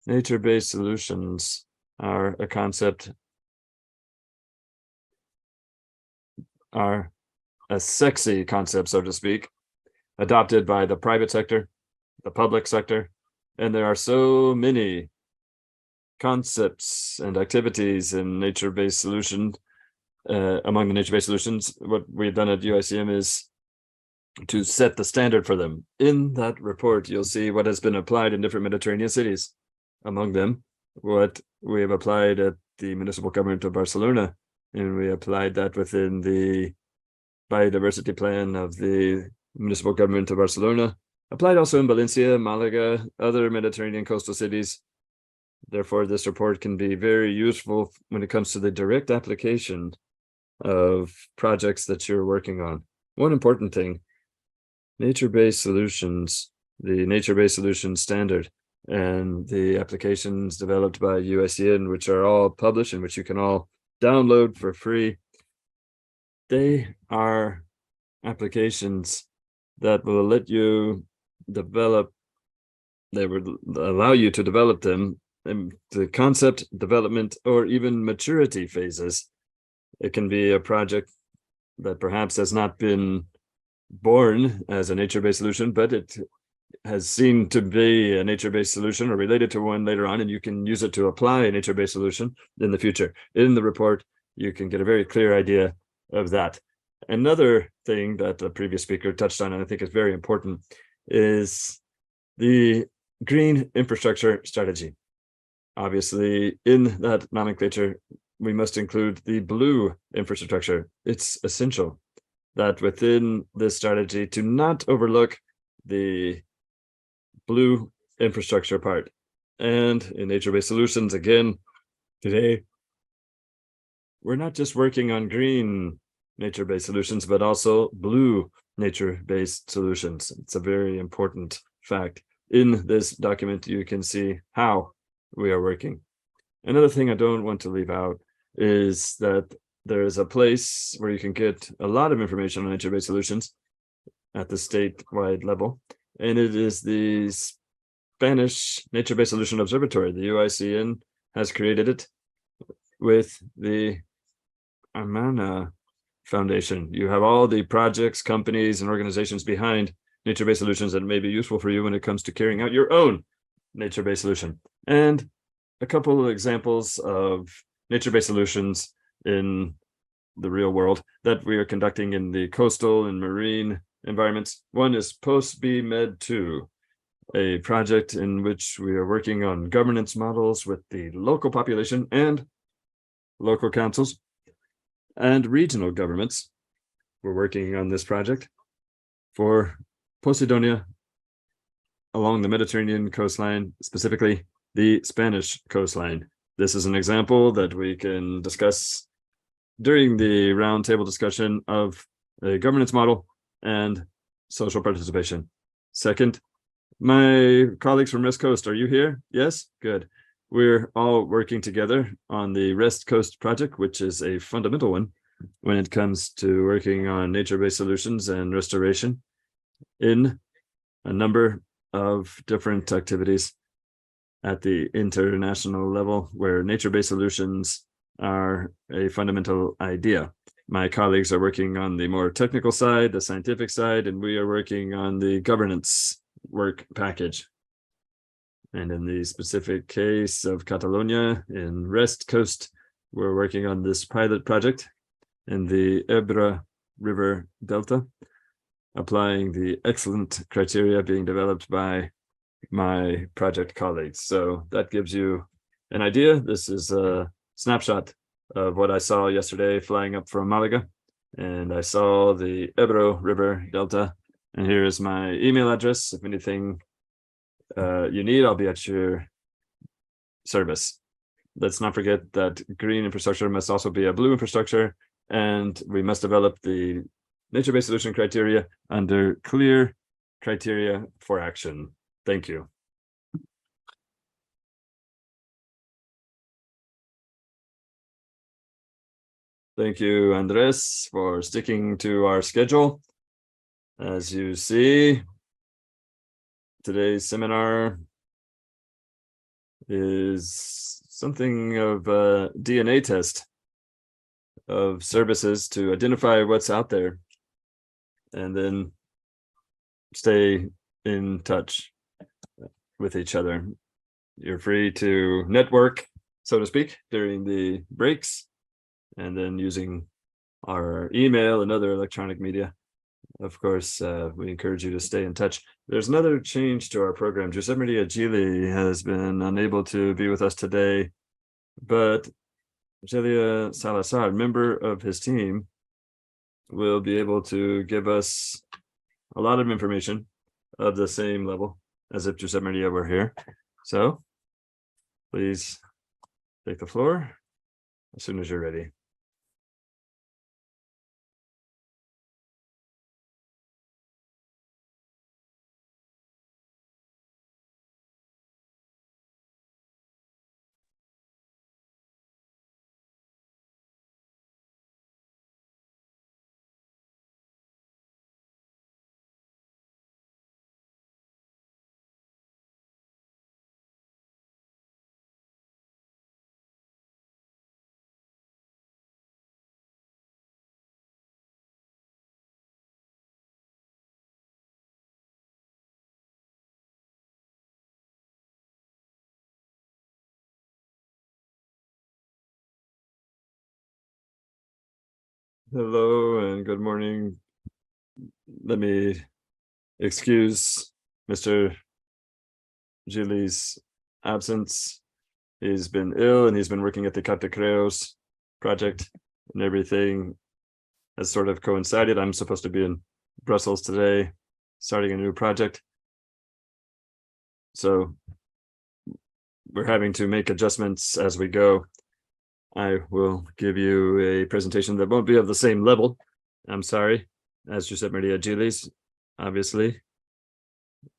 nature-based solutions are a concept, are a sexy concept, so to speak, adopted by the private sector, the public sector, and there are so many concepts and activities in nature-based solution. Among the nature-based solutions, what we've done at UICM is to set the standard for them. In that report, you'll see what has been applied in different Mediterranean cities. Among them, what we have applied at the municipal government of Barcelona, and we applied that within the biodiversity plan of the municipal government of Barcelona, applied also in Valencia, Malaga, other Mediterranean coastal cities. Therefore, this report can be very useful when it comes to the direct application of projects that you're working on. One important thing: nature-based solutions, the nature-based solution standard, and the applications developed by UICN, which are all published and which you can all download for free. They are applications that will let you develop, they will allow you to develop them in the concept, development, or even maturity phases. It can be a project that perhaps has not been born as a nature-based solution, but it has seen to be a nature-based solution or related to one later on, and you can use it to apply a nature-based solution in the future. In the report, you can get a very clear idea of that. Another thing that the previous speaker touched on, and I think is very important, is the green infrastructure strategy. Obviously, in that nomenclature, we must include the blue infrastructure. It's essential that within this strategy to not overlook the blue infrastructure part. And in nature-based solutions, again, today, we're not just working on green nature-based solutions, but also blue nature-based solutions. It's a very important fact. In this document, you can see how we are working. Another thing I don't want to leave out is that there is a place where you can get a lot of information on nature-based solutions at the statewide level, and it is the Spanish Nature-Based Solution Observatory. The UICN has created it with the Amana Foundation. You have all the projects, companies, and organizations behind nature-based solutions that may be useful for you when it comes to carrying out your own nature-based solution. And a couple of examples of nature-based solutions in the real world that we are conducting in the coastal and marine environments. One is Post-B Med 2, a project in which we are working on governance models with the local population and local councils and regional governments. We're working on this project for Posidonia along the Mediterranean coastline, specifically the Spanish coastline. This is an example that we can discuss during the roundtable discussion of a governance model and social participation. Second, my colleagues from West Coast, are you here? Yes, good. We're all working together on the West Coast project, which is a fundamental one when it comes to working on nature-based solutions and restoration in a number of different activities at the international level where nature-based solutions are a fundamental idea. My colleagues are working on the more technical side, the scientific side, and we are working on the governance work package. And in the specific case of Catalonia in West Coast, we're working on this pilot project in the Ebro River Delta, applying the excellent criteria being developed by my project colleagues. So that gives you an idea. This is a snapshot of what I saw yesterday flying up from Malaga. And I saw the Ebro River Delta. And here is my email address. If anything you need, I'll be at your service. Let's not forget that green infrastructure must also be a blue infrastructure, and we must develop the nature-based solution criteria under clear criteria for action. Thank you. Thank you, Andres, for sticking to our schedule. As you see, today's seminar is something of a DNA test of services to identify what's out there and then stay in touch with each other. You're free to network, so to speak, during the breaks, and then using our email and other electronic media. Of course, we encourage you to stay in touch. There's another change to our program. Giuseppe Maria Gili has been unable to be with us today, but Celia Salazar, member of his team, will be able to give us a lot of information of the same level as if Giuseppe Maria were here. So please take the floor as soon as you're ready. Hello and good morning. Let me excuse Mr. Gili's absence. He's been ill and he's been working at the Catecreos project, and everything has sort of coincided. I'm supposed to be in Brussels today, starting a new project. So we're having to make adjustments as we go. I will give you a presentation that won't be of the same level. I'm sorry, as Giuseppe Maria Gili's, obviously.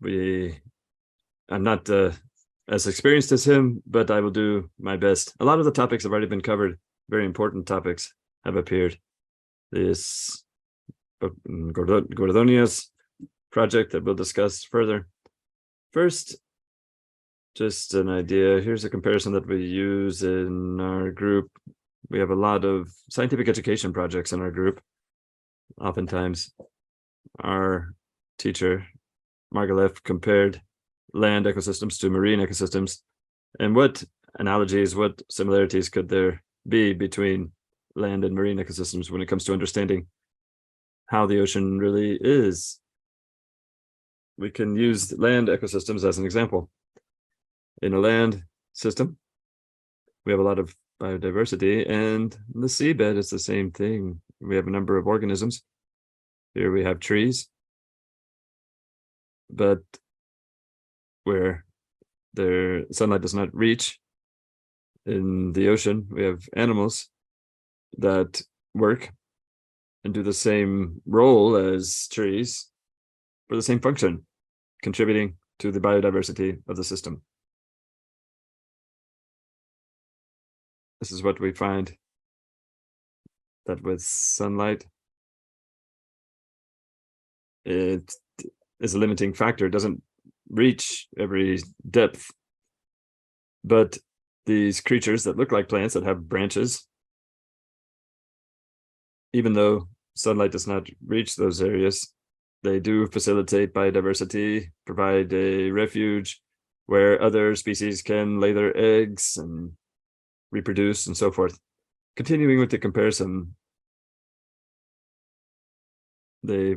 I'm not as experienced as him, but I will do my best. A lot of the topics have already been covered. Very important topics have appeared. This Gordonia's project that we'll discuss further. First, just an idea. Here's a comparison that we use in our group. We have a lot of scientific education projects in our group. Oftentimes, our teacher, Margalef, compared land ecosystems to marine ecosystems, and what analogies, what similarities could there be between land and marine ecosystems when it comes to understanding how the ocean really is. We can use land ecosystems as an example. In a land system, we have a lot of biodiversity, and the seabed is the same thing. We have a number of organisms. Here we have trees, but where their sunlight does not reach in the ocean, we have animals that work and do the same role as trees for the same function, contributing to the biodiversity of the system. This is what we find, that with sunlight, it is a limiting factor. It doesn't reach every depth, but these creatures that look like plants that have branches, even though sunlight does not reach those areas, they do facilitate biodiversity, provide a refuge where other species can lay their eggs and reproduce and so forth. Continuing with the comparison, they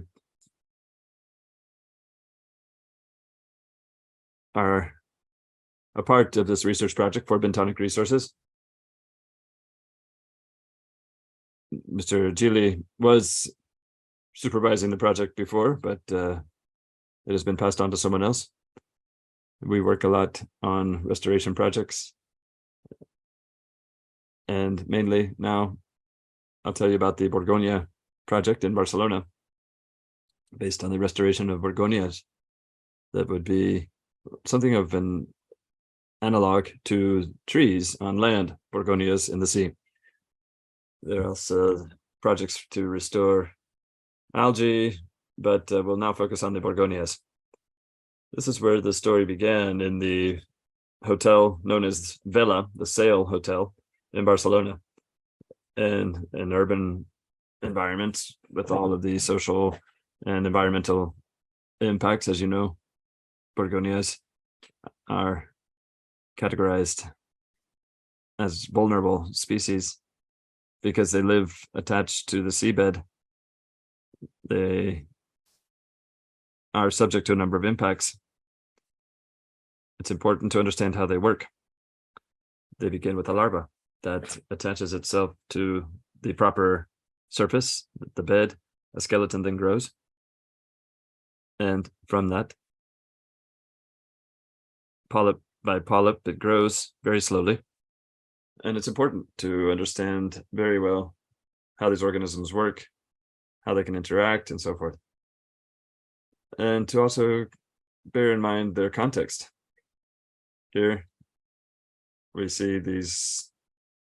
are a part of this research project for bentonic resources. Mr. Gili was supervising the project before, but it has been passed on to someone else. We work a lot on restoration projects. And mainly now, I'll tell you about the Borgonia project in Barcelona, based on the restoration of Borgonias. That would be something of an analog to trees on land, Borgonias in the sea. There are also projects to restore algae, but we'll now focus on the Borgonias. This is where the story began, in the hotel known as Vela, the Sail Hotel in Barcelona, and an urban environment with all of the social and environmental impacts. As you know, Borgonias are categorized as vulnerable species because they live attached to the seabed. They are subject to a number of impacts. It's important to understand how they work. They begin with a larva that attaches itself to the proper surface, the bed. A skeleton then grows. And from that, polyp by polyp, it grows very slowly. And it's important to understand very well how these organisms work, how they can interact, and so forth. And to also bear in mind their context. Here we see these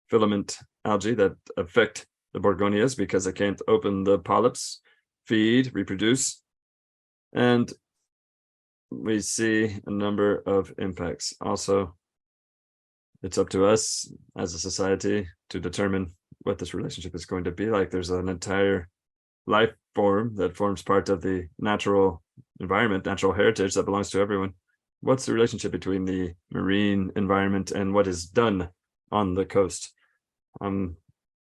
filament algae that affect the Borgonias because they can't open the polyps, feed, reproduce. And we see a number of impacts. Also, it's up to us as a society to determine what this relationship is going to be like. There's an entire life form that forms part of the natural environment, natural heritage that belongs to everyone. What's the relationship between the marine environment and what is done on the coast?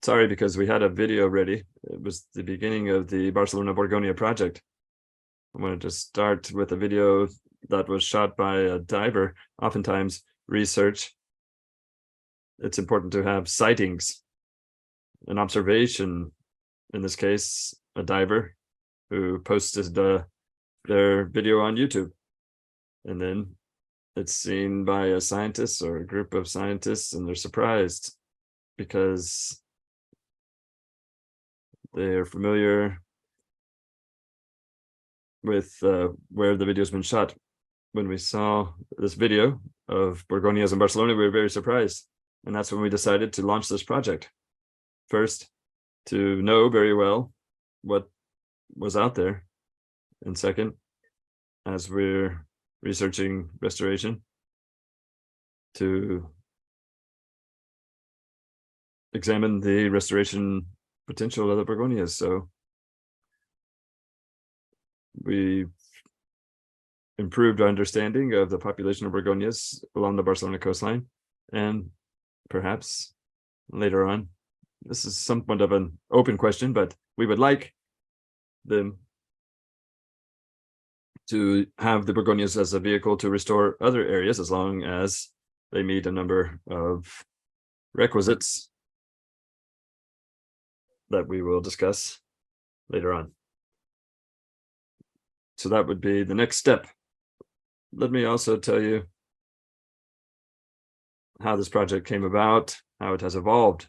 sorry, because we had a video ready. It was the beginning of the Barcelona Borgonia project. I wanted to start with a video that was shot by a diver. Oftentimes, research, it's important to have sightings, an observation, in this case, a diver who posted their video on YouTube. And then it's seen by a scientist or a group of scientists, and they're surprised because they're familiar with where the video has been shot. When we saw this video of Borgonias in Barcelona, we were very surprised. And that's when we decided to launch this project. First, to know very well what was out there. And second, as we're researching restoration, to examine the restoration potential of the Borgonias. So we improved our understanding of the population of Borgonias along the Barcelona coastline, and perhaps later on, this is somewhat of an open question, but we would like them to have the Borgonias as a vehicle to restore other areas, as long as they meet a number of requisites that we will discuss later on. So that would be the next step. Let me also tell you how this project came about, how it has evolved.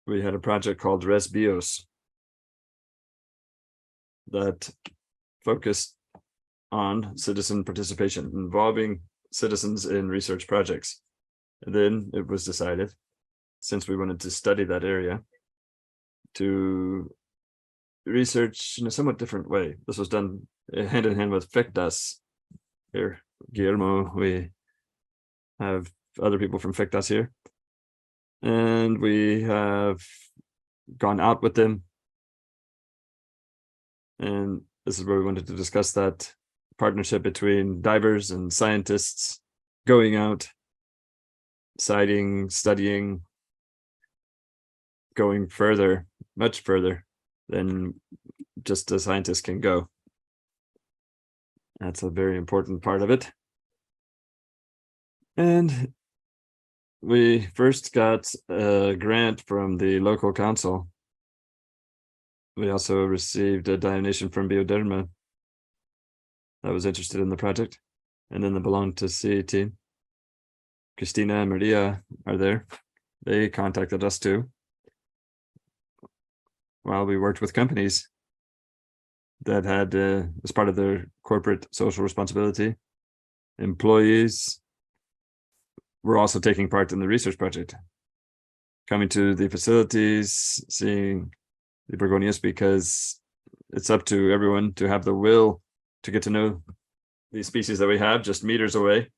We had a project called Res Bios that focused on citizen participation, involving citizens in research projects. And then it was decided, since we wanted to study that area, to research in a somewhat different way. This was done hand in hand with FECTAS. Here, Guillermo, we have other people from FECTAS here. And we have gone out with them. And this is where we wanted to discuss that partnership between divers and scientists, going out, sighting, studying, going further, much further than just a scientist can go. That's a very important part of it. And we first got a grant from the local council. We also received a donation from Bioderma that was interested in the project. And then the Belong to Sea team, Christina and Maria, are there. They contacted us too, while we worked with companies that had, as part of their corporate social responsibility, employees were also taking part in the research project, coming to the facilities, seeing the Borgonias, because it's up to everyone to have the will to get to know the species that we have just meters away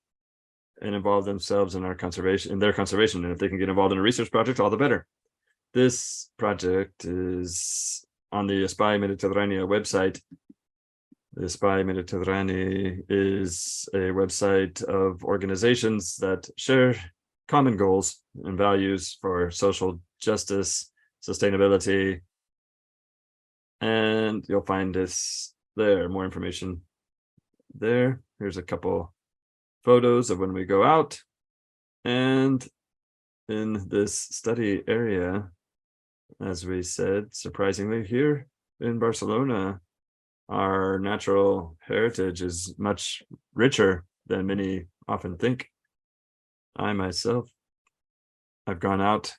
and involve themselves in our conservation, in their conservation. And if they can get involved in a research project, all the better. This project is on the Espai Mediterranea website. The Espai Mediterranea is a website of organizations that share common goals and values for social justice, sustainability, and you'll find this there, more information there. Here's a couple photos of when we go out. And in this study area, as we said, surprisingly, here in Barcelona, our natural heritage is much richer than many often think. I myself, I've gone out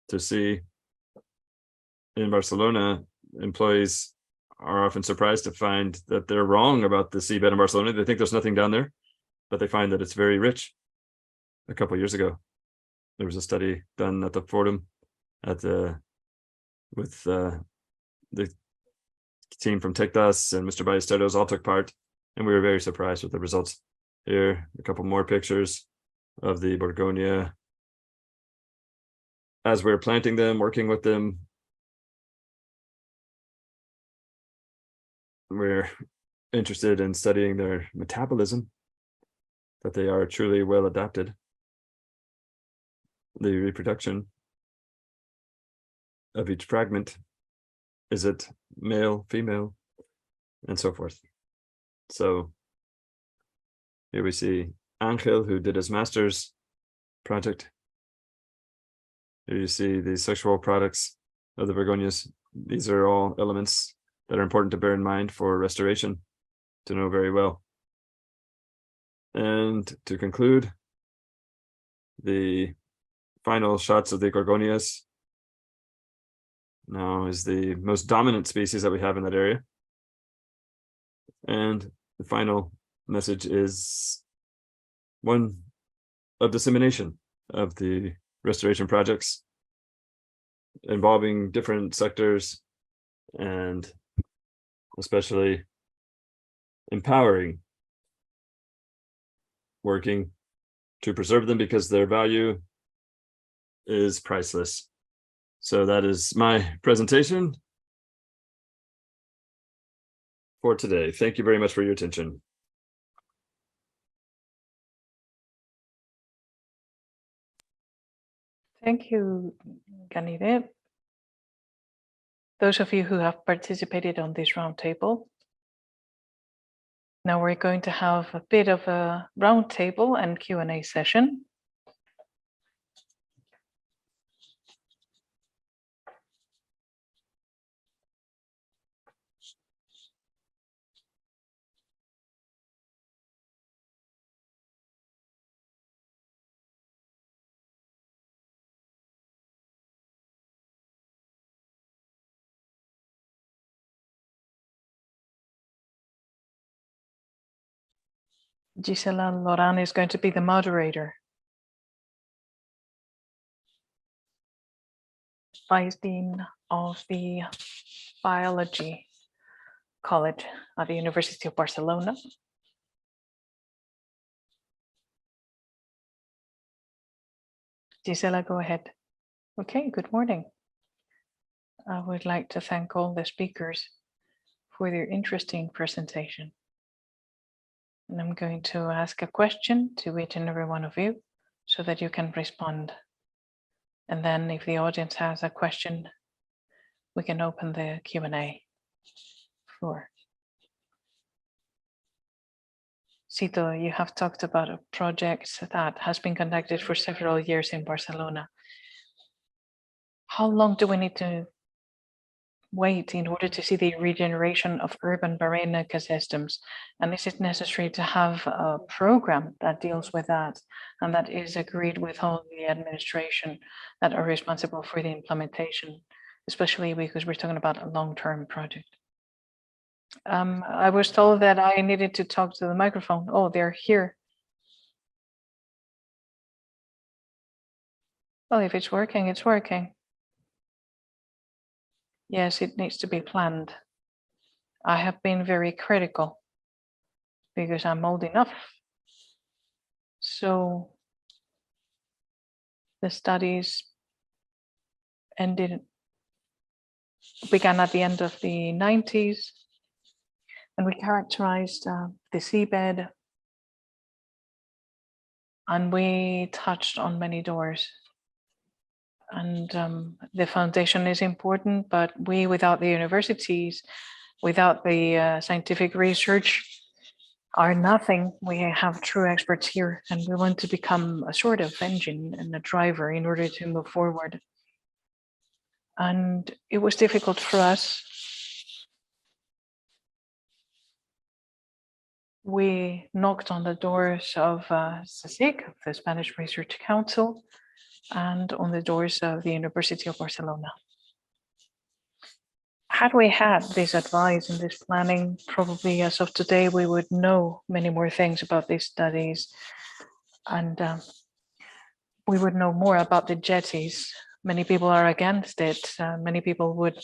to see in Barcelona, employees are often surprised to find that they're wrong about the seabed in Barcelona. They think there's nothing down there, but they find that it's very rich. A couple of years ago, there was a study done at the Forum with the team from TECDAS, and Mr. Ballesteros all took part, and we were very surprised with the results. Here, a couple more pictures of the Borgonia as we're planting them, working with them. We're interested in studying their metabolism, that they are truly well adapted. the reproduction of each fragment. Is it male, female, and so forth? So here we see Angel, who did his master's project. Here you see the sexual products of the begonias. These are all elements that are important to bear in mind for restoration, to know very well. And to conclude, the final shots of the gorgonias now is the most dominant species that we have in that area. And the final message is one of dissemination of the restoration projects involving different sectors, and especially empowering, working to preserve them because their value is priceless. So that is my presentation for today. Thank you very much for your attention. Thank you, Ganide. Those of you who have participated on this roundtable. Now we're going to have a bit of a roundtable and Q&A session. Gisela Loran is going to be the moderator. Vice Dean of the Biology College at the University of Barcelona. Gisela, go ahead. Okay, good morning. I would like to thank all the speakers for their interesting presentation. And I'm going to ask a question to each and every one of you so that you can respond. And then if the audience has a question, we can open the Q&A floor. Cito, you have talked about a project that has been conducted for several years in Barcelona. How long do we need to wait in order to see the regeneration of urban marine ecosystems? And is it necessary to have a program that deals with that and that is agreed with all the administration that are responsible for the implementation, especially because we're talking about a long-term project? I was told that I needed to talk to the microphone. Oh, they're here. Well, if it's working, it's working. Yes, it needs to be planned. I have been very critical because I'm old enough. So the studies began at the end of the 90s, and we characterized the seabed, and we touched on many doors. And the foundation is important, but we, without the universities, without the scientific research, are nothing. We have true experts here, and we want to become a sort of engine and a driver in order to move forward. And it was difficult for us. We knocked on the doors of SASIC, the Spanish Research Council, and on the doors of the University of Barcelona. Had we had this advice and this planning, probably as of today, we would know many more things about these studies, and we would know more about the jetties. Many people are against it. Many people would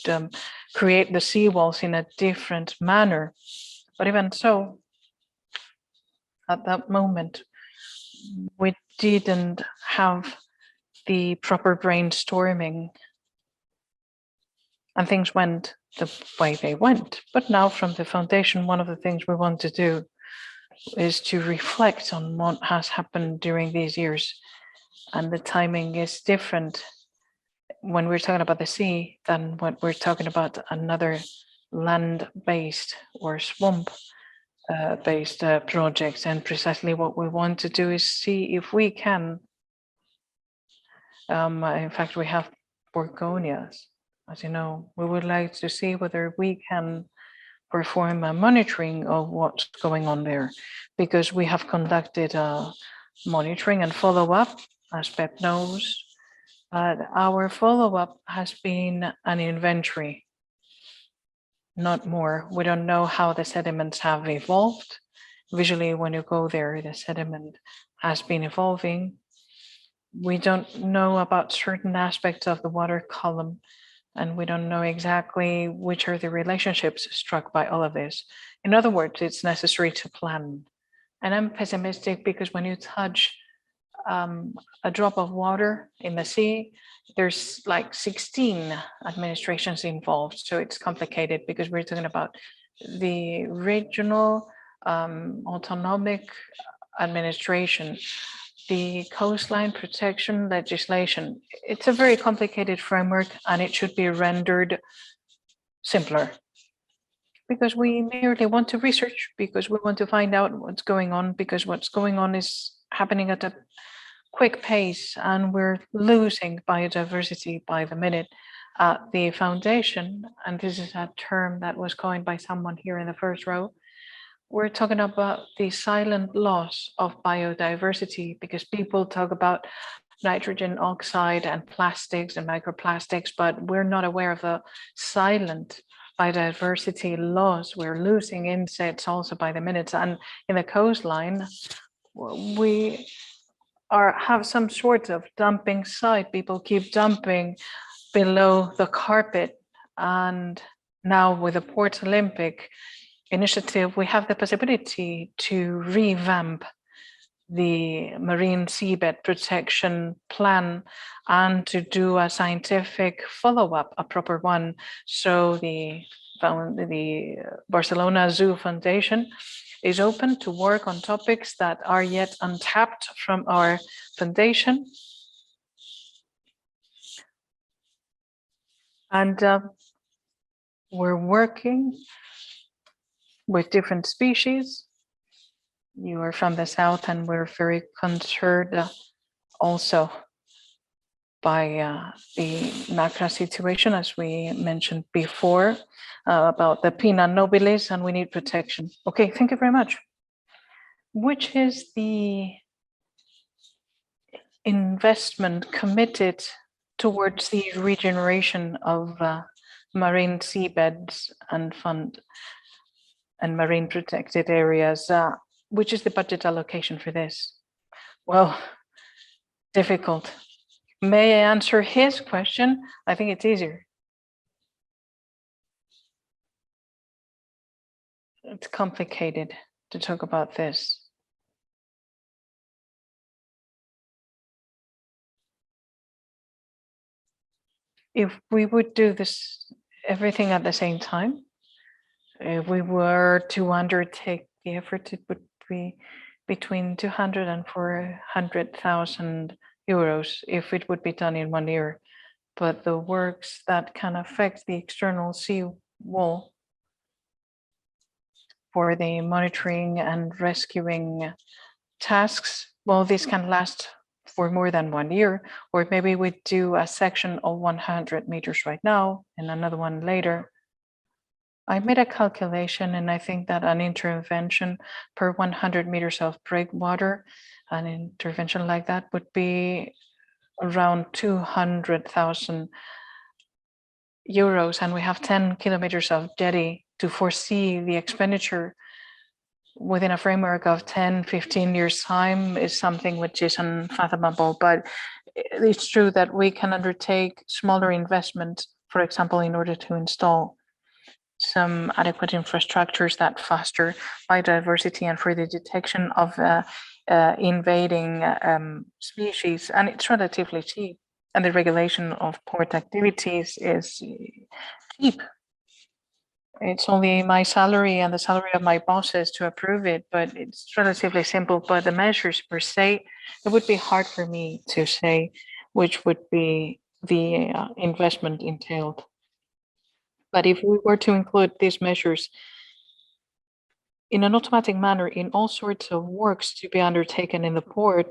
create the seawalls in a different manner. But even so, at that moment, we didn't have the proper brainstorming, and things went the way they went. But now from the foundation, one of the things we want to do is to reflect on what has happened during these years and the timing is different when we're talking about the sea than when we're talking about another land-based or swamp based projects. And precisely what we want to do is see if we can, in fact, we have Borgonias, as you know. We would like to see whether we can perform a monitoring of what's going on there, because we have conducted a monitoring and follow-up, as Pep knows. But our follow-up has been an inventory, not more. We don't know how the sediments have evolved. Visually, when you go there, the sediment has been evolving. We don't know about certain aspects of the water column, and we don't know exactly which are the relationships struck by all of this. In other words, it's necessary to plan. And I'm pessimistic because when you touch a drop of water in the sea, there's like 16 administrations involved. So it's complicated because we're talking about the regional autonomic administration, the coastline protection legislation. It's a very complicated framework, and it should be rendered simpler, because we merely want to research, because we want to find out what's going on, because what's going on is happening at a quick pace, and we're losing biodiversity by the minute. The foundation, and this is a term that was coined by someone here in the first row, we're talking about the silent loss of biodiversity, because people talk about nitrogen oxide and plastics and microplastics, but we're not aware of the silent biodiversity loss. We're losing insects also by the minutes. And in the coastline, we have some sort of dumping site. People keep dumping below the carpet. And now with the Port Olympic initiative, we have the possibility to revamp the marine seabed protection plan and to do a scientific follow-up, a proper one. So the Barcelona Zoo Foundation is open to work on topics that are yet untapped from our foundation. And we're working with different species. You are from the south, and we're very concerned also by the NACRA situation, as we mentioned before, about the Pinna nobilis, and we need protection. Okay, thank you very much. Which is the investment committed towards the regeneration of marine seabeds and fund and marine protected areas? Which is the budget allocation for this? Well, difficult. May I answer his question? I think it's easier. It's complicated to talk about this. If we would do this everything at the same time, if we were to undertake the effort, it would be between 200 and 400,000 euros if it would be done in 1 year. But the works that can affect the external sea wall for the monitoring and rescuing tasks, well, this can last for more than 1 year, or maybe we do a section of 100 meters right now and another one later. I made a calculation, and I think that an intervention per 100 meters of breakwater, an intervention like that would be around 200,000 euros, and we have 10 kilometers of jetty. To foresee the expenditure within a framework of 10, 15 years time is something which is unfathomable, but it's true that we can undertake smaller investments, for example, in order to install some adequate infrastructures that foster biodiversity and for the detection of invading species, and it's relatively cheap. And the regulation of port activities is cheap. It's only my salary and the salary of my bosses to approve it, but it's relatively simple. But the measures per se, it would be hard for me to say which would be the investment entailed. But if we were to include these measures in an automatic manner in all sorts of works to be undertaken in the port,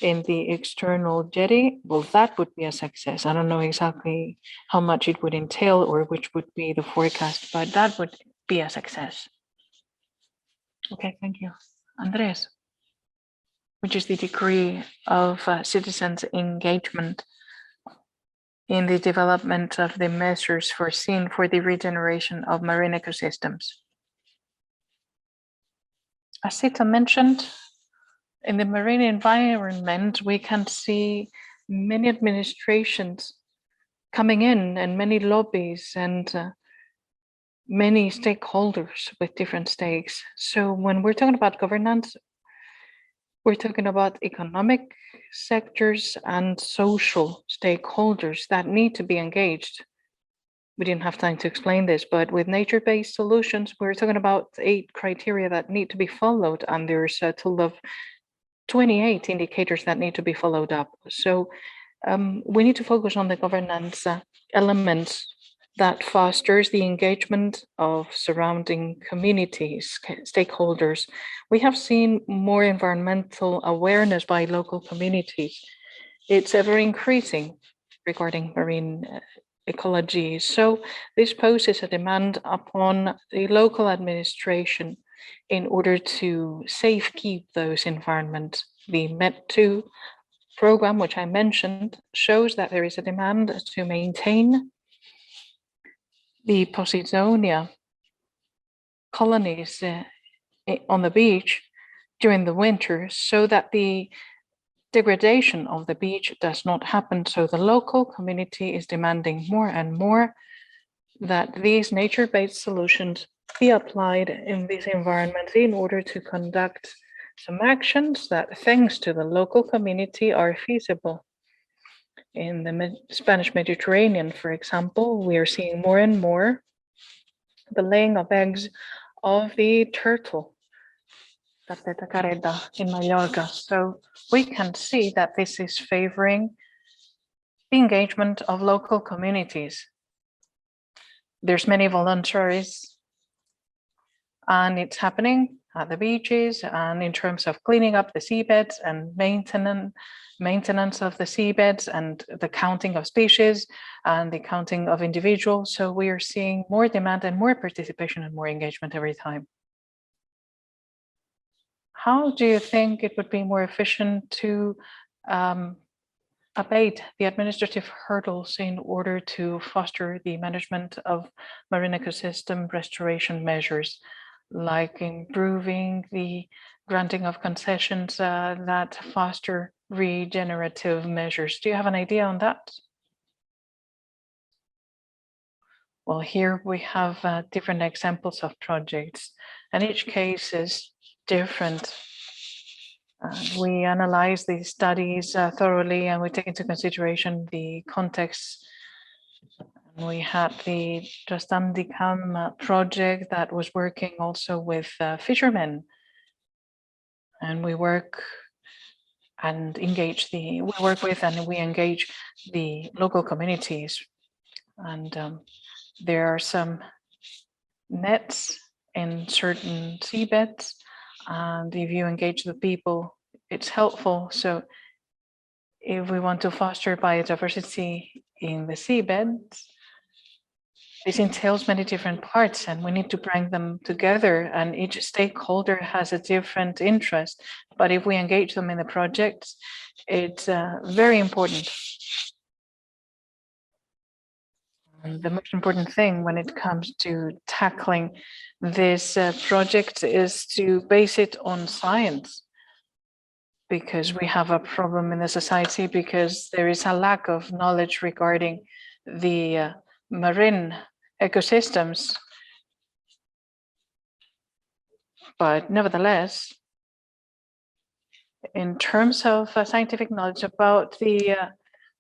in the external jetty, well, that would be a success. I don't know exactly how much it would entail or which would be the forecast, but that would be a success. Okay, thank you. Andres, which is the degree of citizens' engagement in the development of the measures foreseen for the regeneration of marine ecosystems? As Sita mentioned, in the marine environment, we can see many administrations coming in and many lobbies and many stakeholders with different stakes. So when we're talking about governance, we're talking about economic sectors and social stakeholders that need to be engaged. We didn't have time to explain this, but with nature-based solutions, we're talking about 8 criteria that need to be followed, and there's a total of 28 indicators that need to be followed up. So we need to focus on the governance elements that fosters the engagement of surrounding communities, stakeholders. We have seen more environmental awareness by local communities. It's ever increasing regarding marine ecology. So this poses a demand upon the local administration in order to safekeep those environments. The MET2 program, which I mentioned, shows that there is a demand to maintain the Posidonia colonies on the beach during the winter so that the degradation of the beach does not happen. So the local community is demanding more and more that these nature-based solutions be applied in these environments in order to conduct some actions that, thanks to the local community, are feasible. In the Spanish Mediterranean, for example, we are seeing more and more the laying of eggs of the turtle, Tapeta careta, in Mallorca. So we can see that this is favoring the engagement of local communities. There's many voluntaries, and it's happening at the beaches and in terms of cleaning up the seabeds and maintenance of the seabeds and the counting of species and the counting of individuals. So we are seeing more demand and more participation and more engagement every time. How do you think it would be more efficient to abate the administrative hurdles in order to foster the management of marine ecosystem restoration measures, like improving the granting of concessions that foster regenerative measures? Do you have an idea on that? Well, here we have different examples of projects, and each case is different. We analyze the studies thoroughly, and we take into consideration the context. We had the Trastandicam project that was working also with fishermen, and we work and engage we work with and we engage the local communities. And there are some nets in certain seabeds, and if you engage the people, it's helpful. So if we want to foster biodiversity in the seabeds, this entails many different parts, and we need to bring them together, and each stakeholder has a different interest. But if we engage them in the projects, it's very important. And the most important thing when it comes to tackling this project is to base it on science, because we have a problem in the society because there is a lack of knowledge regarding the marine ecosystems. But nevertheless, in terms of scientific knowledge about the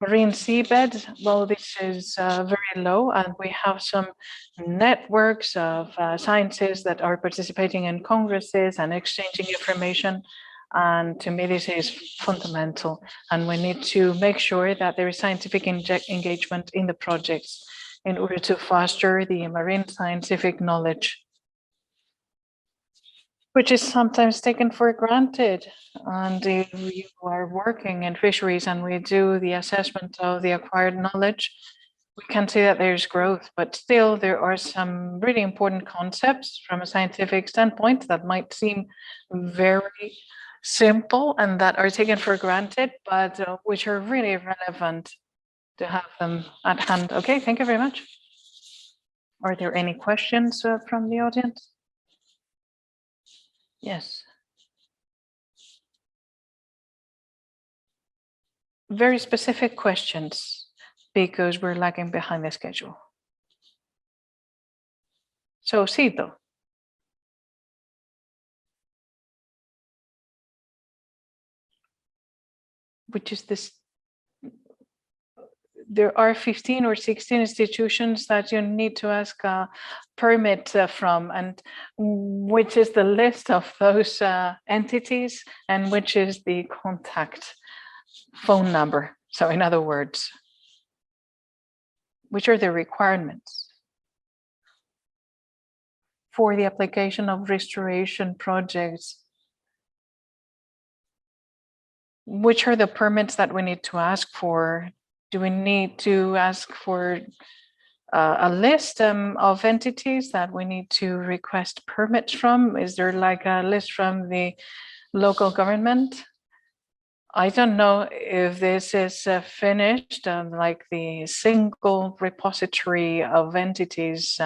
Marine seabed, well, this is very low, and we have some networks of scientists that are participating in congresses and exchanging information. And to me, this is fundamental. And we need to make sure that there is scientific engagement in the projects in order to foster the marine scientific knowledge, which is sometimes taken for granted. And if you are working in fisheries and we do the assessment of the acquired knowledge, we can see that there's growth, but still there are some really important concepts from a scientific standpoint that might seem very simple and that are taken for granted, but which are really relevant to have them at hand. Okay, thank you very much. Are there any questions from the audience? Yes. Very specific questions because we're lagging behind the schedule. So, Cito. Which is this? There are 15 or 16 institutions that you need to ask a permit from, and which is the list of those entities and which is the contact phone number. So in other words, which are the requirements for the application of restoration projects? Which are the permits that we need to ask for? Do we need to ask for a list of entities that we need to request permits from? Is there like a list from the local government? I don't know if this is finished, like the single repository of entities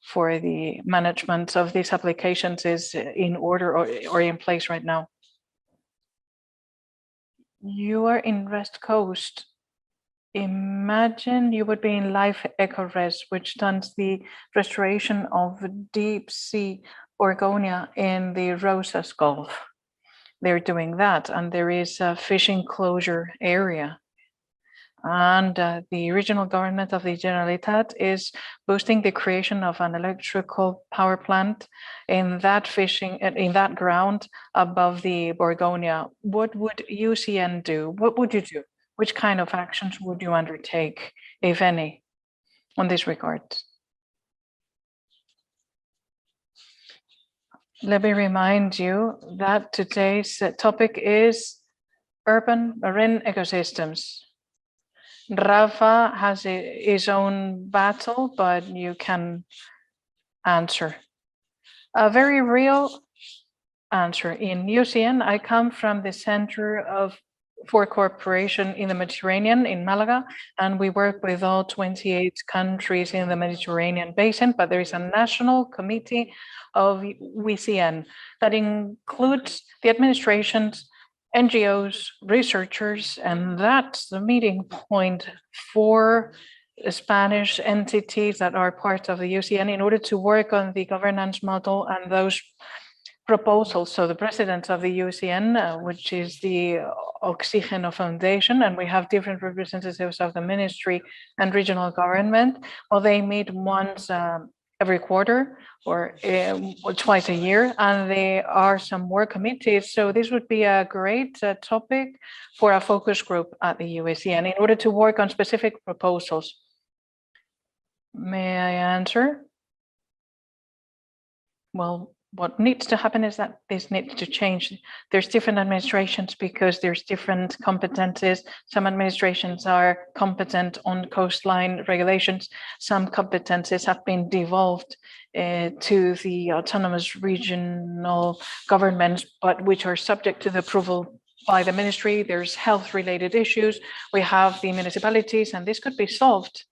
for the management of these applications is in order or in place right now. You are in West Coast. Imagine you would be in Life EcoRes, which does the restoration of deep sea Orgonia in the Rosas Gulf. They're doing that, and there is a fishing closure area. And the regional government of the Generalitat is boosting the creation of an electrical power plant in that ground above the Borgonia. What would UCN do? What would you do? Which kind of actions would you undertake, if any, on this regard? Let me remind you that today's topic is urban marine ecosystems. Rafa has his own battle, but you can answer. A very real answer. In UCN, I come from the Center for Cooperation in the Mediterranean in Malaga, and we work with all 28 countries in the Mediterranean basin, but there is a national committee of UCN that includes the administrations, NGOs, researchers, and that's the meeting point for Spanish entities that are part of the UCN in order to work on the governance model and those proposals. So the president of the UCN, which is the Oxígeno Foundation, and we have different representatives of the ministry and regional government. Well, they meet once every quarter or twice a year, and there are some work committees. So this would be a great topic for a focus group at the UCN in order to work on specific proposals. May I answer? Well, what needs to happen is that this needs to change. There's different administrations because there's different competencies. Some administrations are competent on coastline regulations. Some competencies have been devolved to the autonomous regional governments, but which are subject to the approval by the ministry. There's health related issues. We have the municipalities, and this could be solved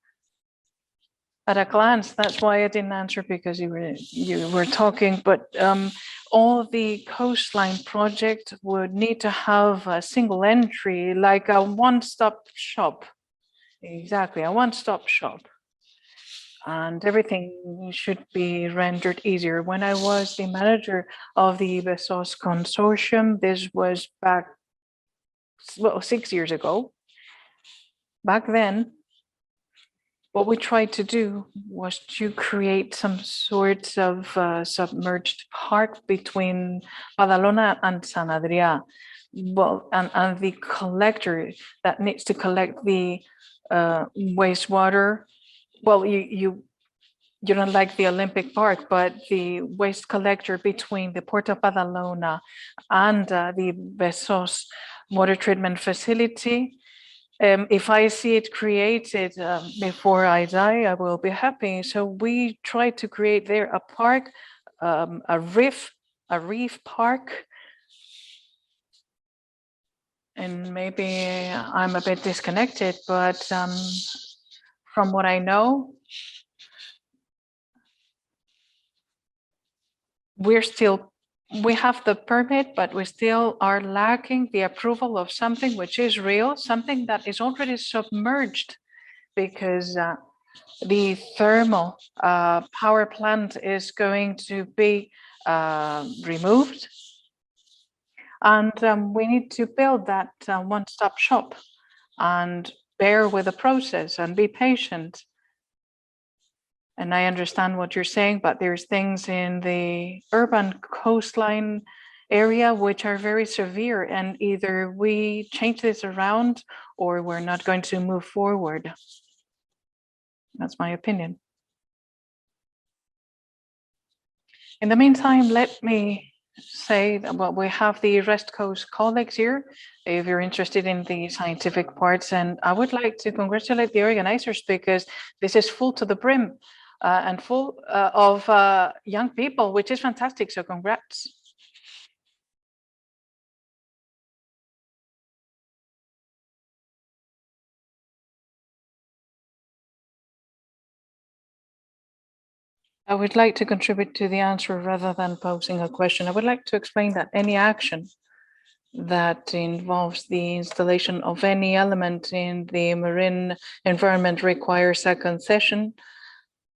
at a glance. That's why I didn't answer, because you were talking, but all the coastline project would need to have a single entry, like a one-stop shop. Exactly, a one-stop shop. And everything should be rendered easier. When I was the manager of the Bessos consortium, this was back, well, 6 years ago. back then, what we tried to do was to create some sorts of submerged park between Badalona and San Adrià. Well, and the collector that needs to collect the wastewater. Well, you don't like the Olympic Park, but the waste collector between the Port of Badalona and the Besos water treatment facility. If I see it created before I die, I will be happy. So we try to create there a park, a reef park. And maybe I'm a bit disconnected, but from what I know, we have the permit, but we still are lacking the approval of something which is real, something that is already submerged, because the thermal power plant is going to be removed. And we need to build that one-stop shop and bear with the process and be patient. And I understand what you're saying, but there's things in the urban coastline area which are very severe, and either we change this around or we're not going to move forward. That's my opinion. In the meantime, let me say that, well, we have the West Coast colleagues here, if you're interested in the scientific parts, and I would like to congratulate the organizers, because this is full to the brim and full of young people, which is fantastic. So congrats. I would like to contribute to the answer rather than posing a question. I would like to explain that any action that involves the installation of any element in the marine environment requires a concession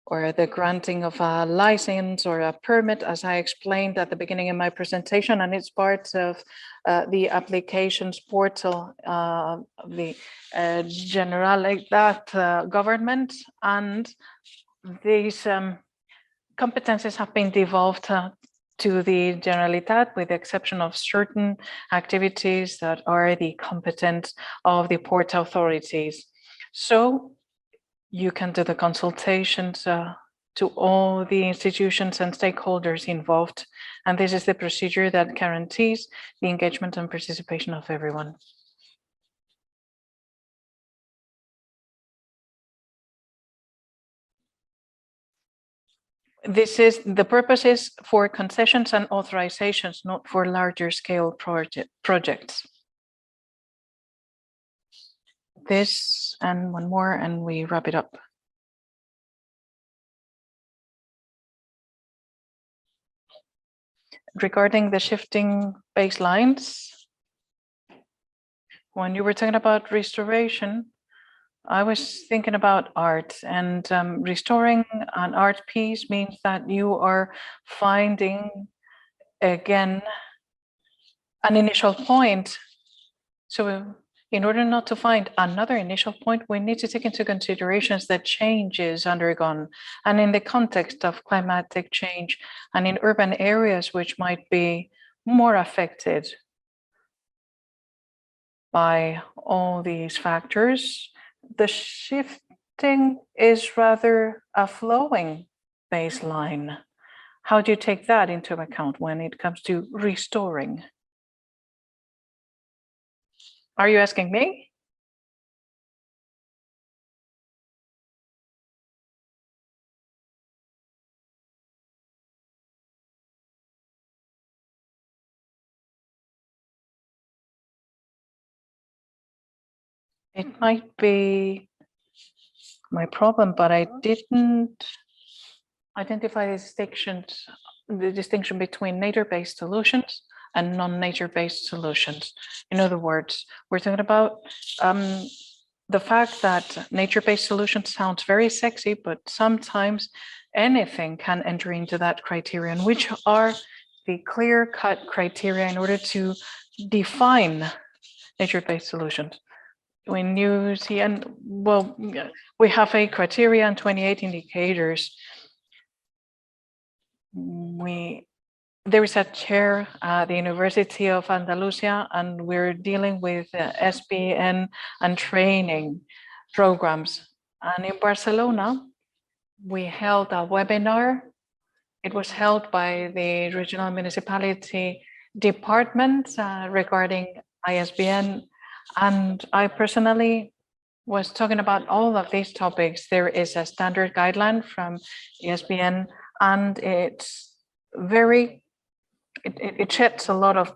or the granting of a license or a permit, as I explained at the beginning of my presentation, and it's part of the applications portal, the Generalitat government, and these competences have been devolved to the Generalitat, with the exception of certain activities that are the competence of the port authorities. So you can do the consultations to all the institutions and stakeholders involved. And this is the procedure that guarantees the engagement and participation of everyone. The purpose is for concessions and authorizations, not for larger scale projects. This and one more, and we wrap it up. Regarding the shifting baselines, when you were talking about restoration, I was thinking about art, and restoring an art piece means that you are finding again an initial point. So in order not to find another initial point, we need to take into considerations that change is undergone, and in the context of climatic change and in urban areas which might be more affected by all these factors, the shifting is rather a flowing baseline. How do you take that into account when it comes to restoring? Are you asking me? It might be my problem, but I didn't identify the distinction between nature-based solutions and non-nature-based solutions. In other words, we're talking about the fact that nature-based solutions sounds very sexy, but sometimes anything can enter into that criterion, which are the clear-cut criteria in order to define nature-based solutions. when you see, and well, we have a criteria and 28 indicators. There is a chair at the University of Andalusia, and we're dealing with SPN and training programs. And in Barcelona, we held a webinar. It was held by the regional municipality department regarding ISBN. And I personally was talking about all of these topics. There is a standard guideline from ISBN, and it's very, it sheds a lot of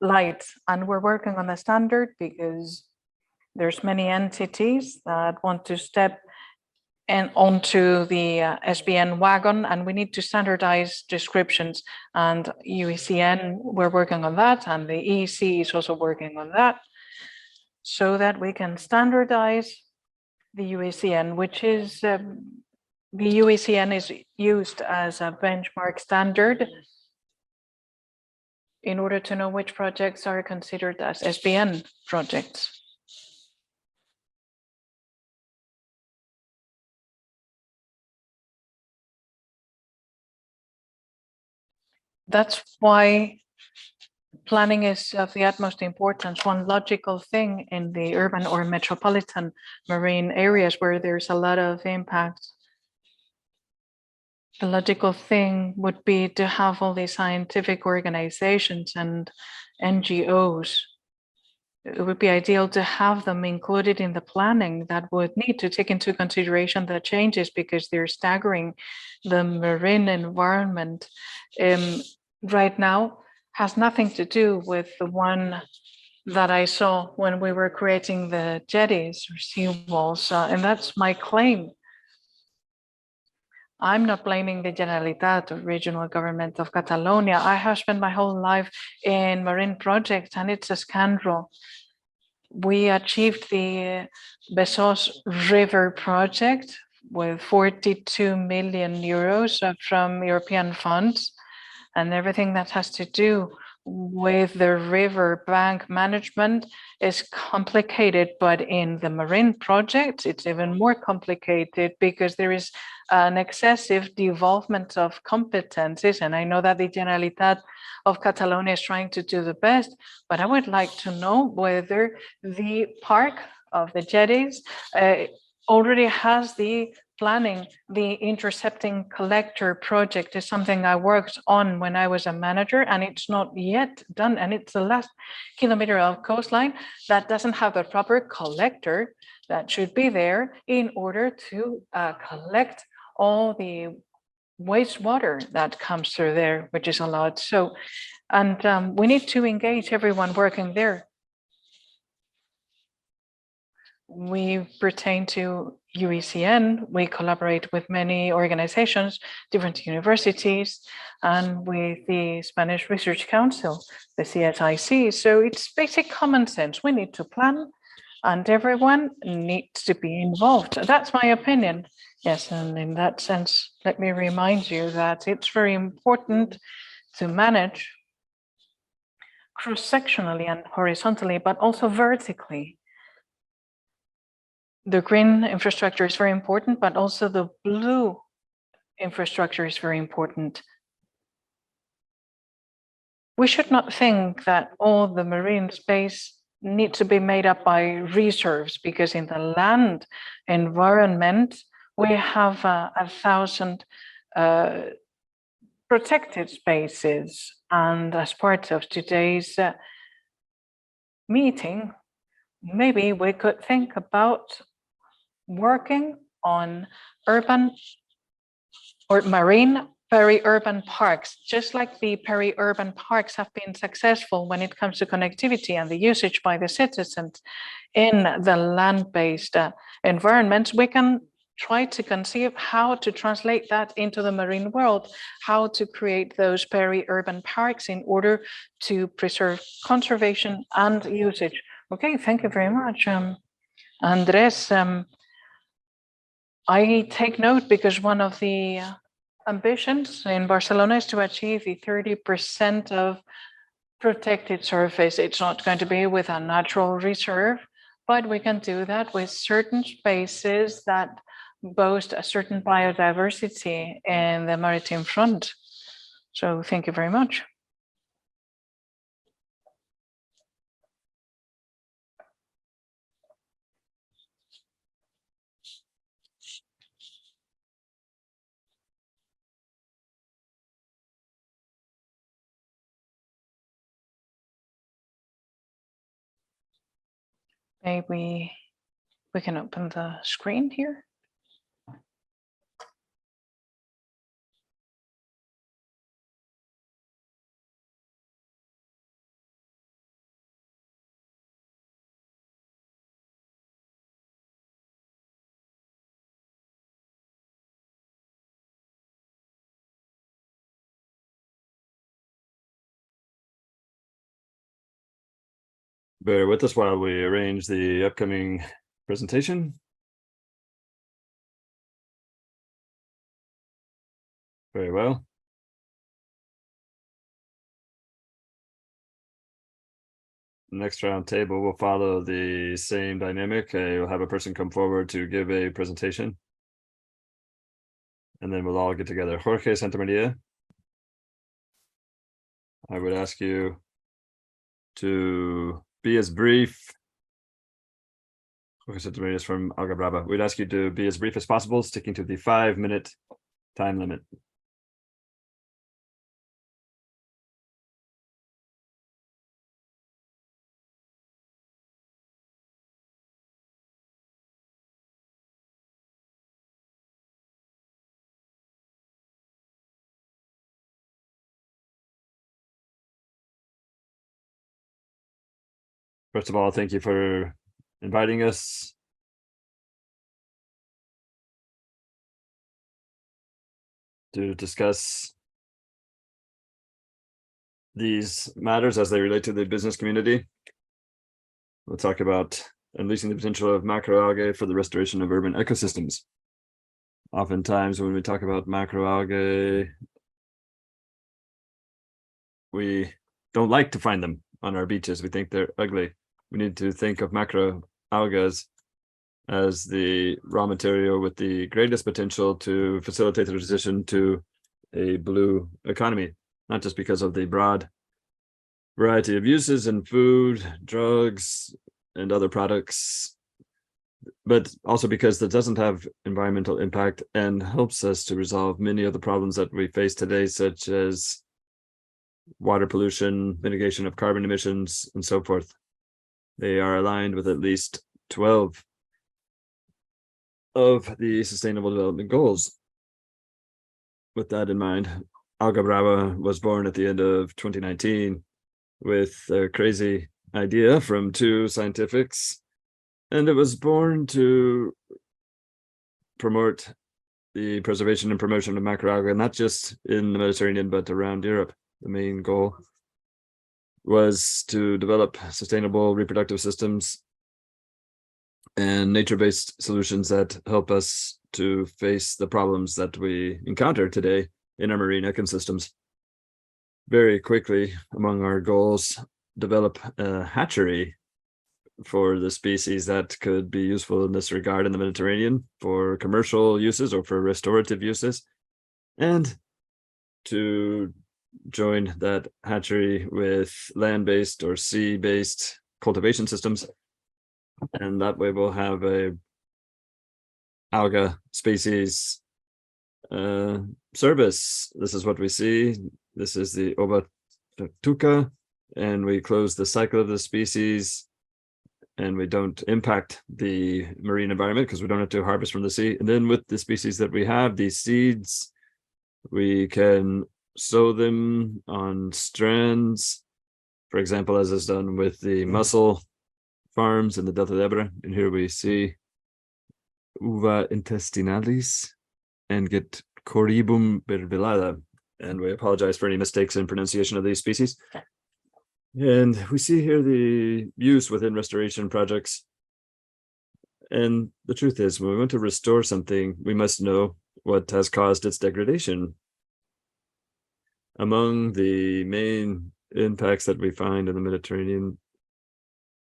light, and we're working on the standard because there's many entities that want to step and onto the SBN wagon, and we need to standardize descriptions. And UECN, we're working on that, and the EC is also working on that, so that we can standardize the UECN, which is the UECN is used as a benchmark standard in order to know which projects are considered as SBN projects. That's why planning is of the utmost importance. One logical thing in the urban or metropolitan marine areas where there's a lot of impact, the logical thing would be to have all these scientific organizations and NGOs. It would be ideal to have them included in the planning that would need to take into consideration the changes, because they're staggering. The marine environment right now has nothing to do with the one that I saw when we were creating the jetties or seawalls, and that's my claim. I'm not blaming the Generalitat or regional government of Catalonia. I have spent my whole life in marine projects, and it's a scandal. We achieved the Besós River project with 42 million euros from European funds, and everything that has to do with the river bank management is complicated. But in the marine project, it's even more complicated because there is an excessive devolvement of competencies. And I know that the Generalitat of Catalonia is trying to do the best, but I would like to know whether the park of the jetties already has the planning. The intercepting collector project is something I worked on when I was a manager, and it's not yet done. And it's the last kilometer of coastline that doesn't have the proper collector that should be there in order to collect all the wastewater that comes through there, which is a lot. So, and we need to engage everyone working there. We pertain to UECN, we collaborate with many organizations, different universities, and with the Spanish Research Council, the CSIC. So it's basic common sense. We need to plan, and everyone needs to be involved. That's my opinion. Yes, and in that sense, let me remind you that it's very important to manage cross-sectionally and horizontally, but also vertically. The green infrastructure is very important, but also the blue infrastructure is very important. We should not think that all the marine space needs to be made up by reserves, because in the land environment, we have 1,000 protected spaces. And as part of today's meeting, maybe we could think about working on urban or marine peri-urban parks, just like the peri-urban parks have been successful when it comes to connectivity and the usage by the citizens in the land-based environments. We can try to conceive how to translate that into the marine world, how to create those peri-urban parks in order to preserve conservation and usage. Okay, thank you very much, Andres. I take note because one of the ambitions in Barcelona is to achieve the 30% of protected surface. It's not going to be with a natural reserve, but we can do that with certain spaces that boast a certain biodiversity in the maritime front. So thank you very much. Maybe we can open the screen here. Bear with us while we arrange the upcoming presentation. Very well. Next round table will follow the same dynamic. You'll have a person come forward to give a presentation. And then we'll all get together. Jorge Santamaria, I would ask you to be as brief. Jorge Santamaria is from Algabrava. We'd ask you to be as brief as possible, sticking to the 5-minute time limit. First of all, thank you for inviting us. To discuss these matters as they relate to the business community. We'll talk about unleashing the potential of macroalgae for the restoration of urban ecosystems. Oftentimes when we talk about macroalgae, we don't like to find them on our beaches. We think they're ugly. We need to think of macroalgae as the raw material with the greatest potential to facilitate the transition to a blue economy, not just because of the broad variety of uses in food, drugs, and other products, but also because that doesn't have environmental impact and helps us to resolve many of the problems that we face today, such as water pollution, mitigation of carbon emissions, and so forth. They are aligned with at least 12 of the Sustainable Development Goals. With that in mind, Algabrava was born at the end of 2019 with a crazy idea from two scientifics, and it was born to promote the preservation and promotion of macroalgae, not just in the Mediterranean, but around Europe. The main goal was to develop sustainable reproductive systems and nature-based solutions that help us to face the problems that we encounter today in our marine ecosystems. Very quickly, among our goals, develop a hatchery for the species that could be useful in this regard in the Mediterranean for commercial uses or for restorative uses, and to join that hatchery with land-based or sea-based cultivation systems. And that way we'll have a alga species service. This is what we see. This is the Obatuca, and we close the cycle of the species, and we don't impact the marine environment because we don't have to harvest from the sea. And then with the species that we have, these seeds, we can sow them on strands, for example, as is done with the mussel farms in the Delta de Ebra. And here we see Uva intestinalis and get Corybum birbillata. And we apologize for any mistakes in pronunciation of these species. And we see here the use within restoration projects. And the truth is, when we want to restore something, we must know what has caused its degradation. Among the main impacts that we find in the Mediterranean.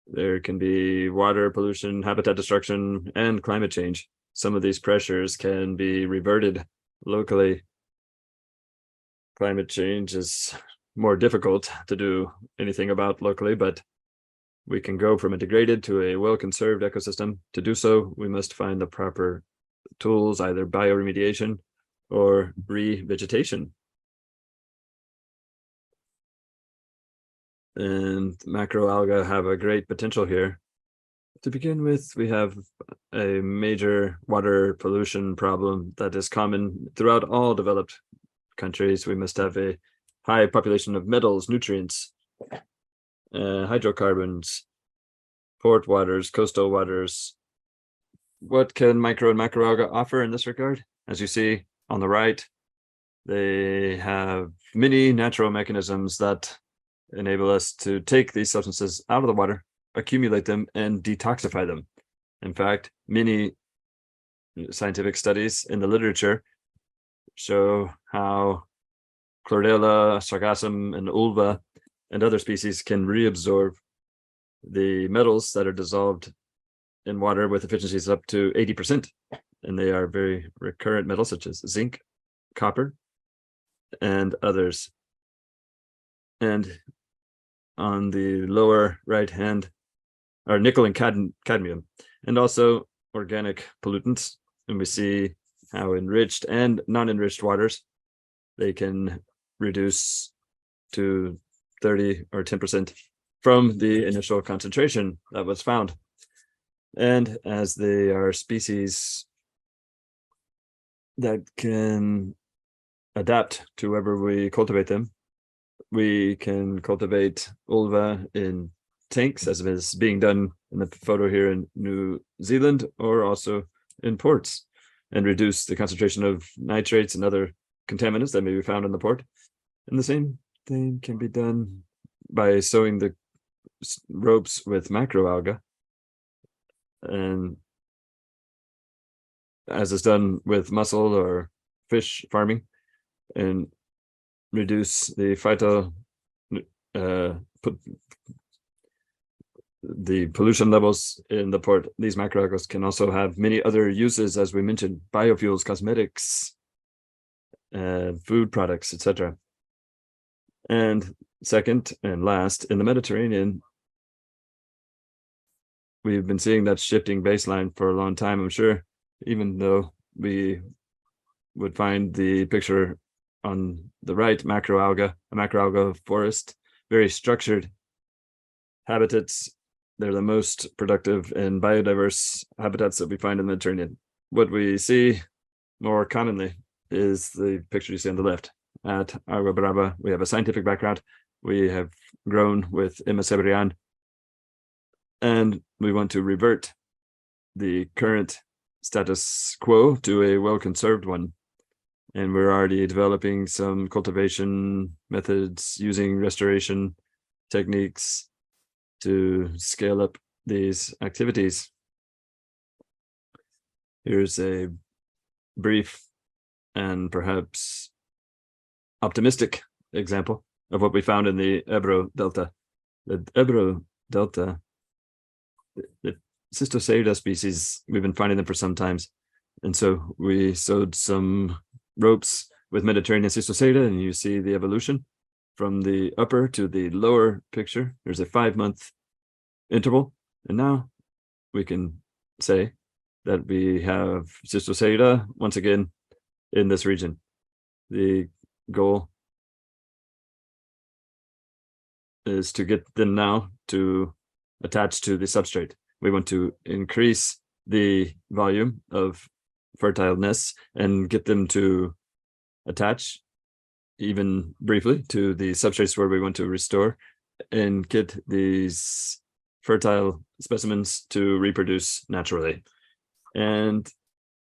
There can be water pollution, habitat destruction, and climate change. Some of these pressures can be reverted locally. Climate change is more difficult to do anything about locally, but we can go from a degraded to a well-conserved ecosystem. To do so, we must find the proper tools, either bioremediation or revegetation. And macroalgae have a great potential here. To begin with, we have a major water pollution problem that is common throughout all developed countries. We must have a high population of metals, nutrients, hydrocarbons, port waters, coastal waters. What can micro and macroalgae offer in this regard? As you see on the right, they have many natural mechanisms that enable us to take these substances out of the water, accumulate them, and detoxify them. In fact, many scientific studies in the literature show how Chlorella, Sargassum, and Ulva, and other species can reabsorb the metals that are dissolved in water with efficiencies up to 80%. And they are very recurrent metals such as zinc, copper, and others. And on the lower right hand are nickel and cadmium, and also organic pollutants. And we see how enriched and non-enriched waters, they can reduce to 30 or 10% from the initial concentration that was found. And as they are species that can adapt to wherever we cultivate them, we can cultivate ulva in tanks, as is being done in the photo here in New Zealand, or also in ports, and reduce the concentration of nitrates and other contaminants that may be found in the port. And the same thing can be done by sowing the ropes with macroalgae, and as is done with mussel or fish farming, and reduce the the pollution levels in the port. These macroalgae can also have many other uses, as we mentioned: biofuels, cosmetics, food products, etc. And second and last, in the Mediterranean, we've been seeing that shifting baseline for a long time. I'm sure, even though we would find the picture on the right, a macroalgae forest, very structured habitats. They're the most productive and biodiverse habitats that we find in the Mediterranean. What we see more commonly is the picture you see on the left. At Agua Brava, we have a scientific background. We have grown with Emma Sebrian, and we want to revert the current status quo to a well-conserved one. And we're already developing some cultivation methods using restoration techniques to scale up these activities. Here's a brief and perhaps optimistic example of what we found in the Ebro Delta. The Ebro Delta, the Cystocerida species, we've been finding them for some times. And so we sowed some ropes with Mediterranean Cystocerida, and you see the evolution from the upper to the lower picture. There's a 5-month interval, and now we can say that we have Cystocerida once again in this region. The goal is to get them now to attach to the substrate. We want to increase the volume of fertile nests and get them to attach, even briefly, to the substrates where we want to restore, and get these fertile specimens to reproduce naturally. And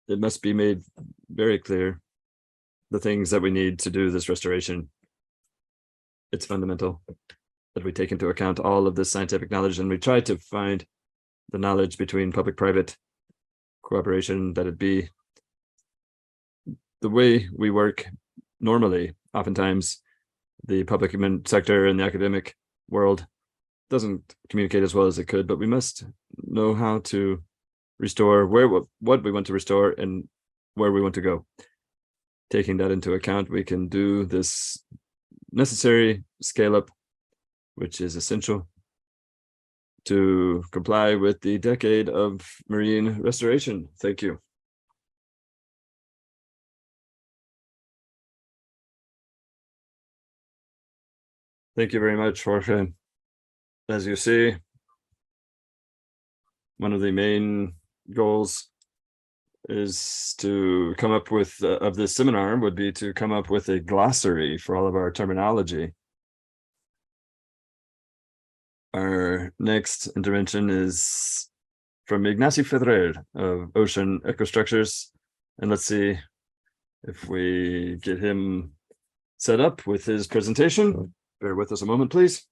it must be made very clear the things that we need to do this restoration. It's fundamental that we take into account all of this scientific knowledge, and we try to find the knowledge between public-private cooperation, that it be the way we work normally. Oftentimes the public sector and the academic world doesn't communicate as well as it could, but we must know how to restore what we want to restore and where we want to go. Taking that into account, we can do this necessary scale up, which is essential to comply with the decade of marine restoration. Thank you. Thank you very much, Jorge. As you see, one of the main goals is to come up with, of this seminar, would be to come up with a glossary for all of our terminology. Our next intervention is from Ignacio Ferrer of Ocean Ecostructures. And let's see if we get him set up with his presentation. Bear with us a moment, please.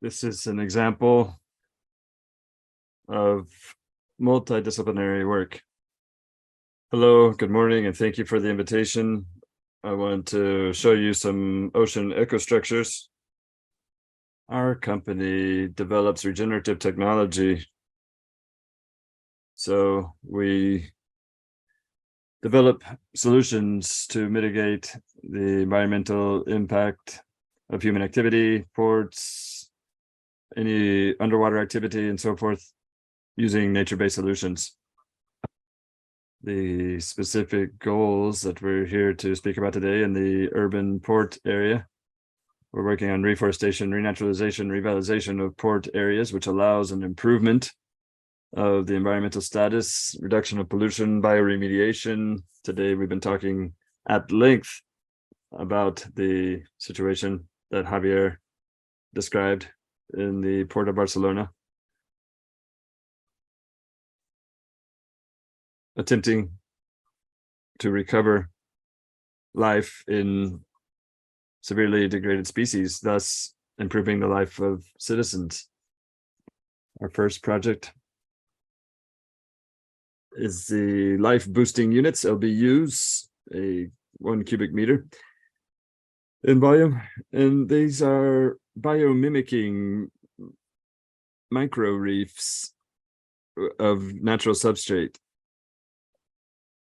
This is an example of multidisciplinary work. Hello, good morning, and thank you for the invitation. I want to show you some ocean ecostructures. Our company develops regenerative technology. So we develop solutions to mitigate the environmental impact of human activity, ports, any underwater activity, and so forth, using nature-based solutions. The specific goals that we're here to speak about today in the urban port area. We're working on reforestation, renaturalization, revitalization of port areas, which allows an improvement of the environmental status, reduction of pollution, bioremediation. Today, we've been talking at length about the situation that Javier described in the port of Barcelona. Attempting to recover life in severely degraded species, thus improving the life of citizens. Our first project is the life boosting units, LBUs, a 1 cubic meter in volume. And these are biomimicking micro reefs of natural substrate.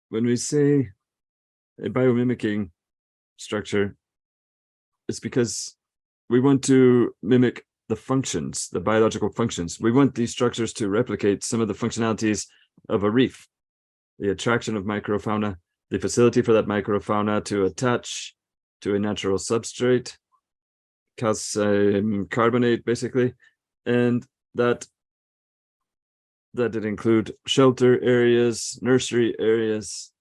When we say a biomimicking structure, it's because we want to mimic the functions, the biological functions. We want these structures to replicate some of the functionalities of a reef, the attraction of microfauna, the facility for that microfauna to attach to a natural substrate, calcium carbonate, basically, and that did include shelter areas, nursery areas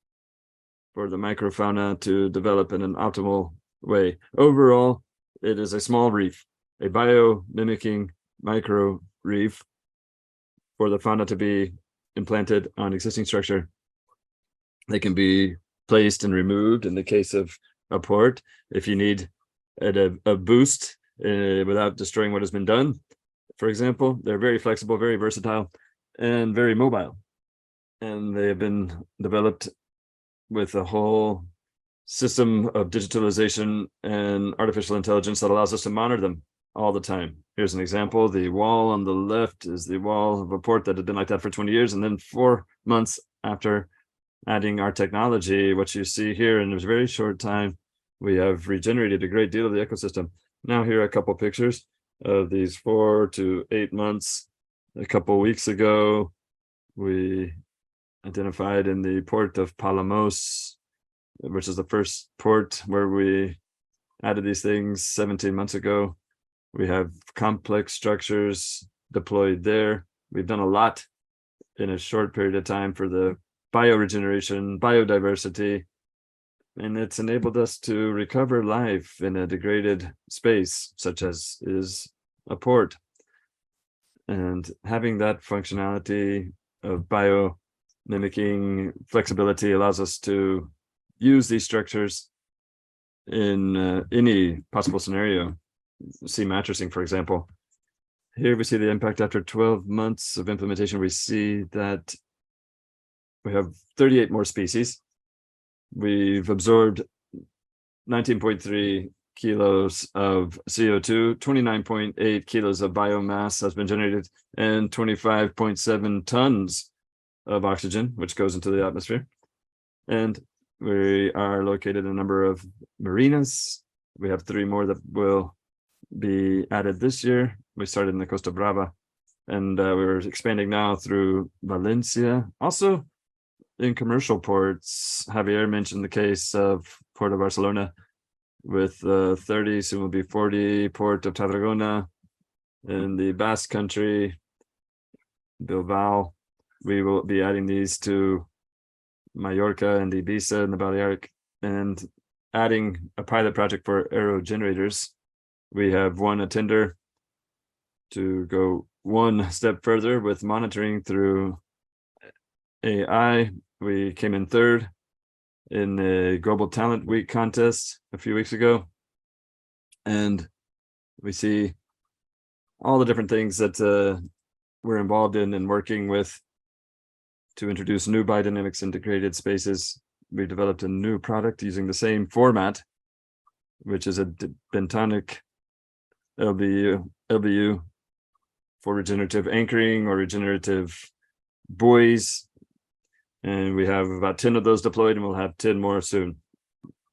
for the microfauna to develop in an optimal way. Overall, it is a small reef, a bio-mimicking micro reef for the fauna to be implanted on existing structure. They can be placed and removed in the case of a port if you need a boost without destroying what has been done. For example, they're very flexible, very versatile, and very mobile. And they have been developed with a whole system of digitalization and artificial intelligence that allows us to monitor them all the time. Here's an example. The wall on the left is the wall of a port that had been like that for 20 years. And then 4 months after adding our technology, what you see here in a very short time, we have regenerated a great deal of the ecosystem. Now here are a couple pictures of these 4 to 8 months. A couple weeks ago, we identified in the port of Palamos, which is the first port where we added these things 17 months ago. We have complex structures deployed there. We've done a lot in a short period of time for the bioregeneration, biodiversity, and it's enabled us to recover life in a degraded space, such as is a port. And having that functionality of bio-mimicking flexibility allows us to use these structures in any possible scenario. Sea mattressing, for example. Here we see the impact after 12 months of implementation. We see that we have 38 more species. We've absorbed 19.3 kilos of CO2, 29.8 kilos of biomass has been generated, and 25.7 tons of oxygen, which goes into the atmosphere. And we are located in a number of marinas. We have 3 more that will be added this year. We started in the Costa Brava, and we're expanding now through Valencia. Also in commercial ports, Javier mentioned the case of Port of Barcelona with 30, soon will be 40, Port of Tarragona in the Basque Country, Bilbao. We will be adding these to Mallorca and Ibiza and the Balearic, and adding a pilot project for aerogenerators. We have won a tender to go one step further with monitoring through AI. We came in 3rd in the Global Talent Week contest a few weeks ago. And we see all the different things that we're involved in and working with to introduce new biodynamics integrated spaces. We developed a new product using the same format, which is a bentonic LBU for regenerative anchoring or regenerative buoys. And we have about 10 of those deployed, and we'll have 10 more soon.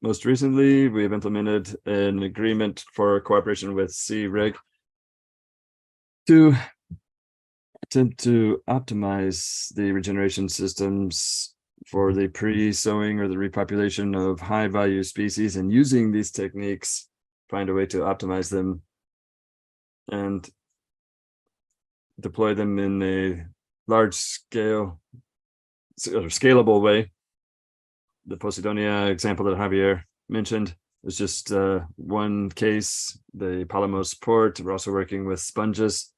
Most recently, we have implemented an agreement for cooperation with CREG to attempt to optimize the regeneration systems for the pre-sowing or the repopulation of high-value species, and using these techniques, find a way to optimize them and deploy them in a large scale or scalable way. The Posidonia example that Javier mentioned is just one case. The Palamos port, we're also working with sponges,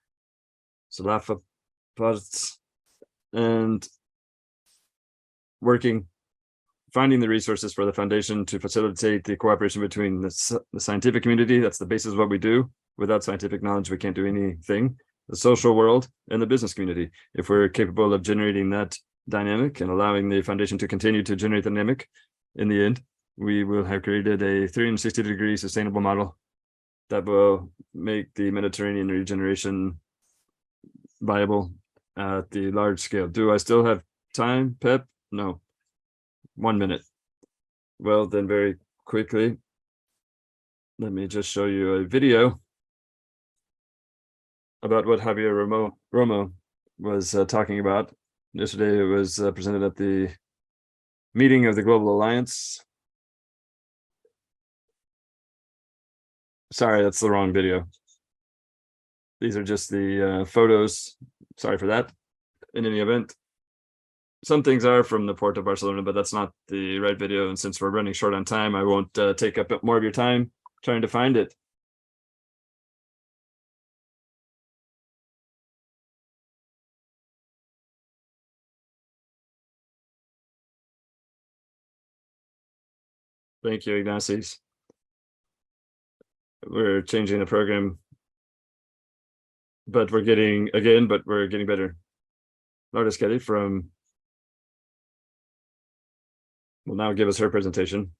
Solafa pods, and finding the resources for the foundation to facilitate the cooperation between the scientific community. That's the basis of what we do. Without scientific knowledge, we can't do anything. The social world and the business community. If we're capable of generating that dynamic and allowing the foundation to continue to generate dynamic, in the end, we will have created a 360-degree sustainable model that will make the Mediterranean regeneration viable at the large scale. Do I still have time, Pep? No. 1 minute. Well, then very quickly, let me just show you a video about what Javier Romo was talking about. Yesterday, it was presented at the meeting of the Global Alliance. Sorry, that's the wrong video. these are just the photos. Sorry for that. In any event, some things are from the port of Barcelona, but that's not the right video. And since we're running short on time, I won't take up more of your time trying to find it. Thank you, Ignacies. We're changing the program, but we're getting better. Lourdes Kelly will now give us her presentation.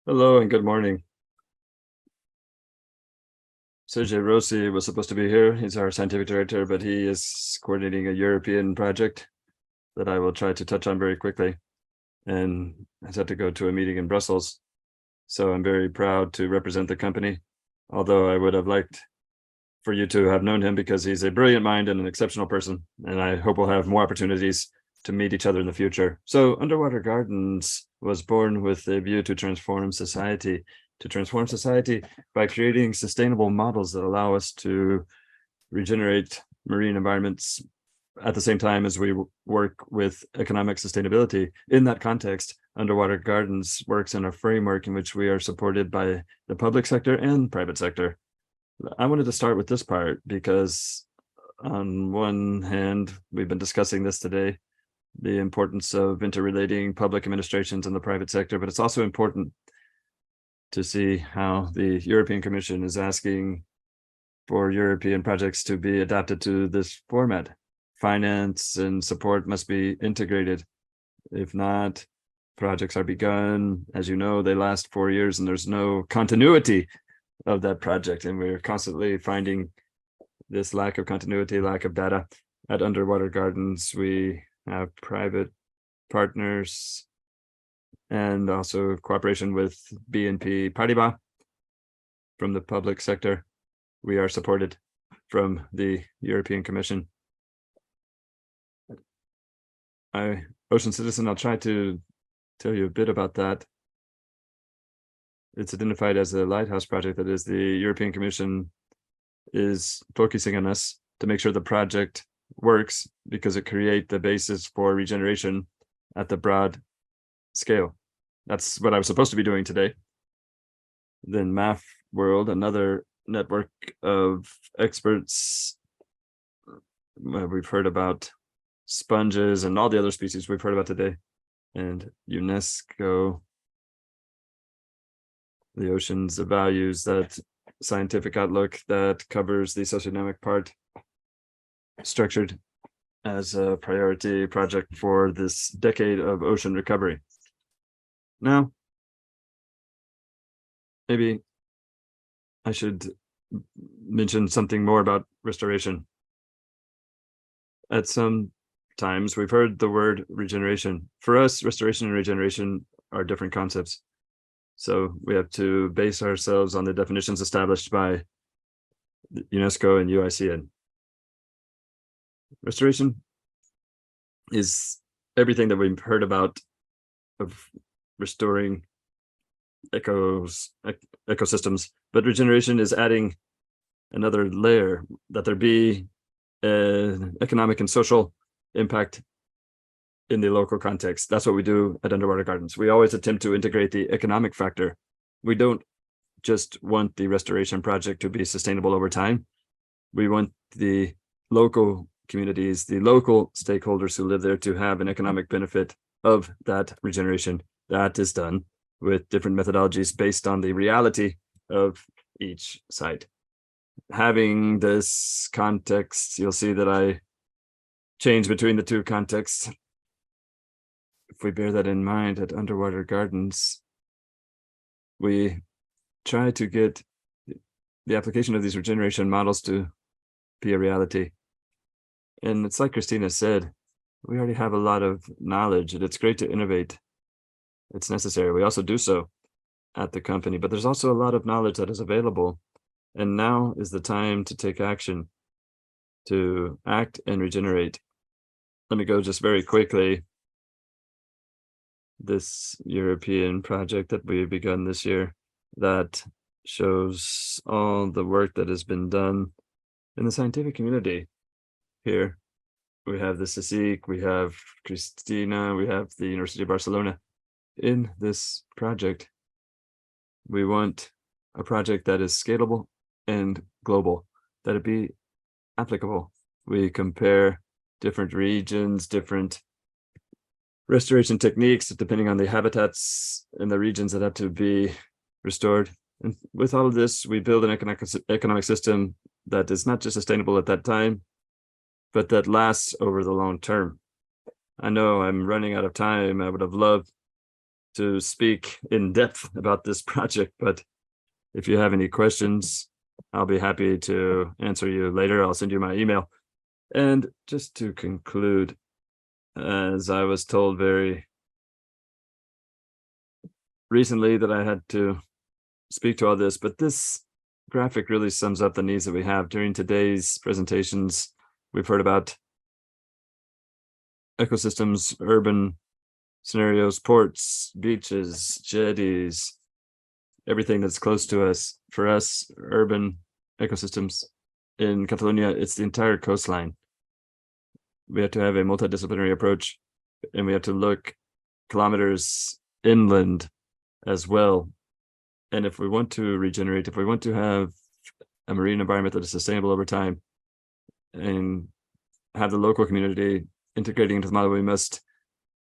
Hello and good morning. Sergio Rossi was supposed to be here. He's our scientific director, but he is coordinating a European project that I will try to touch on very quickly, and has had to go to a meeting in Brussels. So I'm very proud to represent the company, although I would have liked for you to have known him because he's a brilliant mind and an exceptional person. And I hope we'll have more opportunities to meet each other in the future. So Underwater Gardens was born with a view to transform society by creating sustainable models that allow us to regenerate marine environments at the same time as we work with economic sustainability. In that context, Underwater Gardens works in a framework in which we are supported by the public sector and private sector. I wanted to start with this part because on one hand, we've been discussing this today, the importance of interrelating public administrations and the private sector, but it's also important to see how the European Commission is asking for European projects to be adapted to this format. Finance and support must be integrated. If not, projects are begun. As you know, they last 4 years and there's no continuity of that project. And we're constantly finding this lack of continuity, lack of data. At Underwater Gardens, we have private partners and also cooperation with BNP Paribas. From the public sector, we are supported from the European Commission. Ocean Citizen, I'll try to tell you a bit about that. It's identified as a lighthouse project. That is, the European Commission is focusing on us to make sure the project works because it creates the basis for regeneration at the broad scale. That's what I was supposed to be doing today. Then MAF World, another network of experts. We've heard about sponges and all the other species we've heard about today. And UNESCO, the oceans values that scientific outlook that covers the sociodynamic part, structured as a priority project for this decade of ocean recovery. Now, maybe I should mention something more about restoration. At some times, we've heard the word regeneration. For us, restoration and regeneration are different concepts. So we have to base ourselves on the definitions established by UNESCO and UICN. Restoration is everything that we've heard about of restoring ecosystems, but regeneration is adding another layer, that there be an economic and social impact in the local context. That's what we do at Underwater Gardens. We always attempt to integrate the economic factor. We don't just want the restoration project to be sustainable over time. We want the local communities, the local stakeholders who live there to have an economic benefit of that regeneration. That is done with different methodologies based on the reality of each site. Having this context, you'll see that I change between the two contexts. If we bear that in mind at Underwater Gardens, we try to get the application of these regeneration models to be a reality. And it's like Christina said, we already have a lot of knowledge and it's great to innovate. It's necessary. We also do so. at the company, but there's also a lot of knowledge that is available. And now is the time to take action, to act and regenerate. Let me go just very quickly. This European project that we've begun this year that shows all the work that has been done in the scientific community. Here we have the CSIC, we have Cristina, we have the University of Barcelona. In this project, we want a project that is scalable and global, that it be applicable. We compare different regions, different restoration techniques, depending on the habitats and the regions that have to be restored. And with all of this, we build an economic system that is not just sustainable at that time, but that lasts over the long term. I know I'm running out of time. I would have loved to speak in depth about this project, but if you have any questions, I'll be happy to answer you later. I'll send you my email. And just to conclude, as I was told very recently that I had to speak to all this, but this graphic really sums up the needs that we have. During today's presentations, we've heard about ecosystems, urban scenarios, ports, beaches, jetties, everything that's close to us. For us, urban ecosystems in Catalonia, it's the entire coastline. We have to have a multidisciplinary approach, and we have to look kilometers inland as well. And if we want to regenerate, if we want to have a marine environment that is sustainable over time and have the local community integrating into the model, we must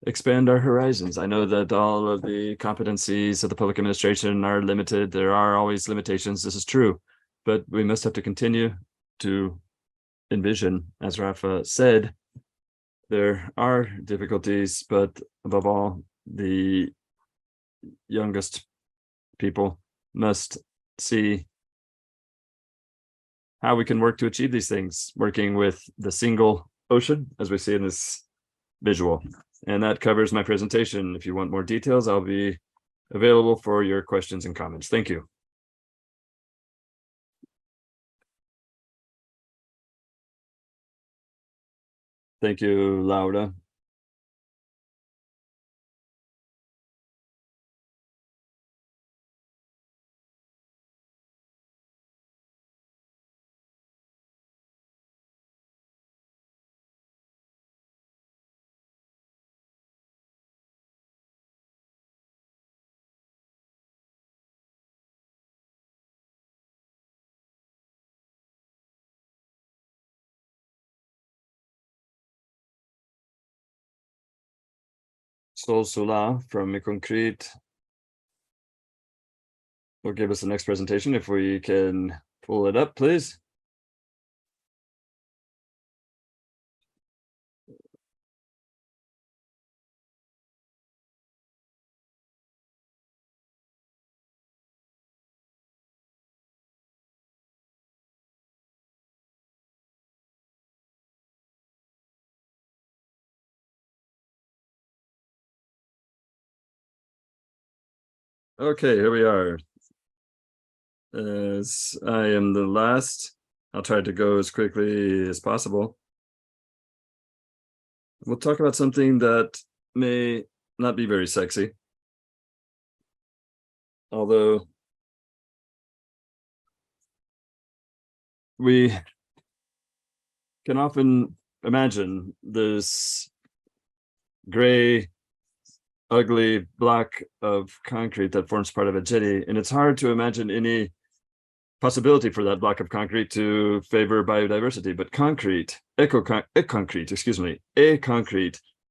expand our horizons. I know that all of the competencies of the public administration are limited. There are always limitations. This is true, but we must have to continue to envision, as Rafa said, there are difficulties, but above all, the youngest people must see how we can work to achieve these things, working with the single ocean, as we see in this visual. And that covers my presentation. If you want more details, I'll be available for your questions and comments. Thank you. Thank you, Laura. Sol Sola from Concrete will give us the next presentation. If we can pull it up, please. Okay, here we are. As I am the last, I'll try to go as quickly as possible. We'll talk about something that may not be very sexy, although we can often imagine this gray, ugly block of concrete that forms part of a jetty, and it's hard to imagine any possibility for that block of concrete to favor biodiversity. But concrete, concrete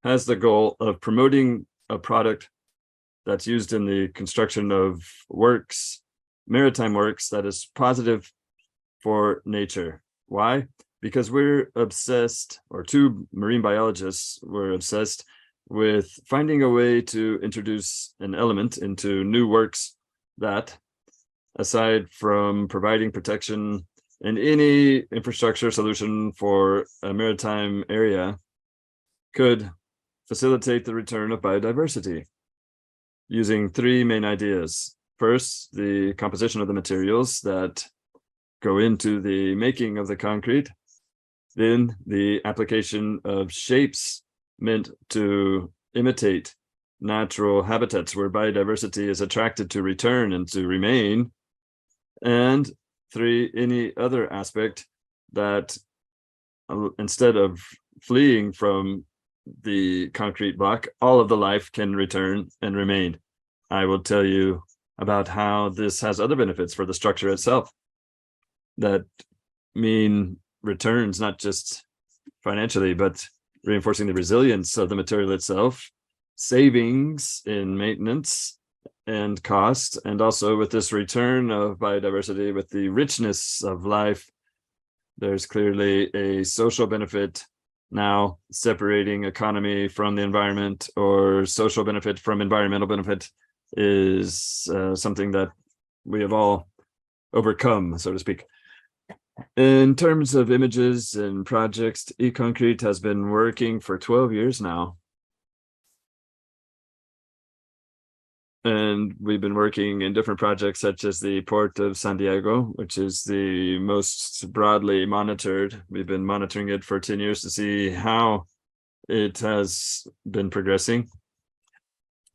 has the goal of promoting a product that's used in the construction of works, maritime works, that is positive for nature. Why? Because we're obsessed, or two marine biologists were obsessed with finding a way to introduce an element into new works that, aside from providing protection in any infrastructure solution for a maritime area, could facilitate the return of biodiversity using three main ideas. First, the composition of the materials that go into the making of the concrete. Then the application of shapes meant to imitate natural habitats where biodiversity is attracted to return and to remain. And three, any other aspect that instead of fleeing from the concrete block, all of the life can return and remain. I will tell you about how this has other benefits for the structure itself that mean returns, not just financially, but reinforcing the resilience of the material itself, savings in maintenance and cost, and also with this return of biodiversity, with the richness of life, there's clearly a social benefit now, separating economy from the environment or social benefit from environmental benefit is something that we have all overcome, so to speak. In terms of images and projects, eConcrete has been working for 12 years now. And we've been working in different projects such as the Port of San Diego, which is the most broadly monitored. We've been monitoring it for 10 years to see how it has been progressing.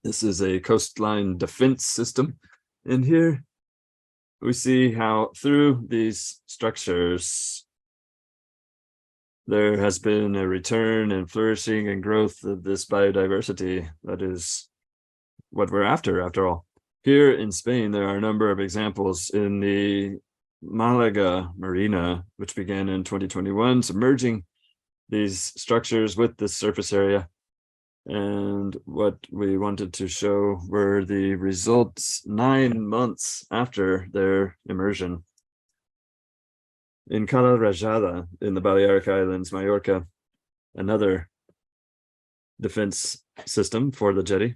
This is a coastline defense system. And here we see how through these structures, there has been a return and flourishing and growth of this biodiversity that is what we're after all. Here in Spain, there are a number of examples in the Malaga Marina, which began in 2021, submerging these structures with this surface area. And what we wanted to show were the results 9 months after their immersion. In Cala Rajada, in the Balearic Islands, Mallorca, another defense system for the jetty.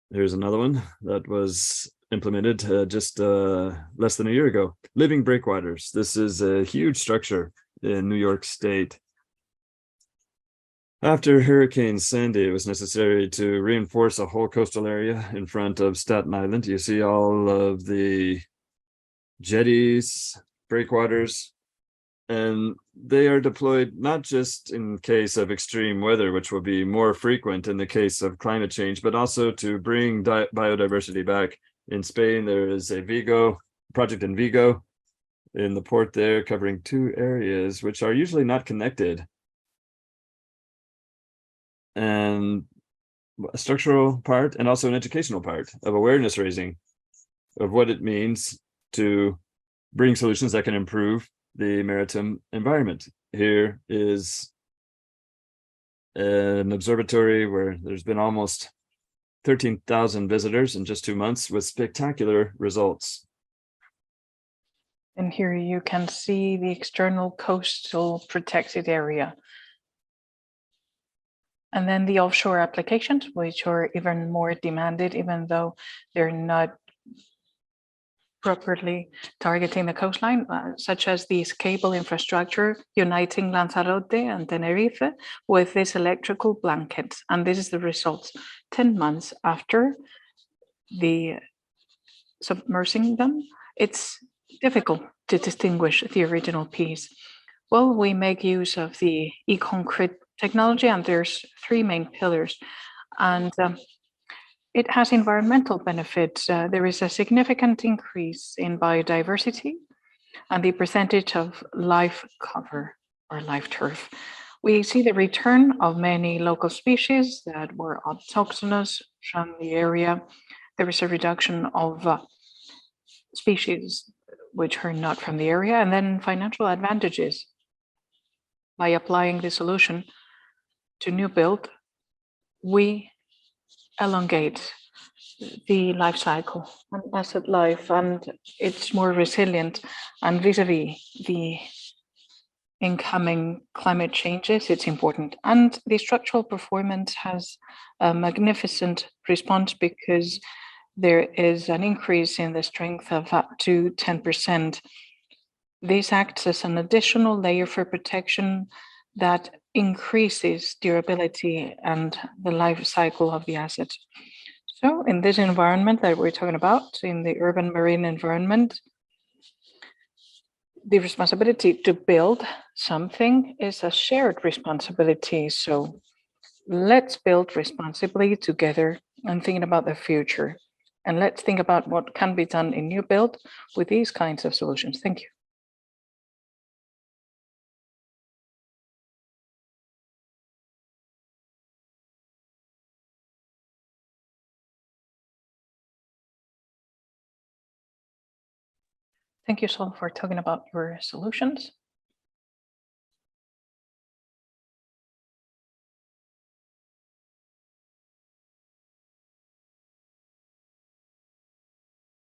Here's another one that was implemented just less than a year ago. Living breakwaters. This is a huge structure in New York State. After Hurricane Sandy, it was necessary to reinforce a whole coastal area in front of Staten Island. You see all of the jetties, breakwaters, and they are deployed not just in case of extreme weather, which will be more frequent in the case of climate change, but also to bring biodiversity back. In Spain, there is a project in Vigo, in the port there, covering 2 areas which are usually not connected. And a structural part and also an educational part of awareness raising of what it means to bring solutions that can improve the maritime environment. Here is an observatory where there's been almost 13,000 visitors in just 2 months with spectacular results. And here you can see the external coastal protected area. And then the offshore applications, which are even more demanded, even though they're not properly targeting the coastline, such as this cable infrastructure uniting Lanzarote and Tenerife with this electrical blanket. And this is the result 10 months after the submersing them. It's difficult to distinguish the original piece. Well, we make use of the eConcrete technology, and there's 3 main pillars. And it has environmental benefits. There is a significant increase in biodiversity and the percentage of life cover or life turf. We see the return of many local species that were autochthonous from the area. There is a reduction of species which are not from the area, and then financial advantages. By applying the solution to new build, we elongate the life cycle and asset life, and it's more resilient. And vis-a-vis the incoming climate changes, it's important. And the structural performance has a magnificent response because there is an increase in the strength of up to 10%. This acts as an additional layer for protection that increases durability and the life cycle of the asset. So in this environment that we're talking about, in the urban marine environment, the responsibility to build something is a shared responsibility. So let's build responsibly together and thinking about the future. And let's think about what can be done in new build with these kinds of solutions. Thank you. Thank you, Sol, for talking about your solutions.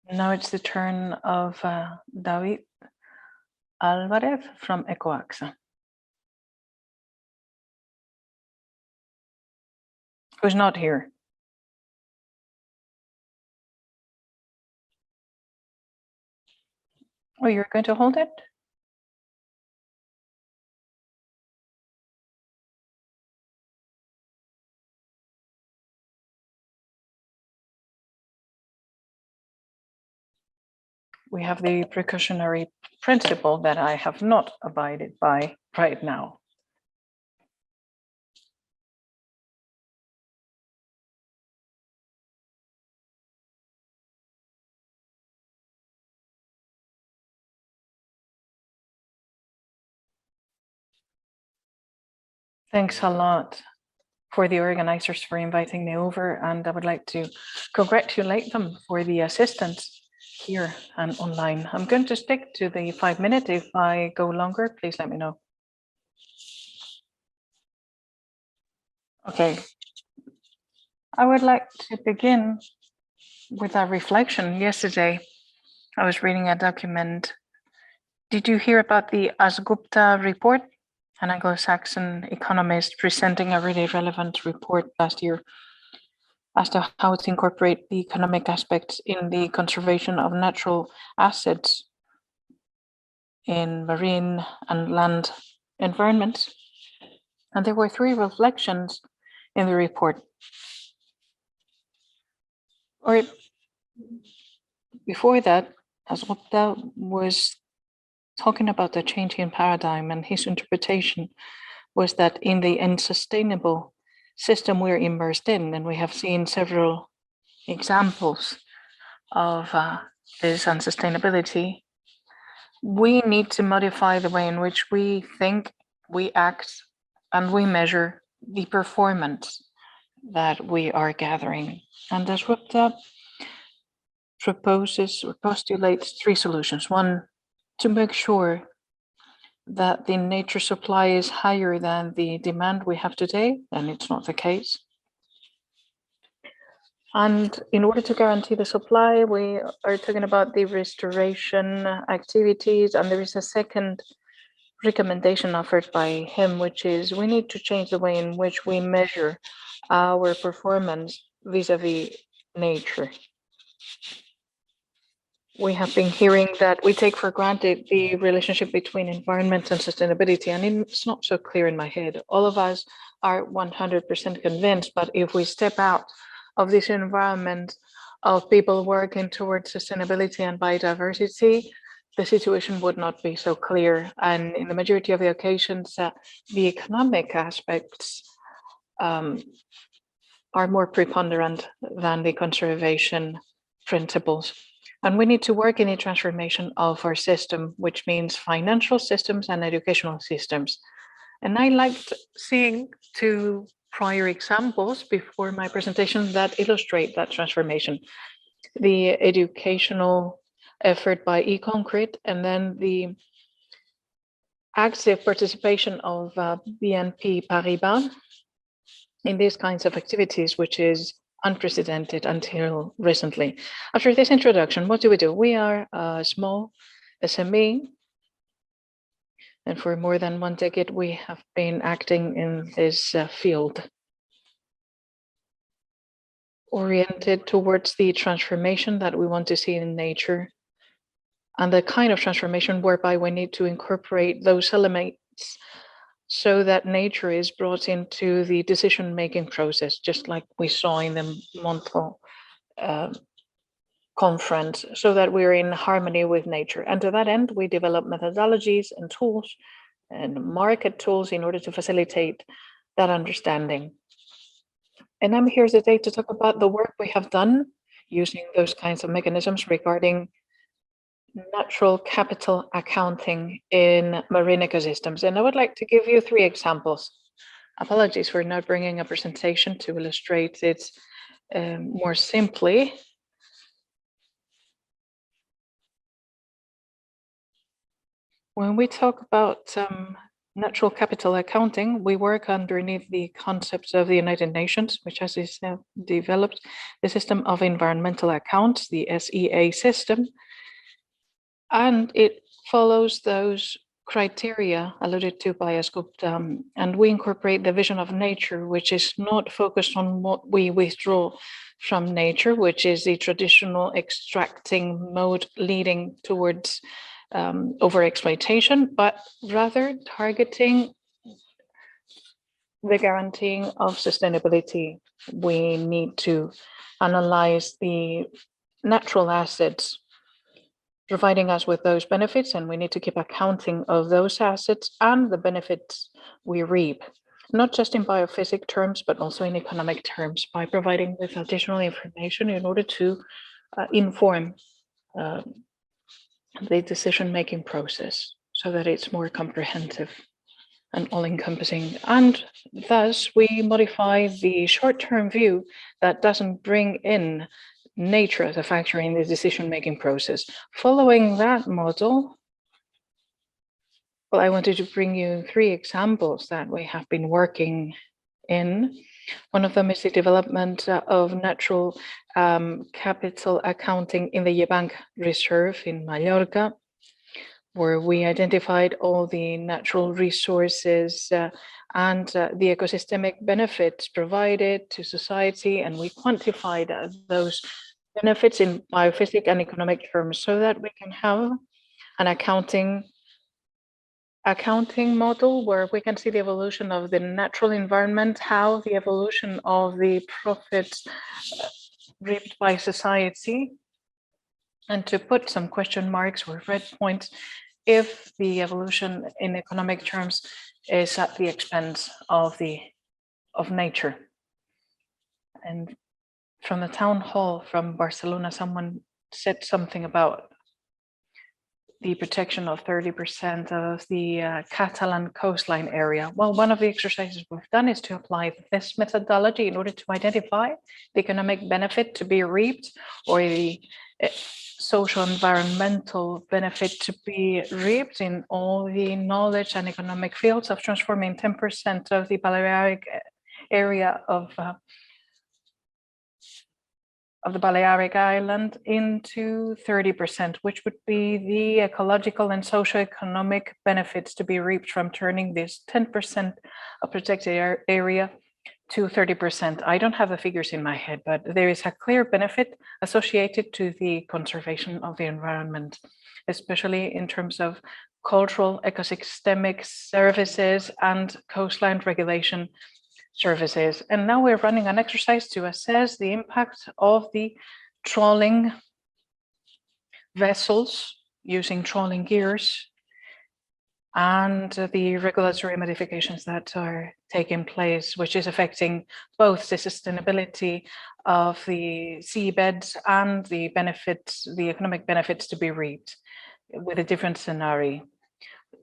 Now it's the turn of David Alvarez from EcoAXA, who's not here. Oh, you're going to hold it? We have the precautionary principle that I have not abided by right now. Thanks a lot for the organizers for inviting me over, and I would like to congratulate them for the assistance here and online. I'm going to stick to the 5 minutes. If I go longer, please let me know. Okay. I would like to begin with a reflection. Yesterday, I was reading a document. Did you hear about the Asgupta report? An Anglo-Saxon economist presenting a really relevant report last year as to how to incorporate the economic aspects in the conservation of natural assets in marine and land environments. And there were 3 reflections in the report. Or before that, Asgupta was talking about the changing paradigm, and his interpretation was that in the unsustainable system we're immersed in, and we have seen several examples of this unsustainability, we need to modify the way in which we think, we act, and we measure the performance that we are gathering. And Asgupta proposes or postulates 3 solutions. One, to make sure that the nature supply is higher than the demand we have today, and it's not the case. And in order to guarantee the supply, we are talking about the restoration activities, and there is a second recommendation offered by him, which is we need to change the way in which we measure our performance vis-a-vis nature. We have been hearing that we take for granted the relationship between environment and sustainability, and it's not so clear in my head. All of us are 100% convinced, but if we step out of this environment of people working towards sustainability and biodiversity, the situation would not be so clear. And in the majority of the occasions, the economic aspects are more preponderant than the conservation principles. And we need to work in a transformation of our system, which means financial systems and educational systems. And I liked seeing 2 prior examples before my presentation that illustrate that transformation. The educational effort by eConcrete, and then the active participation of BNP Paribas in these kinds of activities, which is unprecedented until recently. After this introduction, what do? We are a small SME, and for more than 1 decade, we have been acting in this field, oriented towards the transformation that we want to see in nature, and the kind of transformation whereby we need to incorporate those elements so that nature is brought into the decision-making process, just like we saw in the Montreux confront, so that we're in harmony with nature. And to that end, we develop methodologies and tools and market tools in order to facilitate that understanding. And I'm here today to talk about the work we have done using those kinds of mechanisms regarding natural capital accounting in marine ecosystems. And I would like to give you 3 examples. Apologies for not bringing a presentation to illustrate it more simply. When we talk about natural capital accounting, we work underneath the concepts of the United Nations, which has developed the system of environmental accounts, the SEA system, and it follows those criteria alluded to by Gupta, and we incorporate the vision of nature, which is not focused on what we withdraw from nature, which is the traditional extracting mode leading towards overexploitation, but rather targeting the guaranteeing of sustainability. We need to analyze the natural assets providing us with those benefits, and we need to keep accounting of those assets and the benefits we reap, not just in biophysic terms, but also in economic terms, by providing with additional information in order to inform the decision-making process so that it's more comprehensive and all-encompassing. And thus, we modify the short-term view that doesn't bring in nature as a factor in the decision-making process. Following that model, well, I wanted to bring you 3 examples that we have been working in. One of them is the development of natural capital accounting in the Yebank Reserve in Mallorca, where we identified all the natural resources and the ecosystemic benefits provided to society, and we quantified those benefits in biophysic and economic terms so that we can have an accounting model where we can see the evolution of the natural environment, how the evolution of the profits reaped by society, and to put some question marks or red points if the evolution in economic terms is at the expense of nature. And from the town hall from Barcelona, someone said something about the protection of 30% of the Catalan coastline area. Well, one of the exercises we've done is to apply this methodology in order to identify the economic benefit to be reaped or the social environmental benefit to be reaped in all the knowledge and economic fields of transforming 10% of the Balearic area of the Balearic Island into 30%, which would be the ecological and socioeconomic benefits to be reaped from turning this 10% of protected area to 30%. I don't have the figures in my head, but there is a clear benefit associated to the conservation of the environment, especially in terms of cultural ecosystemic services and coastline regulation services. And now we're running an exercise to assess the impact of the trawling vessels using trawling gears and the regulatory modifications that are taking place, which is affecting both the sustainability of the seabeds and the benefits, the economic benefits to be reaped with a different scenario.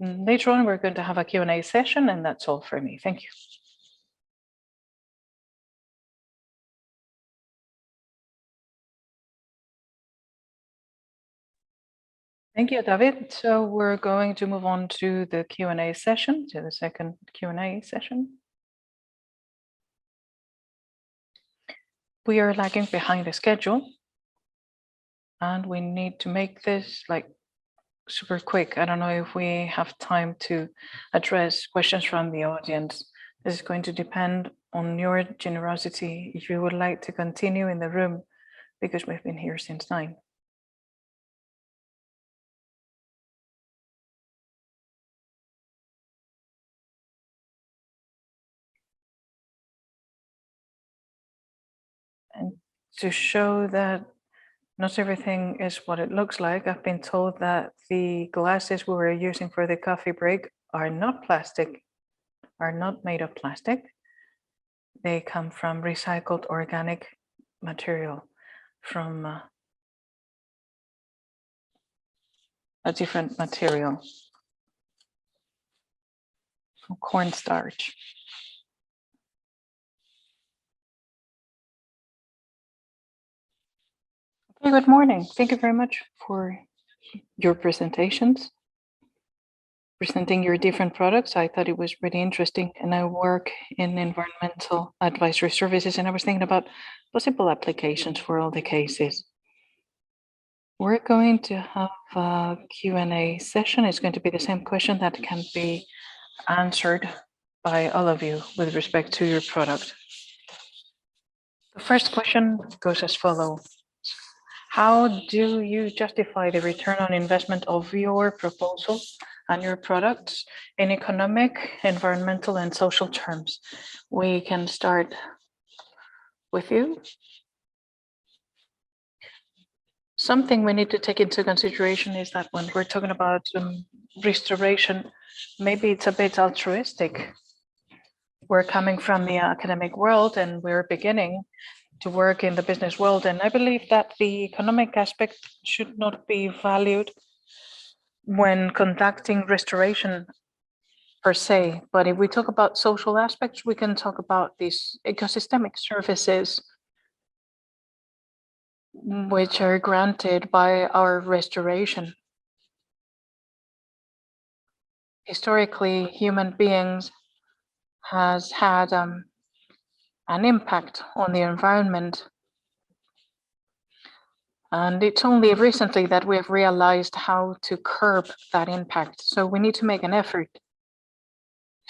Later on, we're going to have a Q&A session, and that's all for me. Thank you. Thank you, David. So we're going to move on to the Q&A session, to the second Q&A session. We are lagging behind the schedule, and we need to make this like super quick. I don't know if we have time to address questions from the audience. This is going to depend on your generosity if you would like to continue in the room, because we've been here since 9. And to show that not everything is what it looks like. I've been told that the glasses we were using for the coffee break are not plastic, are not made of plastic. They come from recycled organic material from a different material, from cornstarch. Okay, good morning. Thank you very much for your presentations, presenting your different products. I thought it was pretty interesting, and I work in environmental advisory services, and I was thinking about possible applications for all the cases. We're going to have a Q&A session. It's going to be the same question that can be answered by all of you with respect to your product. The first question goes as follows. How do you justify the return on investment of your proposal and your products in economic, environmental, and social terms? We can start with you. Something we need to take into consideration is that when we're talking about restoration, maybe it's a bit altruistic. We're coming from the academic world and we're beginning to work in the business world. And I believe that the economic aspect should not be valued when conducting restoration per se. But if we talk about social aspects, we can talk about these ecosystemic services which are granted by our restoration. Historically, human beings has had an impact on the environment. And it's only recently that we have realized how to curb that impact. So we need to make an effort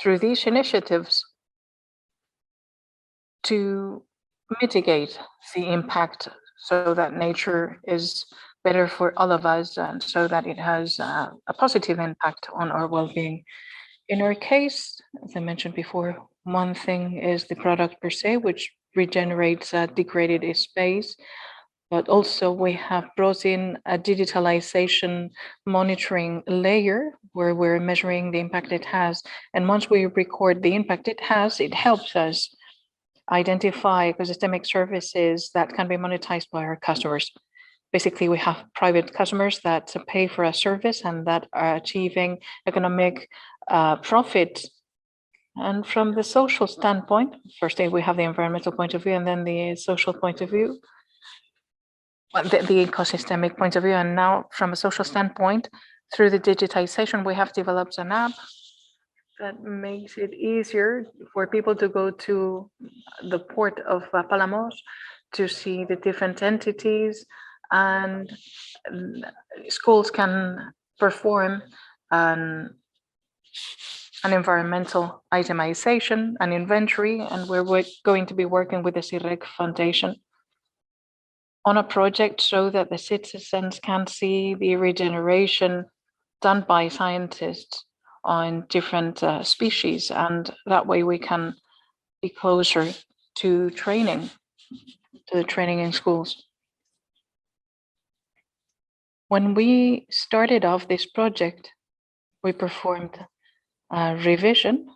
through these initiatives to mitigate the impact so that nature is better for all of us and so that it has a positive impact on our well-being. In our case, as I mentioned before, one thing is the product per se, which regenerates degraded space, but also we have brought in a digitalization monitoring layer where we're measuring the impact it has. And once we record the impact it has, it helps us identify ecosystemic services that can be monetized by our customers. Basically, we have private customers that pay for a service and that are achieving economic profit. And from the social standpoint, first we have the environmental point of view and then the social point of view, the ecosystemic point of view. And now from a social standpoint, through the digitization, we have developed an app that makes it easier for people to go to the port of Palamos to see the different entities, and schools can perform an environmental itemization, an inventory, and we're going to be working with the CIREC Foundation on a project so that the citizens can see the regeneration done by scientists on different species, and that way we can be closer to training, to the training in schools. When we started off this project, we performed a revision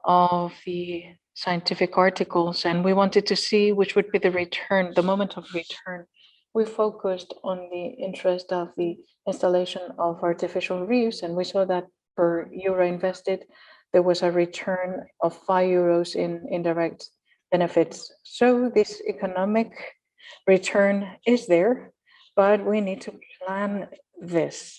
of the scientific articles, and we wanted to see which would be the return, the moment of return. We focused on the interest of the installation of artificial reefs, and we saw that per euro invested, there was a return of 5 euros in indirect benefits. So this economic return is there, but we need to plan this.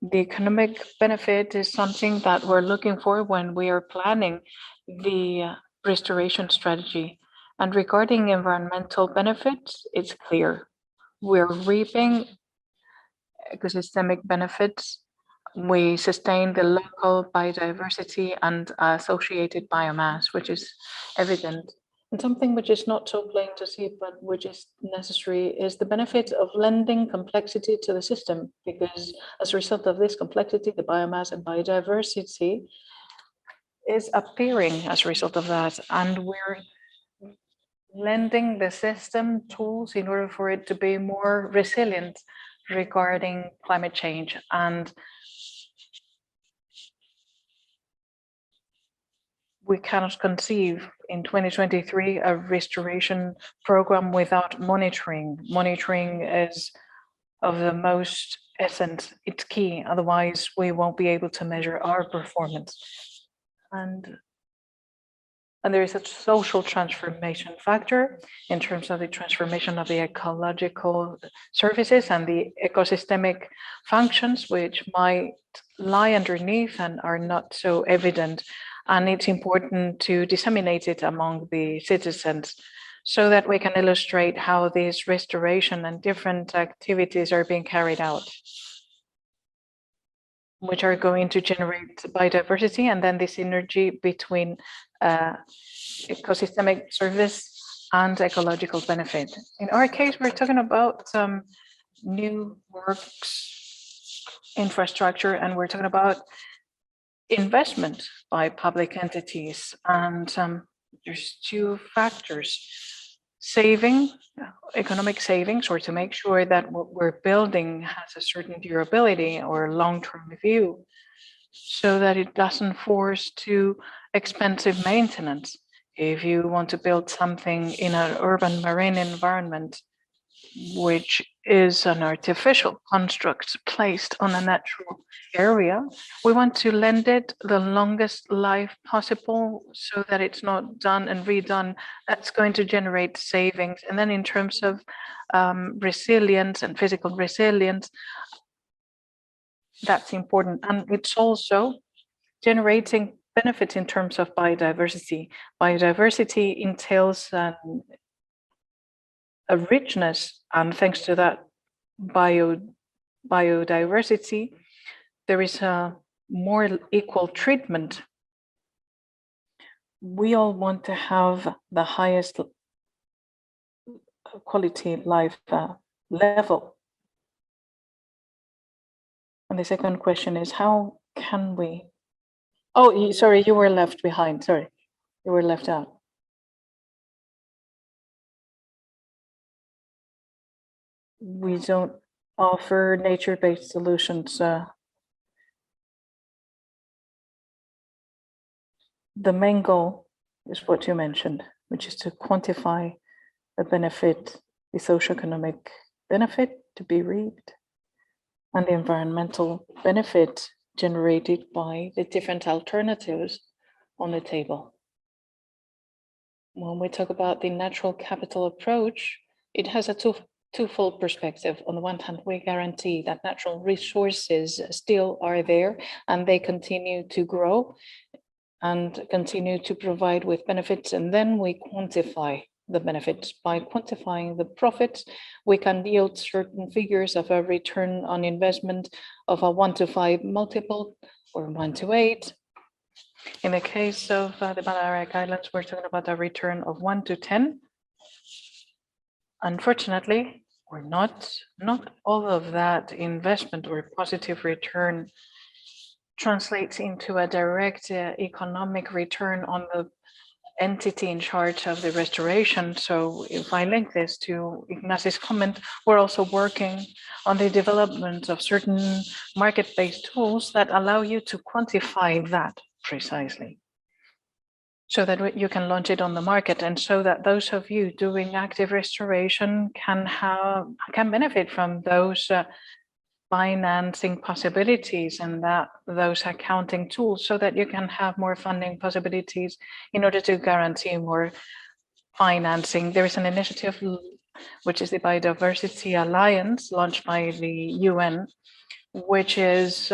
The economic benefit is something that we're looking for when we are planning the restoration strategy. And regarding environmental benefits, it's clear. We're reaping ecosystemic benefits. We sustain the local biodiversity and associated biomass, which is evident. And something which is not so plain to see, but which is necessary, is the benefit of lending complexity to the system, because as a result of this complexity, the biomass and biodiversity is appearing as a result of that. And we're lending the system tools in order for it to be more resilient regarding climate change. And we cannot conceive in 2023 a restoration program without monitoring. Monitoring is of the most essence, it's key, otherwise we won't be able to measure our performance. And there is a social transformation factor in terms of the transformation of the ecological services and the ecosystemic functions, which might lie underneath and are not so evident. And it's important to disseminate it among the citizens so that we can illustrate how this restoration and different activities are being carried out, which are going to generate biodiversity and then the synergy between ecosystemic service and ecological benefit. In our case, we're talking about new works infrastructure, and we're talking about investment by public entities. And there's two factors: saving, economic savings, or to make sure that what we're building has a certain durability or long-term view, so that it doesn't force too expensive maintenance. If you want to build something in an urban marine environment, which is an artificial construct placed on a natural area, we want to lend it the longest life possible so that it's not done and redone. That's going to generate savings. And then in terms of resilience and physical resilience, that's important. And it's also generating benefits in terms of biodiversity. Biodiversity entails a richness, and thanks to that biodiversity, there is a more equal treatment. We all want to have the highest quality life level. And the second question is, how can we? Oh, sorry, you were left behind. Sorry, you were left out. We don't offer nature-based solutions. The main goal is what you mentioned, which is to quantify the benefit, the socioeconomic benefit to be reaped, and the environmental benefit generated by the different alternatives on the table. When we talk about the natural capital approach, it has a twofold perspective. On the one hand, we guarantee that natural resources still are there and they continue to grow and continue to provide with benefits, and then we quantify the benefits. By quantifying the profits, we can yield certain figures of a return on investment of a 1 to 5 multiple or 1 to 8. In the case of the Balearic Islands, we're talking about a return of 1 to 10. Unfortunately, or not all of that investment or positive return translates into a direct economic return on the entity in charge of the restoration. So if I link this to Ignacio's comment, we're also working on the development of certain market-based tools that allow you to quantify that precisely, so that you can launch it on the market, and so that those of you doing active restoration can benefit from those financing possibilities and those accounting tools, so that you can have more funding possibilities in order to guarantee more financing. There is an initiative which is the Biodiversity Alliance, launched by the UN, which is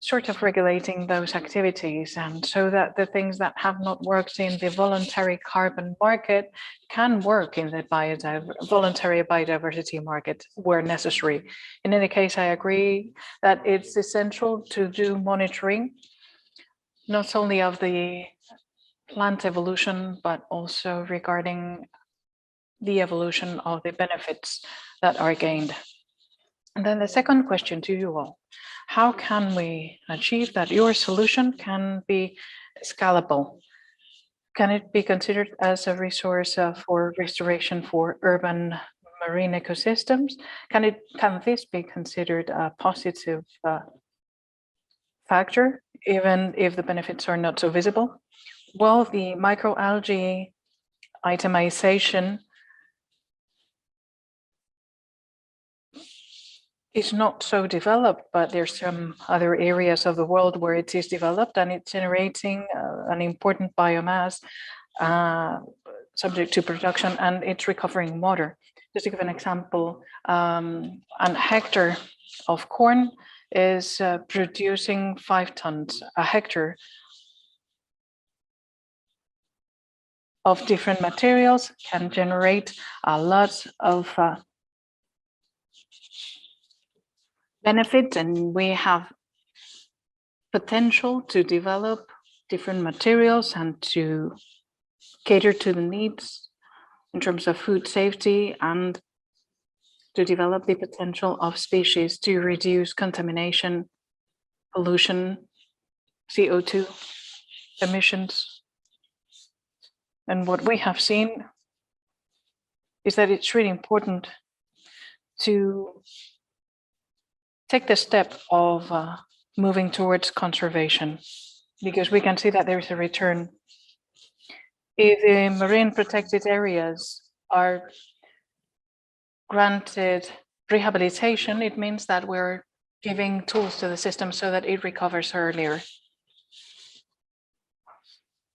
sort of regulating those activities, and so that the things that have not worked in the voluntary carbon market can work in the voluntary biodiversity market where necessary. In any case, I agree that it's essential to do monitoring, not only of the plant evolution, but also regarding the evolution of the benefits that are gained. And then the second question to you all: how can we achieve that your solution can be scalable, Can it be considered as a resource for restoration for urban marine ecosystems? Can this be considered a positive factor, even if the benefits are not so visible? Well, the microalgae itemization is not so developed, but there's some other areas of the world where it is developed, and it's generating an important biomass subject to production, and it's recovering water. Just to give an example, a hectare of corn is producing 5 tons a hectare of different materials, can generate a lot of benefits, and we have potential to develop different materials and to cater to the needs in terms of food safety, and to develop the potential of species to reduce contamination, pollution, CO2 emissions. And what we have seen is that it's really important to take the step of moving towards conservation, because we can see that there's a return. If the marine protected areas are granted rehabilitation, it means that we're giving tools to the system so that it recovers earlier,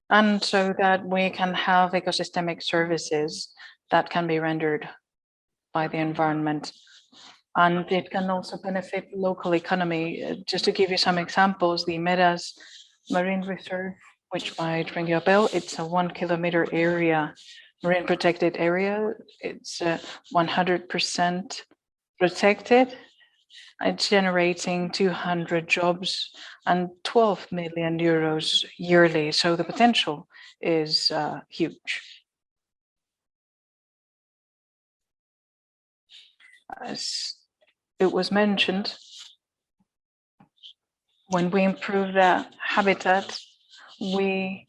and so that we can have ecosystemic services that can be rendered by the environment. And it can also benefit local economy. Just to give you some examples, the Medas Marine Reserve, which might ring your bell, it's a 1 kilometer area, marine protected area. It's 100% protected. It's generating 200 jobs and 12 million euros yearly. So the potential is huge. As it was mentioned, when we improve the habitat, we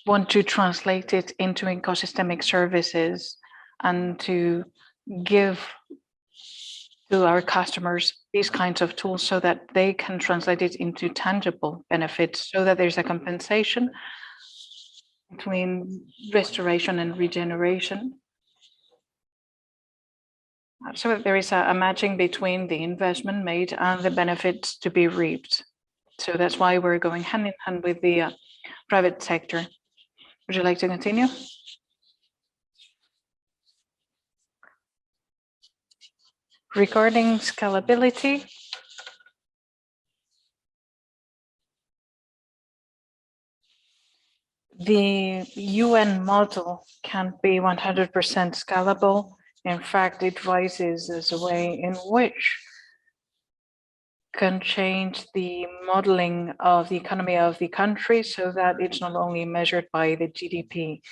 want to translate it into ecosystemic services and to give to our customers these kinds of tools so that they can translate it into tangible benefits, so that there's a compensation between restoration and regeneration, so that there is a matching between the investment made and the benefits to be reaped. So that's why we're going hand in hand with the private sector. Would you like to continue? Regarding scalability, the UN model can't be 100% scalable. In fact, it rises as a way in which can change the modeling of the economy of the country, so that it's not only measured by the GDP.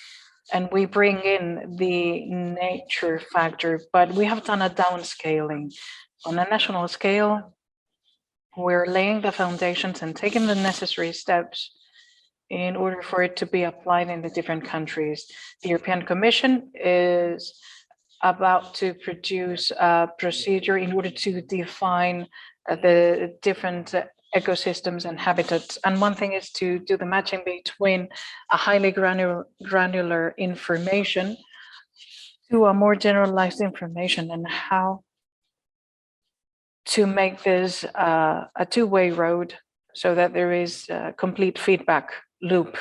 And we bring in the nature factor, but we have done a downscaling. On a national scale, we're laying the foundations and taking the necessary steps in order for it to be applied in the different countries. The European Commission is about to produce a procedure in order to define the different ecosystems and habitats. And one thing is to do the matching between a highly granular information to a more generalized information, and how to make this a two-way road so that there is a complete feedback loop.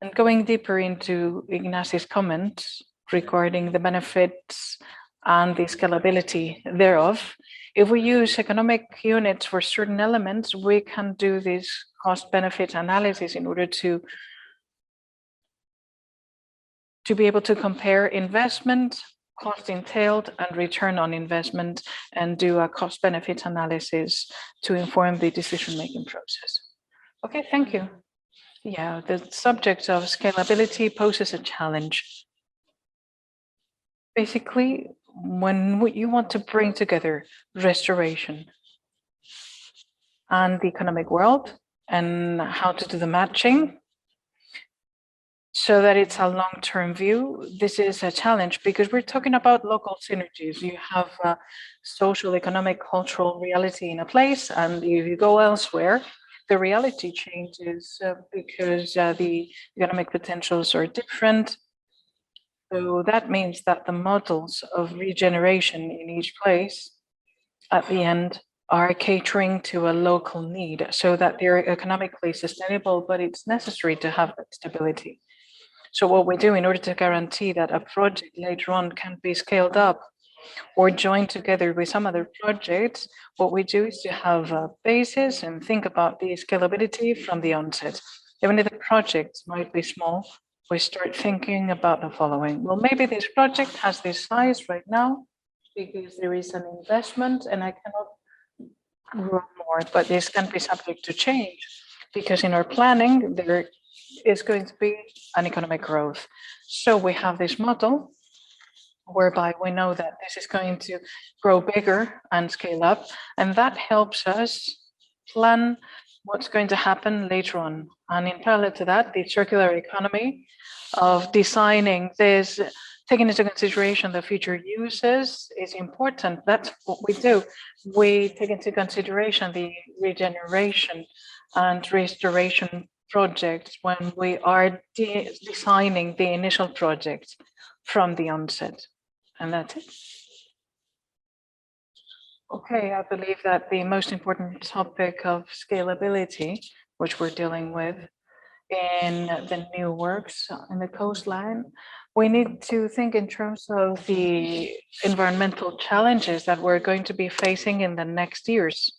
And going deeper into Ignacio's comments regarding the benefits and the scalability thereof, if we use economic units for certain elements, we can do this cost-benefit analysis in order to be able to compare investment, cost entailed, and return on investment, and do a cost-benefit analysis to inform the decision-making process. Okay, thank you. Yeah, the subject of scalability poses a challenge. Basically, when you want to bring together restoration and the economic world and how to do the matching, so that it's a long-term view. This is a challenge because we're talking about local synergies. You have social, economic, cultural reality in a place, and if you go elsewhere, the reality changes because the economic potentials are different. So that means that the models of regeneration in each place at the end are catering to a local need so that they're economically sustainable, but it's necessary to have that stability. So what we do in order to guarantee that a project later on can be scaled up or joined together with some other projects, what we do is to have a basis and think about the scalability from the onset. Even if the project might be small, we start thinking about the following. Well, maybe this project has this size right now because there is an investment and I cannot grow more, but this can be subject to change because in our planning, there is going to be an economic growth. So we have this model whereby we know that this is going to grow bigger and scale up, and that helps us plan what's going to happen later on. And in parallel to that, the circular economy of designing this, taking into consideration the future uses is important. That's what we do. We take into consideration the regeneration and restoration projects when we are designing the initial project from the onset. And that's it. Okay, I believe that the most important topic of scalability, which we're dealing with in the new works in the coastline, we need to think in terms of the environmental challenges that we're going to be facing in the next years.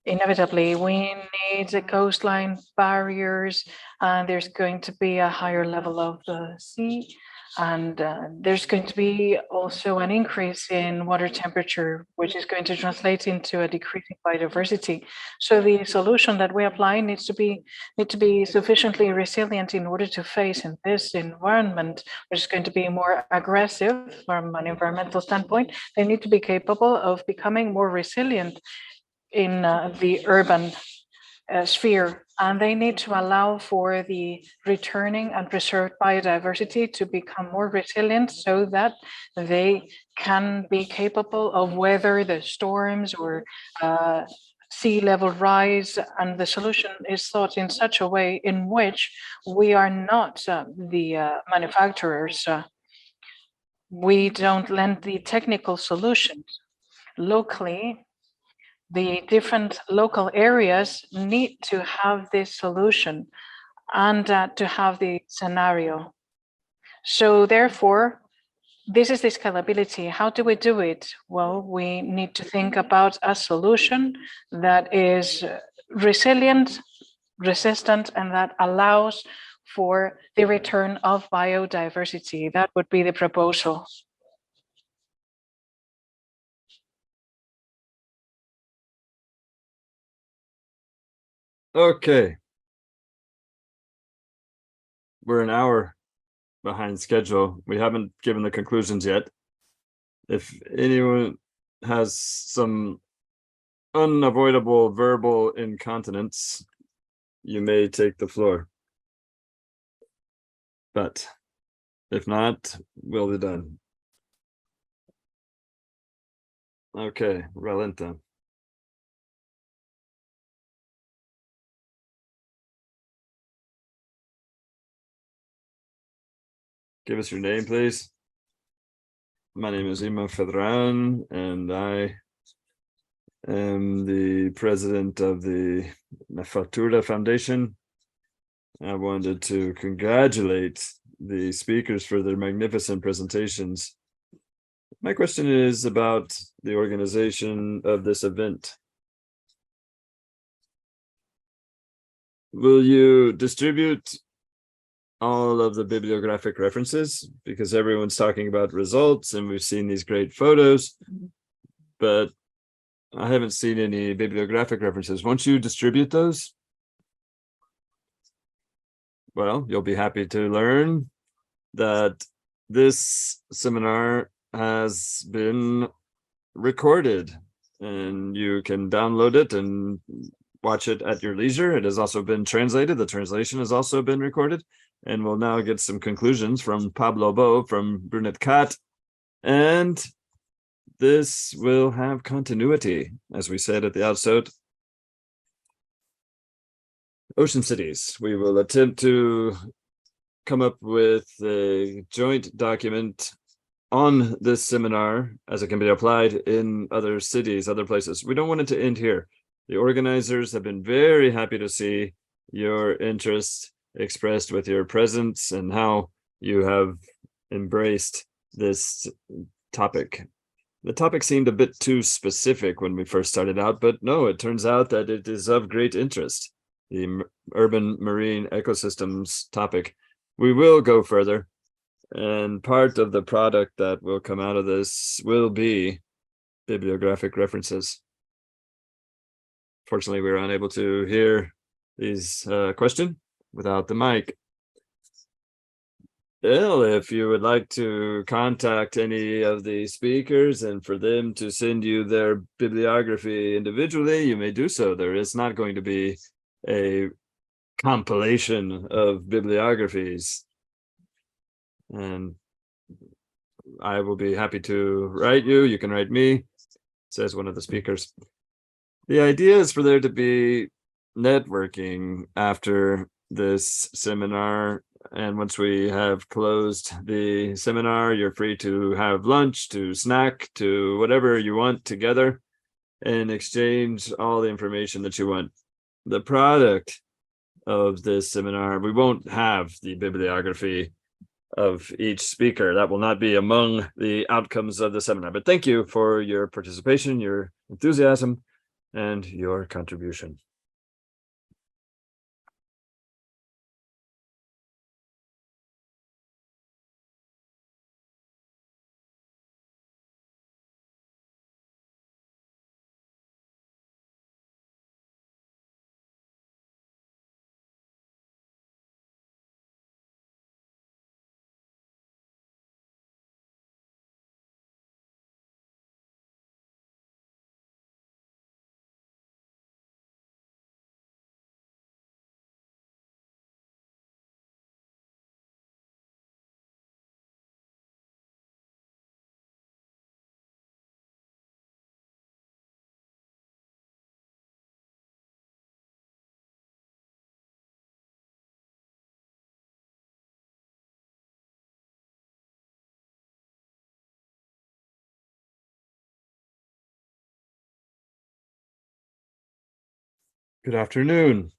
Inevitably, we need the coastline barriers, and there's going to be a higher level of the sea. And there's going to be also an increase in water temperature, which is going to translate into a decrease in biodiversity. So the solution that we apply needs to be sufficiently resilient in order to face in this environment, which is going to be more aggressive from an environmental standpoint. They need to be capable of becoming more resilient in the urban sphere, and they need to allow for the returning and preserved biodiversity to become more resilient so that they can be capable of weather the storms or sea level rise. And the solution is thought in such a way in which we are not the manufacturers. We don't lend the technical solutions. Locally, the different local areas need to have this solution and to have the scenario. So therefore, this is the scalability. How do we do it? Well, we need to think about a solution that is resilient, resistant, and that allows for the return of biodiversity. That would be the proposal. Okay. We're an hour behind schedule. We haven't given the conclusions yet. If anyone has some unavoidable verbal incontinence, you may take the floor. But if not, we'll be done. Okay, Ralenta. Give us your name, please. My name is Ima Fedran, and I am the president of the Nafatura Foundation. I wanted to congratulate the speakers for their magnificent presentations. My question is about the organization of this event. Will you distribute all of the bibliographic references? Because everyone's talking about results and we've seen these great photos, but I haven't seen any bibliographic references. Once you distribute those, well, you'll be happy to learn that this seminar has been recorded and you can download it and watch it at your leisure. It has also been translated. The translation has also been recorded. And we'll now get some conclusions from Pablo Bo from BlueNetCat. And this will have continuity, as we said at the outset. Ocean cities. We will attempt to come up with a joint document on this seminar as it can be applied in other cities, other places. We don't want it to end here. The organizers have been very happy to see your interest expressed with your presence and how you have embraced this topic. The topic seemed a bit too specific when we first started out, but no, it turns out that it is of great interest. The urban marine ecosystems topic. We will go further, and part of the product that will come out of this will be bibliographic references. Fortunately, we were unable to hear these question without the mic. Well, if you would like to contact any of the speakers and for them to send you their bibliography individually, you may do so. There is not going to be a compilation of bibliographies. And I will be happy to write you. You can write me, says one of the speakers. The idea is for there to be networking after this seminar. And once we have closed the seminar, you're free to have lunch, to snack, to whatever you want together and exchange all the information that you want. The product of this seminar, we won't have the bibliography of each speaker. That will not be among the outcomes of the seminar. But thank you for your participation, your enthusiasm, and your contribution. Good afternoon,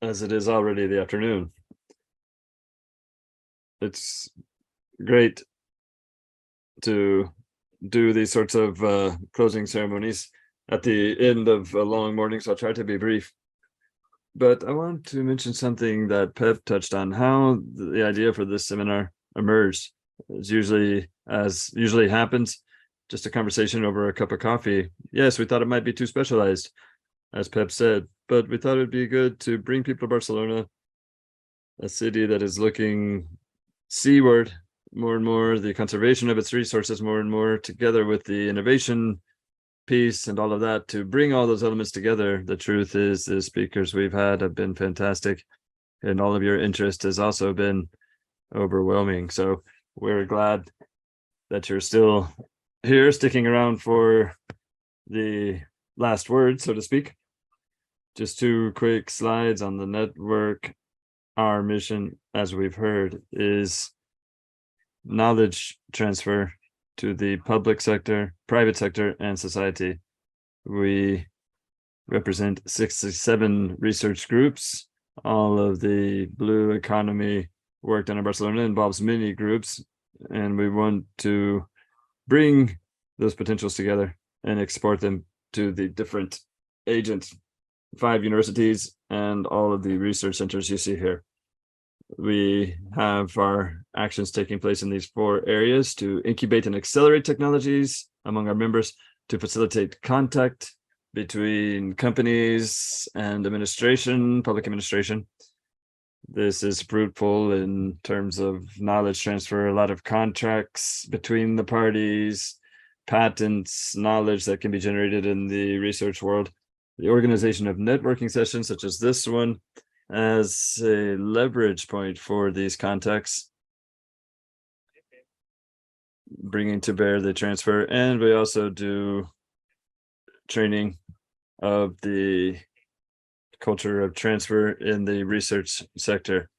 as it is already the afternoon. It's great to do these sorts of closing ceremonies at the end of a long morning, so I'll try to be brief. But I want to mention something that Pep touched on, how the idea for this seminar emerged. It's usually, as usually happens, just a conversation over a cup of coffee. Yes, we thought it might be too specialized, as Pep said, but we thought it'd be good to bring people to Barcelona, a city that is looking seaward more and more, the conservation of its resources more and more, together with the innovation piece and all of that, to bring all those elements together. The truth is the speakers we've had have been fantastic, and all of your interest has also been overwhelming. So we're glad that you're still here, sticking around for the last word, so to speak. Just 2 quick slides on the network. Our mission, as we've heard, is knowledge transfer to the public sector, private sector, and society. We represent 67 research groups. All of the blue economy work done in Barcelona involves many groups, and we want to bring those potentials together and export them to the different agents, 5 universities, and all of the research centers you see here. We have our actions taking place in these 4 areas to incubate and accelerate technologies among our members, to facilitate contact between companies and administration, public administration. This is fruitful in terms of knowledge transfer, a lot of contracts between the parties, patents, knowledge that can be generated in the research world, the organization of networking sessions such as this one, as a leverage point for these contexts, bringing to bear the transfer. And we also do training of the culture of transfer in the research sector,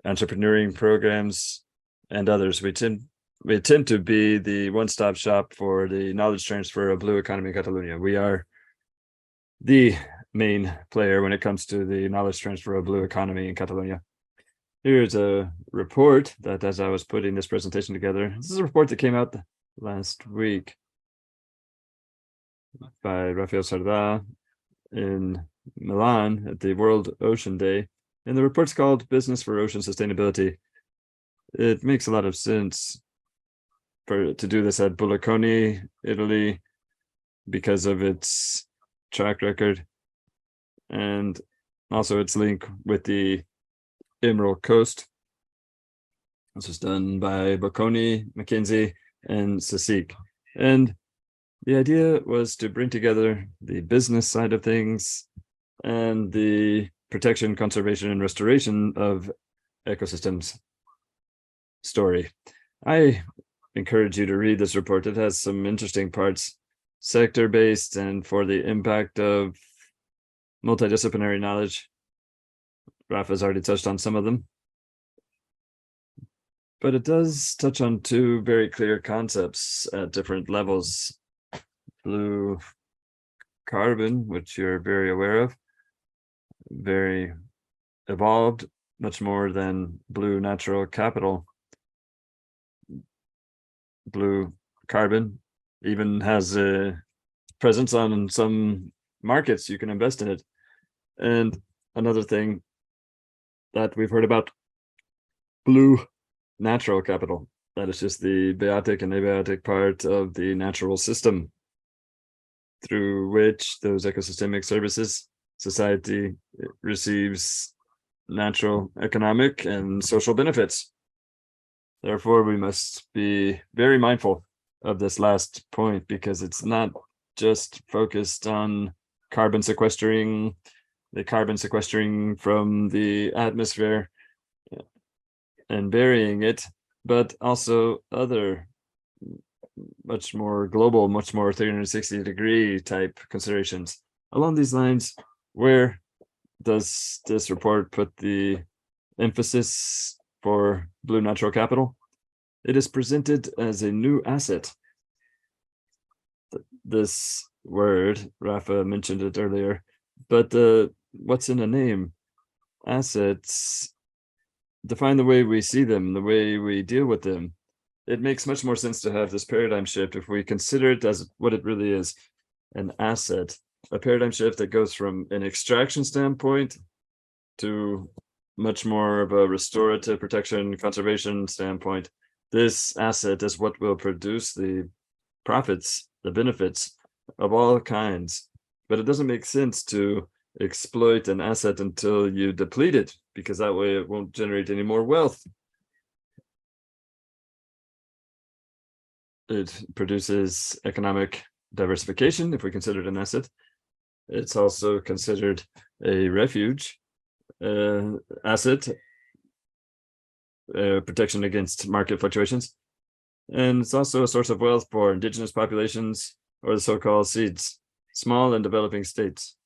entrepreneuring programs, and others. We attempt to be the one-stop shop for the knowledge transfer of blue economy in Catalonia. We are the main player when it comes to the knowledge transfer of blue economy in Catalonia. Here's a report that, as I was putting this presentation together, this is a report that came out last week by Rafael Sardá in Milan at the World Ocean Day. And the report's called Business for Ocean Sustainability. It makes a lot of sense to do this at Bocconi, Italy, because of its track record and also its link with the Emerald Coast. This was done by Bocconi, McKinsey, and Sasik. And the idea was to bring together the business side of things and the protection, conservation, and restoration of ecosystems story. I encourage you to read this report. It has some interesting parts, sector-based and for the impact of multidisciplinary knowledge. Rafa's already touched on some of them. But it does touch on two very clear concepts at different levels. Blue carbon, which you're very aware of, very evolved, much more than blue natural capital. Blue carbon even has a presence on some markets. You can invest in it. And another thing that we've heard about, blue natural capital. That is just the biotic and abiotic part of the natural system through which those ecosystemic services society receives natural, economic, and social benefits. Therefore, we must be very mindful of this last point because it's not just focused on carbon sequestering, the carbon sequestering from the atmosphere and burying it, but also other much more global, much more 360-degree type considerations. Along these lines, where does this report put the emphasis for blue natural capital? It is presented as a new asset. This word, Rafa mentioned it earlier, but what's in a name? Assets define the way we see them, the way we deal with them. It makes much more sense to have this paradigm shift if we consider it as what it really is, an asset, a paradigm shift that goes from an extraction standpoint to much more of a restorative protection, conservation standpoint. This asset is what will produce the profits, the benefits of all kinds, but it doesn't make sense to exploit an asset until you deplete it, because that way it won't generate any more wealth. It produces economic diversification if we consider it an asset. It's also considered a refuge asset, protection against market fluctuations. And it's also a source of wealth for indigenous populations or the so-called seeds, small and developing states.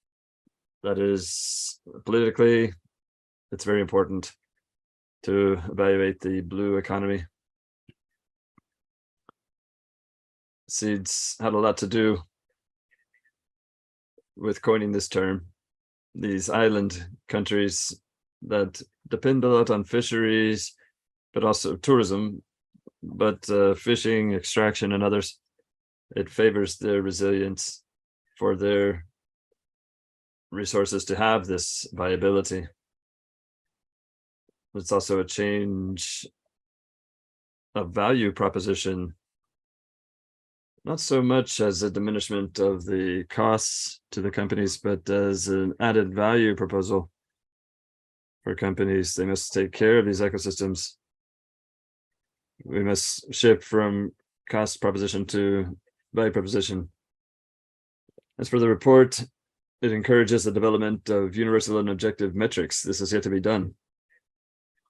That is, politically, it's very important to evaluate the blue economy. Seeds had a lot to do with coining this term. These island countries that depend a lot on fisheries, but also tourism, but fishing, extraction, and others, it favors their resilience for their resources to have this viability. It's also a change of value proposition, not so much as a diminishment of the costs to the companies, but as an added value proposal for companies. They must take care of these ecosystems. We must shift from cost proposition to value proposition. As for the report, it encourages the development of universal and objective metrics. This is yet to be done.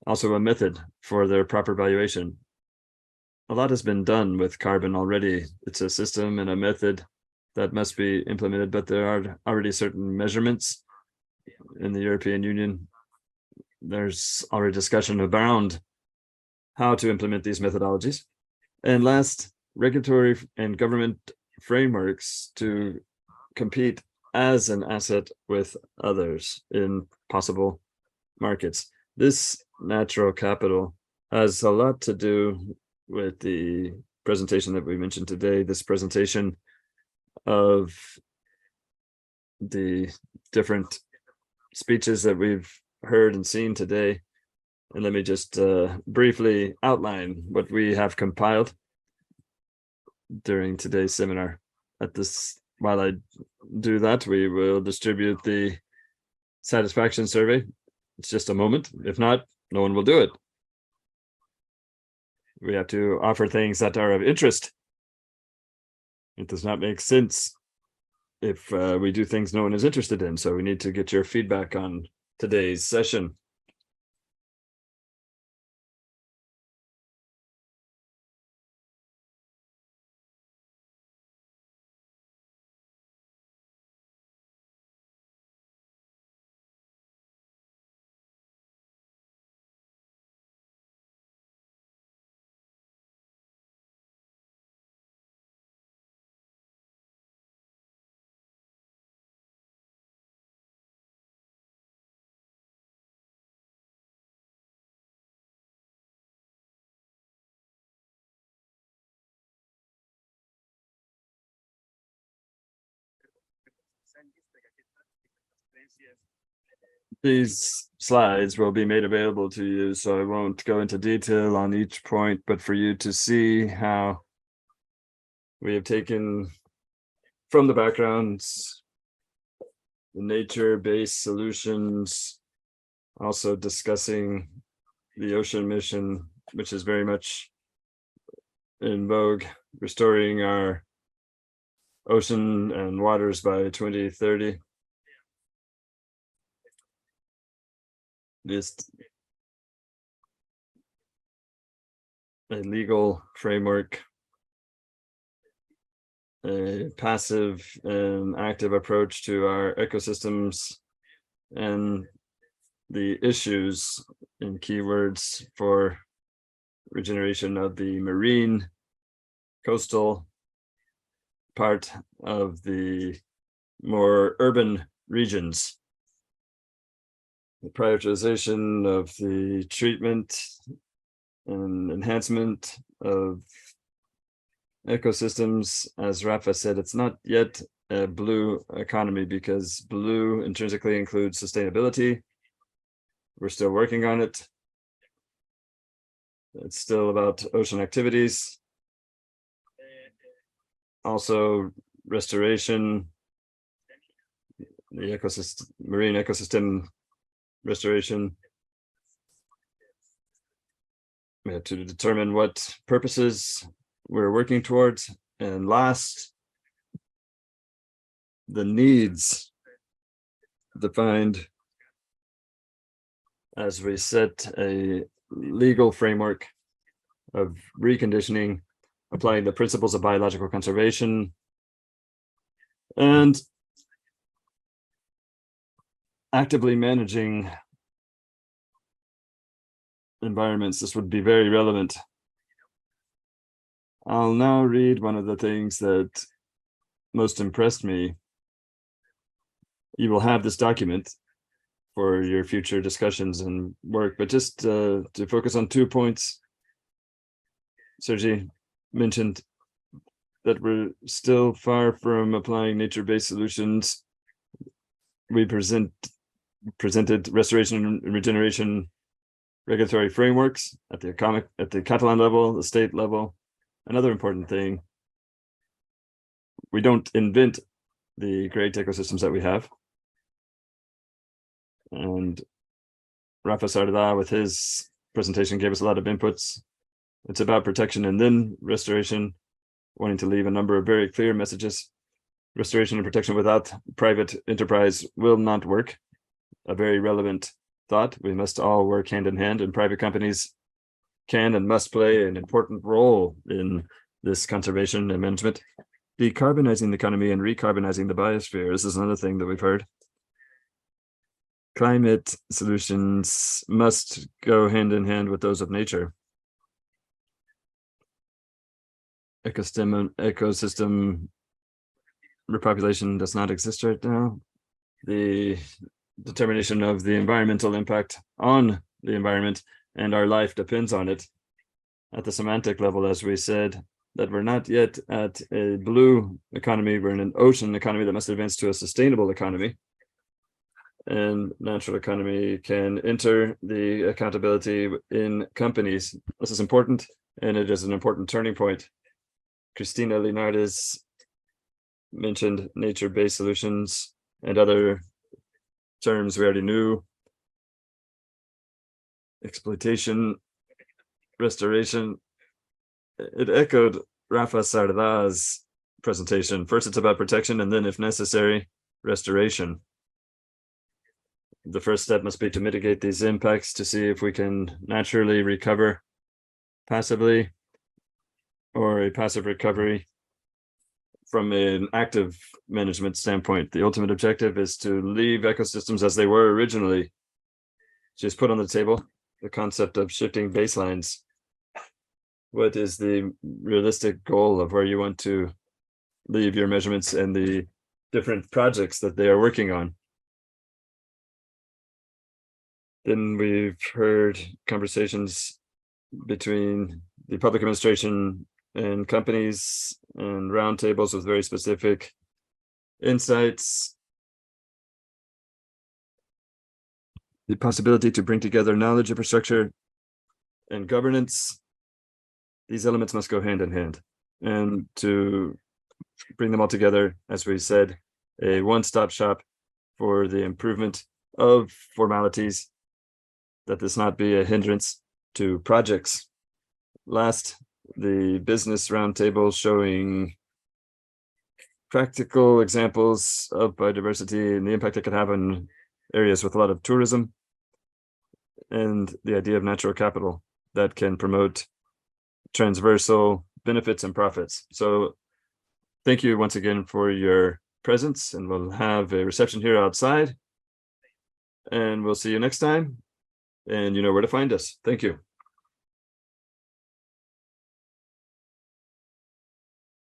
Also a method for their proper valuation. A lot has been done with carbon already. It's a system and a method that must be implemented, but there are already certain measurements in the European Union. There's already discussion around how to implement these methodologies. And last, regulatory and government frameworks to compete as an asset with others in possible markets. This natural capital has a lot to do with the presentation that we mentioned today, this presentation of the different speeches that we've heard and seen today. And let me just briefly outline what we have compiled during today's seminar. While I do that, we will distribute the satisfaction survey. It's just a moment. If not, no one will do it. We have to offer things that are of interest. It does not make sense if we do things no one is interested in. So we need to get your feedback on today's session. These slides will be made available to you, so I won't go into detail on each point, but for you to see how we have taken from the backgrounds, the nature-based solutions, also discussing the ocean mission, which is very much in vogue, restoring our ocean and waters by 2030. Just a legal framework, a passive and active approach to our ecosystems, and the issues and keywords for regeneration of the marine coastal part of the more urban regions. The prioritization of the treatment and enhancement of ecosystems. As Rafa said, it's not yet a blue economy because blue intrinsically includes sustainability. We're still working on it. It's still about ocean activities. Also restoration, the ecosystem, marine ecosystem restoration. We have to determine what purposes we're working towards. And last, the needs defined as we set a legal framework of reconditioning, applying the principles of biological conservation, and actively managing environments. This would be very relevant. I'll now read one of the things that most impressed me. You will have this document for your future discussions and work, but just to focus on 2 points. Sergi mentioned that we're still far from applying nature-based solutions. We presented restoration and regeneration regulatory frameworks at the Catalan level, the state level. Another important thing, we don't invent the great ecosystems that we have. And Rafa Sardá with his presentation gave us a lot of inputs. It's about protection and then restoration, wanting to leave a number of very clear messages. restoration and protection without private enterprise will not work. A very relevant thought. We must all work hand in hand, and private companies can and must play an important role in this conservation and management. Decarbonizing the economy and recarbonizing the biosphere. This is another thing that we've heard. Climate solutions must go hand in hand with those of nature. Ecosystem repopulation does not exist right now. The determination of the environmental impact on the environment and our life depends on it. At the semantic level, as we said, that we're not yet at a blue economy, we're in an ocean economy that must advance to a sustainable economy. And natural economy can enter the accountability in companies. This is important, and it is an important turning point. Cristina Linardes mentioned nature-based solutions and other terms we already knew. Exploitation, restoration. It echoed Rafa Sarda's presentation. First, it's about protection, and then, if necessary, restoration. The first step must be to mitigate these impacts to see if we can naturally recover passively, or a passive recovery from an active management standpoint. The ultimate objective is to leave ecosystems as they were originally. Just put on the table the concept of shifting baselines. What is the realistic goal of where you want to leave your measurements and the different projects that they are working on? Then we've heard conversations between the public administration and companies and roundtables with very specific insights. The possibility to bring together knowledge infrastructure and governance. These elements must go hand in hand. And to bring them all together, as we said, a one-stop shop for the improvement of formalities, that this not be a hindrance to projects. Last, the business roundtable showing practical examples of biodiversity and the impact it could have on areas with a lot of tourism, and the idea of natural capital that can promote transversal benefits and profits. So thank you once again for your presence, and we'll have a reception here outside, and we'll see you next time. And you know where to find us. Thank you.